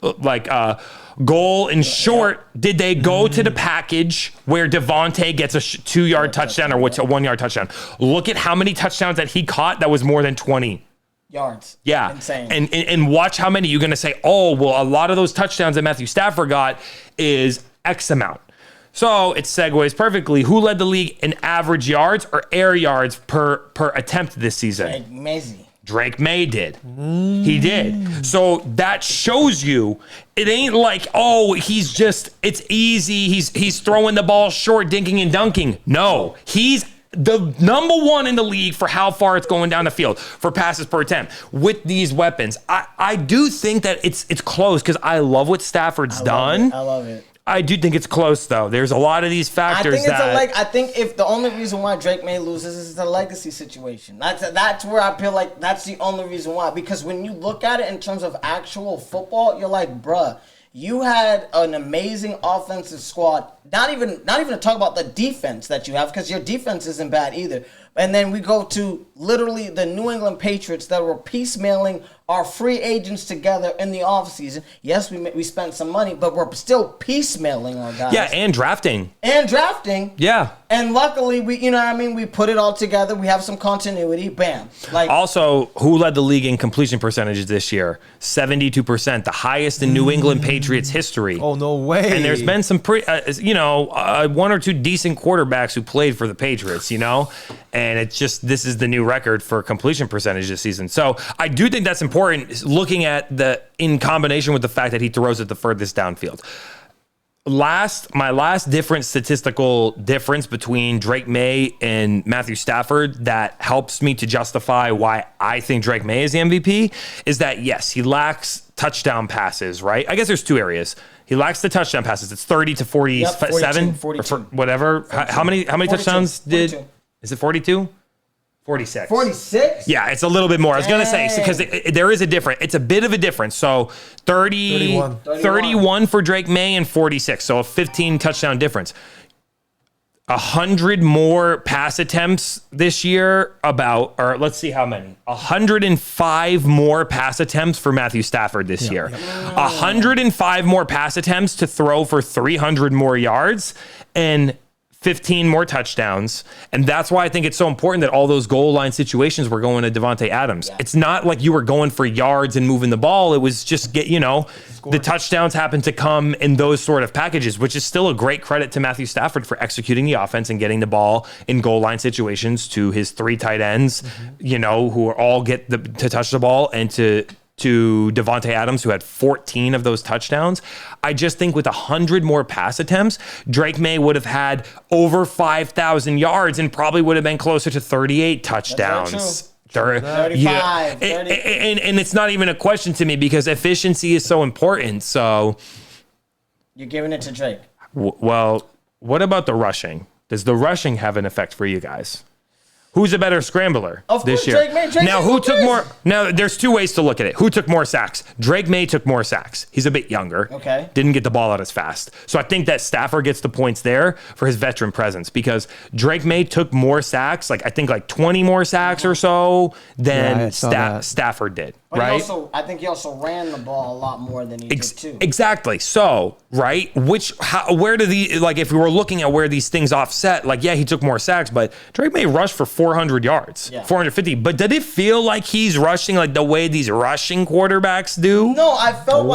goal and short did they go to the package where Devontae gets a 2-yard touchdown or what's a 1-yard touchdown? Look at how many touchdowns that he caught that was more than 20 yards. Yeah. Insane. And watch how many you're going to say, oh, well, a lot of those touchdowns that Matthew Stafford got is X amount. So it segues perfectly. Who led the league in average yards or air yards per attempt this season? Drake May did. He did. So that shows you it ain't like, oh, it's easy. He's throwing the ball short, dinking and dunking. No, he's the number one in the league for how far it's going down the field for passes per attempt with these weapons. I do think that it's close because I love what Stafford's done. I love it. I do think it's close, though. There's a lot of these factors I think if the only reason why Drake May loses is the legacy situation. That's where I feel like that's the only reason why. Because when you look at it in terms of actual football, you're like, bruh, you had an amazing offensive squad. Not even to talk about the defense that you have, because your defense isn't bad either. And then we go to literally the New England Patriots that were piecemealing our free agents together in the offseason. Yes, we spent some money, but we're still piecemealing our guys. Yeah, and drafting. Yeah. And luckily, we put it all together. We have some continuity. Bam. Also, who led the league in completion percentages this year? 72%, the highest in New England Patriots history. Oh, no way. And there's been some one or two decent quarterbacks who played for the Patriots, and it's just, this is the new record for completion percentage this season. So I do think that's important looking at in combination with the fact that he throws it the furthest downfield. My last different statistical difference between Drake May and Matthew Stafford that helps me to justify why I think Drake May is the MVP is that, yes, he lacks touchdown passes, right? I guess there's 2 areas. He lacks the touchdown passes. It's 30 to 47, 42. or whatever. 42. How many 42. Touchdowns did? 42. Is it 42? 46. 46? Yeah, it's a little bit more. I was going to say, because there is a difference. It's a bit of a difference. So 31 for Drake May and 46. So a 15 touchdown difference. 100 more pass attempts this year or let's see how many. 105 more pass attempts for Matthew Stafford this year. 105 more pass attempts to throw for 300 more yards and 15 more touchdowns. And that's why I think it's so important that all those goal line situations were going to Devontae Adams. Yeah. It's not like you were going for yards and moving the ball. It was just the touchdowns happened to come in those sort of packages, which is still a great credit to Matthew Stafford for executing the offense and getting the ball in goal line situations to his 3 tight ends, who all get to touch the ball, and to Devontae Adams, who had 14 of those touchdowns. I just think with 100 more pass attempts, Drake May would have had over 5,000 yards and probably would have been closer to 38 touchdowns. 35. Yeah. And it's not even a question to me because efficiency is so important. So you're giving it to Drake. Well, what about the rushing? Does the rushing have an effect for you guys? Who's a better scrambler Of this course, year? Drake May. Drake Now, May who go took crazy. more? Now, there's two ways to look at it. Who took more sacks? Drake May took more sacks. He's a bit younger. Okay. Didn't get the ball out as fast. So I think that Stafford gets the points there for his veteran presence because Drake May took more sacks, I think 20 more sacks or so Yeah, I than saw that. Stafford did. But right? I think he also ran the ball a lot more than he did too. Exactly. So, right, where do if we were looking at where these things offset, he took more sacks, but Drake May rushed for 400 yards, 450. But did it feel like he's rushing the way these rushing quarterbacks do? No, I felt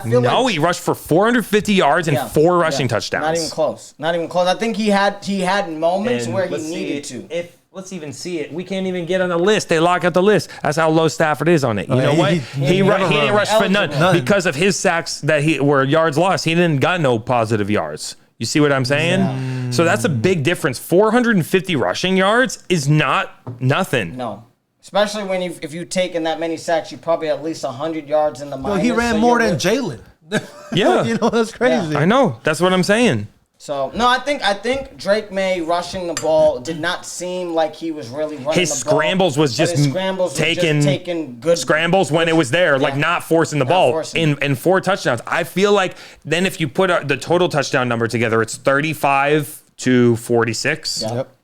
No, he rushed for 450 yards and 4 rushing touchdowns. Not even close. Not even close. I think he had moments where he needed to. Let's even see it. We can't even get on the list. They lock out the list. That's how low Stafford is on it. You know what? He didn't rush for none because of his sacks that were yards lost. He didn't got no positive yards. You see what I'm saying? Yeah. So that's a big difference. 450 rushing yards is not nothing. No. Especially if you've taken that many sacks, you probably at least 100 yards in the minus. He ran more than Jalen. Yeah. That's crazy. Yeah. I know. That's what I'm saying. So no, I think Drake May rushing the ball did not seem like he was really running his the ball. Scrambles was just taking good scrambles when it was there, not forcing the ball in 4 touchdowns. I feel like then if you put the total touchdown number together, it's 35 to 46. Yeah. Yep.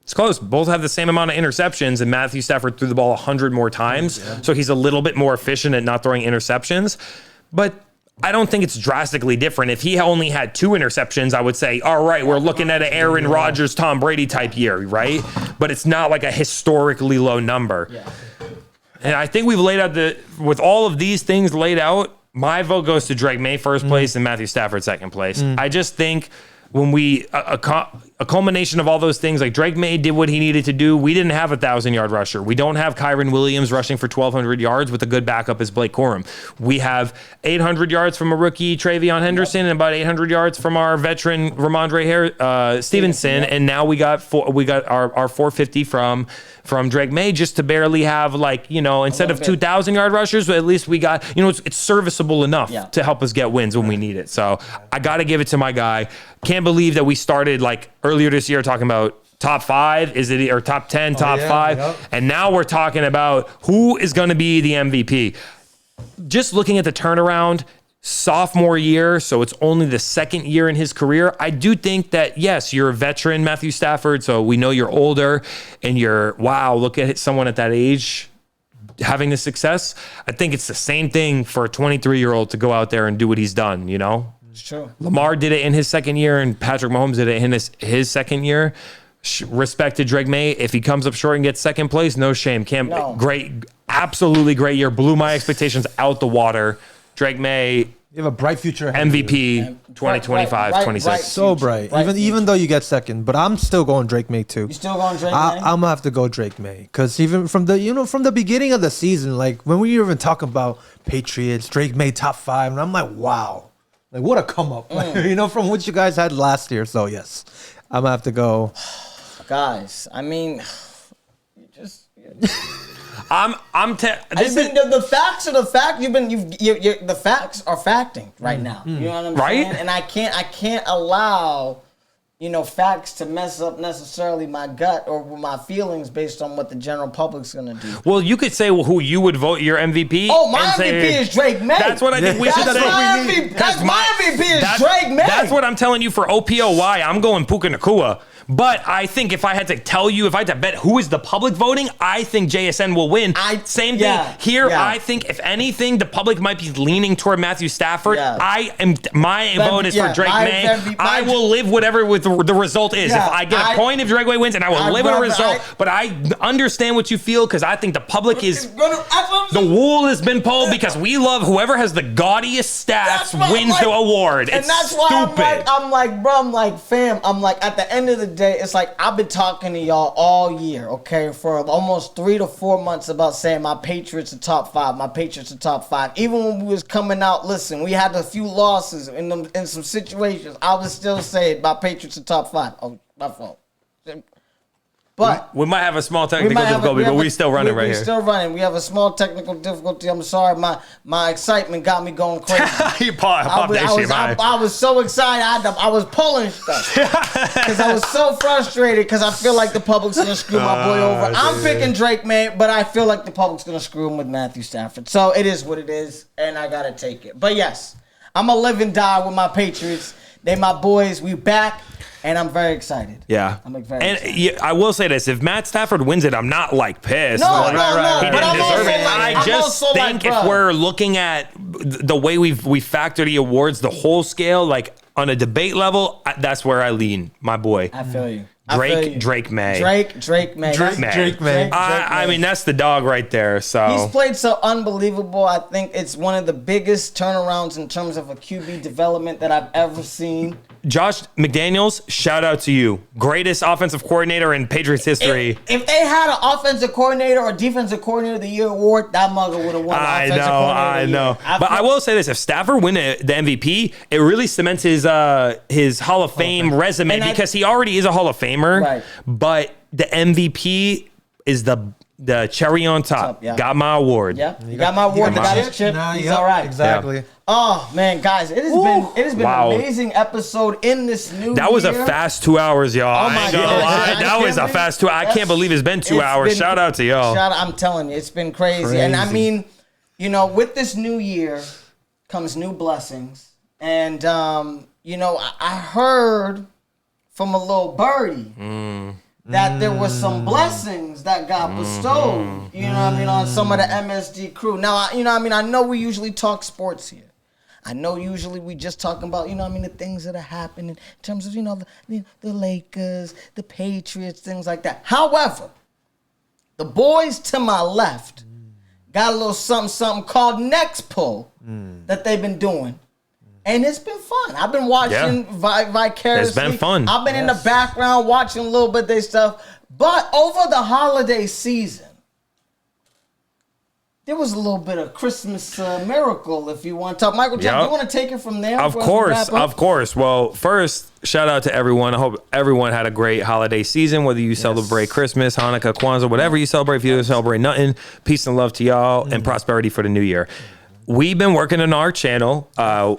It's close. Both have the same amount of interceptions, and Matthew Stafford threw the ball 100 more times, so he's a little bit more efficient at not throwing interceptions. But I don't think it's drastically different. If he only had 2 interceptions, I would say, all right, we're looking at an Aaron Rodgers, Tom Brady type year, right? But it's not like a historically low number. Yeah. And I think we've laid out with all of these things laid out, my vote goes to Drake May first place and Matthew Stafford second place. I just think when a culmination of all those things, Drake May did what he needed to do. We didn't have a 1,000-yard rusher. We don't have Kyron Williams rushing for 1,200 yards with a good backup as Blake Corum. We have 800 yards from a rookie, Travion Henderson, and about 800 yards from our veteran Ramondre Stevenson. And now we got our 450 from Drake May just to barely have instead of 2,000-yard rushers, but at least we got it's serviceable enough to help us get wins when we need it. So I got to give it to my guy. Can't believe that we started earlier this year talking about top 5, or top 10, top 5, and now we're talking about who is going to be the MVP. Just looking at the turnaround, sophomore year, so it's only the 2nd year in his career. I do think that, yes, you're a veteran, Matthew Stafford, so we know you're older, and look at someone at that age having the success. I think it's the same thing for a 23-year-old to go out there and do what he's done, It's true. Lamar did it in his 2nd year, and Patrick Mahomes did it in his 2nd year. Respect to Drake May. If he comes up short and gets 2nd place, no shame. Great, absolutely great year. Blew my expectations out the water. Drake May, you have a bright future ahead MVP 2025, 26. So bright. Even though you get 2nd, but I'm still going Drake May too. You still going Drake May? I'm gonna have to go Drake May because even from the beginning of the season, when we were even talking about Patriots, Drake May top 5, and I'm like, wow. What a come up, from what you guys had last year. So yes, I'm gonna have to go. Guys, I mean, the facts are the fact. The facts are facting right now. You know what I'm saying? And I can't allow facts to mess up necessarily my gut or my feelings based on what the general public's gonna do. Well, you could say who you would vote your MVP. Oh, my MVP is Drake May. That's what I think we should say. My MVP is Drake May. That's what I'm telling you for OPOY. I'm going Puka Nacua. But I think if I had to tell you, if I had to bet who is the public voting, I think JSN will win. Same thing here. Yeah. I think if anything, the public might be leaning toward Matthew Stafford. Yeah. My vote is for Drake May. I will live whatever the result is. If I get a point if Drake May wins, and I will live with a result. But I understand what you feel because I think the public is the wool has been pulled because we love whoever has the gaudiest stats wins the award. And that's why I'm like, fam, at the end of the day, it's I've been talking to y'all all year, okay, for almost 3 to 4 months about saying my Patriots are top 5, my Patriots are top 5. Even when we was coming out, listen, we had a few losses in some situations. I was still saying my Patriots are top 5. Oh, my fault. But we might have a small technical difficulty, but we're still running right here. We're still running. We have a small technical difficulty. I'm sorry. My excitement got me going crazy. I was so excited. I was pulling stuff because I was so frustrated because I feel like the public's going to screw my boy over. I'm picking Drake, man, but I feel like the public's going to screw him with Matthew Stafford. So it is what it is, and I got to take it. But yes, I'm going to live and die with my Patriots. They my boys. We back. And I'm very excited. Yeah. I'm very excited. And I will say this. If Matt Stafford wins it, I'm not like pissed. No, like, no. He But didn't deserve it. I just think if we're looking at the way we factor the awards, the whole scale, like on a debate level, that's where I lean, my boy. I feel you. Drake May. Drake May. I mean, that's the dog right there. So he's played so unbelievable. I think it's one of the biggest turnarounds in terms of a QB development that I've ever seen. Josh McDaniels, shout out to you. Greatest offensive coordinator in Patriots history. If they had an offensive coordinator or defensive coordinator of the year award, that mugger would have won offensive coordinator of the year. But I will say this. If Stafford win the MVP, it really cements his Hall of Fame resume because he already is a Hall of Famer. Right. But the MVP is the cherry on top. Yeah. Got my award. Yeah, you got my award. You got his chip. He's all right. Exactly. Yeah. Oh man, guys, it has been an amazing episode in this new That was year. a fast 2 hours, y'all. Oh my I ain't gonna God. lie. That was a fast 2 hours. I can't believe it's been 2 hours. Shout out to y'all. I'm telling you, it's been crazy. And I mean, with this new year comes new blessings. And I heard from a little birdie that there was some blessings that got bestowed, on some of the MSD crew. Now, I know we usually talk sports here. I know usually we just talking about, the things that are happening in terms of, the Lakers, the Patriots, things like that. However, the boys to my left got a little something called Next Pull that they've been doing. And it's been fun. I've been watching vicariously. It's been fun. I've been in the background watching a little bit of their stuff. But over the holiday season, there was a little bit of Christmas miracle, if you want to talk. Michael Jack, you want to take it from there? Of course. Well, first, shout out to everyone. I hope everyone had a great holiday season, whether you celebrate Christmas, Hanukkah, Kwanzaa, whatever you celebrate. If you don't celebrate nothing, peace and love to y'all and prosperity for the new year. We've been working on our channel.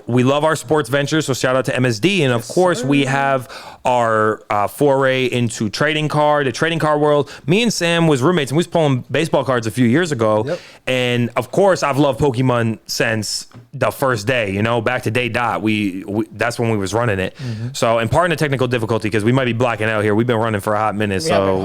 We love our sports ventures, so shout out to MSD. And of course, we have our foray into the trading card world. Me and Sam was roommates, and we was pulling baseball cards a few years ago. Yep. And of course, I've loved Pokemon since the first day. Back to day dot. We that's when we was running it. Mm-hmm. So, and pardon the technical difficulty because we might be blacking out here. We've been running for a hot minute, so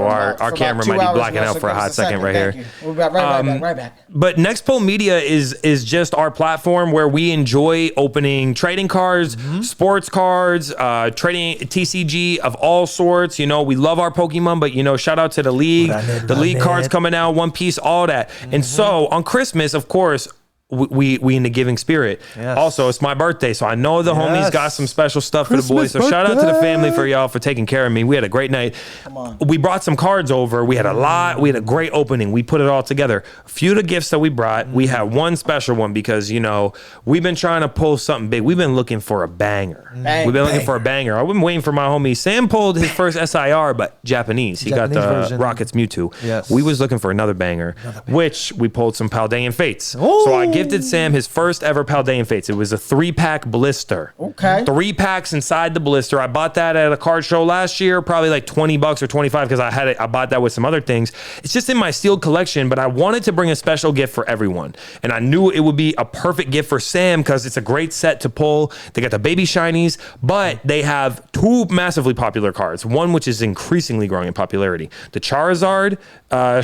our camera might be blacking out for a hot second right here. We'll be right back. But Next Pull Media is just our platform where we enjoy opening trading cards, sports cards, trading TCG of all sorts. We love our Pokemon, but shout out to the league. The league cards coming out, One Piece, all that. And so on Christmas, of course, we in the giving spirit. Yes. Also, it's my birthday, so I know the homies got some special stuff for the boys. So shout out to the family for y'all for taking care of me. We had a great night. Come on. We brought some cards over. We had a lot. We had a great opening. We put it all together. A few of the gifts that we brought, we had one special one because we've been trying to pull something big. We've been looking for a banger. We've been looking for a banger. I've been waiting for my homie. Sam pulled his first SIR, but Japanese. He got the version. Rockets Mewtwo. Yes. We was looking for another banger, which we pulled some Paldean Fates. Ooh. So I gifted Sam his first ever Paldean Fates. It was a 3-pack blister. Okay. 3 packs inside the blister. I bought that at a card show last year, probably like $20 or $25 because I bought that with some other things. It's just in my sealed collection, but I wanted to bring a special gift for everyone. And I knew it would be a perfect gift for Sam because it's a great set to pull. They got the baby shinies, but they have 2 massively popular cards. One which is increasingly growing in popularity. The Charizard,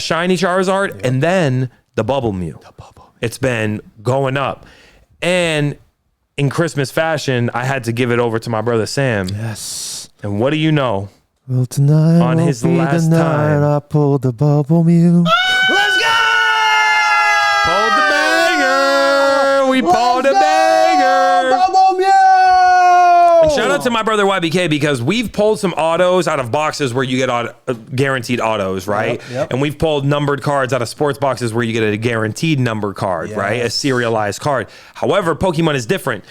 shiny Charizard, and then the Bubble Mew. It's been going up. And in Christmas fashion, I had to give it over to my brother Sam. Yes. And what do you know? Well, tonight on his last time, I pulled the Bubble Mew. Let's go! Pulled the banger! We pulled a banger! Bubble Mew! And shout out to my brother YBK because we've pulled some autos out of boxes where you get guaranteed autos, right? Yep. And we've pulled numbered cards out of sports boxes where you get a guaranteed number card, right? A serialized card. However, Pokemon is different.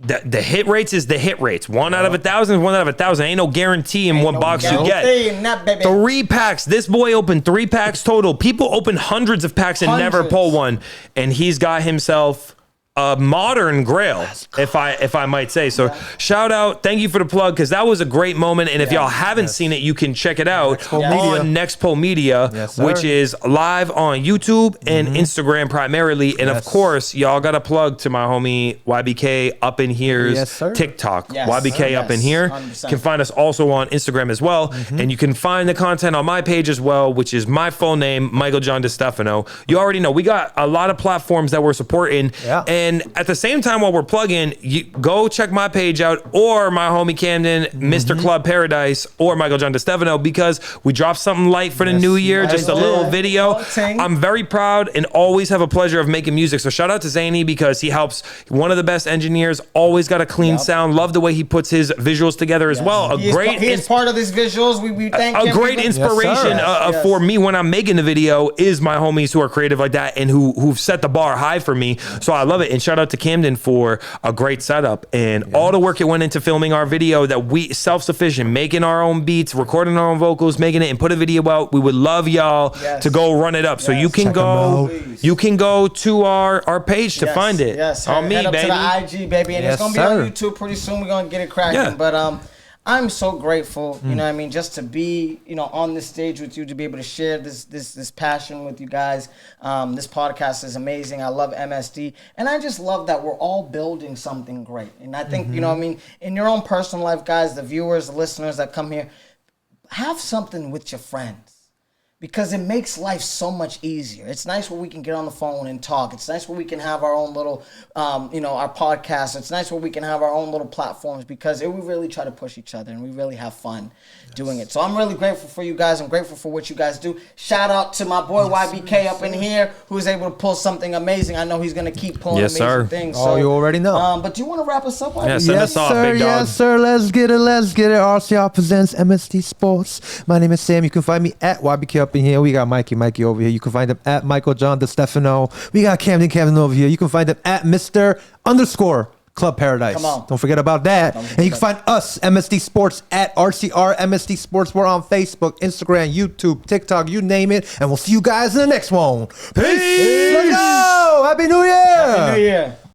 the hit rates is the hit rates. 1 out of 1,000 is 1 out of 1,000. Ain't no guarantee in what box you get. 3 packs. This boy opened 3 packs total. People open hundreds of packs and never pull one. And he's got himself a modern grail, if I might say so. Shout out, thank you for the plug, because that was a great moment. And if y'all haven't seen it, you can check it out on Next Pole Media, which is live on YouTube and Instagram primarily. And of course, y'all got a plug to my homie YBK Up in Here's TikTok. YBK Up in Here. 100%. You can find us also on Instagram as well. And you can find the content on my page as well, which is my full name, Michael John DeStefano. You already know we got a lot of platforms that we're supporting. And at the same time, while we're plugging, you go check my page out, or my homie Camden, Mr. Club Paradise, or Michael John DeStefano, because we dropped something light for the new year, just a little video. I'm very proud and always have a pleasure of making music. So shout out to Zany, because he helps, one of the best engineers, always got a clean sound. Love the way he puts his visuals together as well. He is part of his visuals. We thank him. A great inspiration for me when I'm making the video is my homies who are creative like that and who've set the bar high for me. So I love it. And shout out to Camden for a great setup and all the work it went into filming our video, that we self-sufficient, making our own beats, recording our own vocals, making it and put a video out. We would love y'all to go run it up. So you can go to our page to find it. On me, head up baby. to the IG, baby. And it's going to be on YouTube pretty soon. We're going to get it cracking. But I'm so grateful, you know what I mean, just to be, on this stage with you, to be able to share this passion with you guys. This podcast is amazing. I love MSD. And I just love that we're all building something great. And I think, you know what I mean, in your own personal life, guys, the viewers, the listeners that come here, have something with your friends. Because it makes life so much easier. It's nice where we can get on the phone and talk. It's nice where we can have our own little, our podcast. It's nice where we can have our own little platforms, because we really try to push each other and we really have fun doing it. So I'm really grateful for you guys. I'm grateful for what you guys do. Shout out to my boy YBK up in here, who is able to pull something amazing. I know he's going to keep pulling amazing things. So, you already know. But do you want to wrap us up? Yes, sir. Yes, sir. Let's get it. RCR Presents MSD Sports. My name is Sam. You can find me at YBK up in here. We got Mikey over here. You can find him at Michael John DeStefano. We got Camden over here. You can find him at Mr. Club Paradise. Come on. Don't forget about that. And you can find us, MSD Sports, at RCR MSD Sports. We're on Facebook, Instagram, YouTube, TikTok, you name it. And we'll see you guys in the next one. Peace. Let's go. Happy New Year. Happy New Year.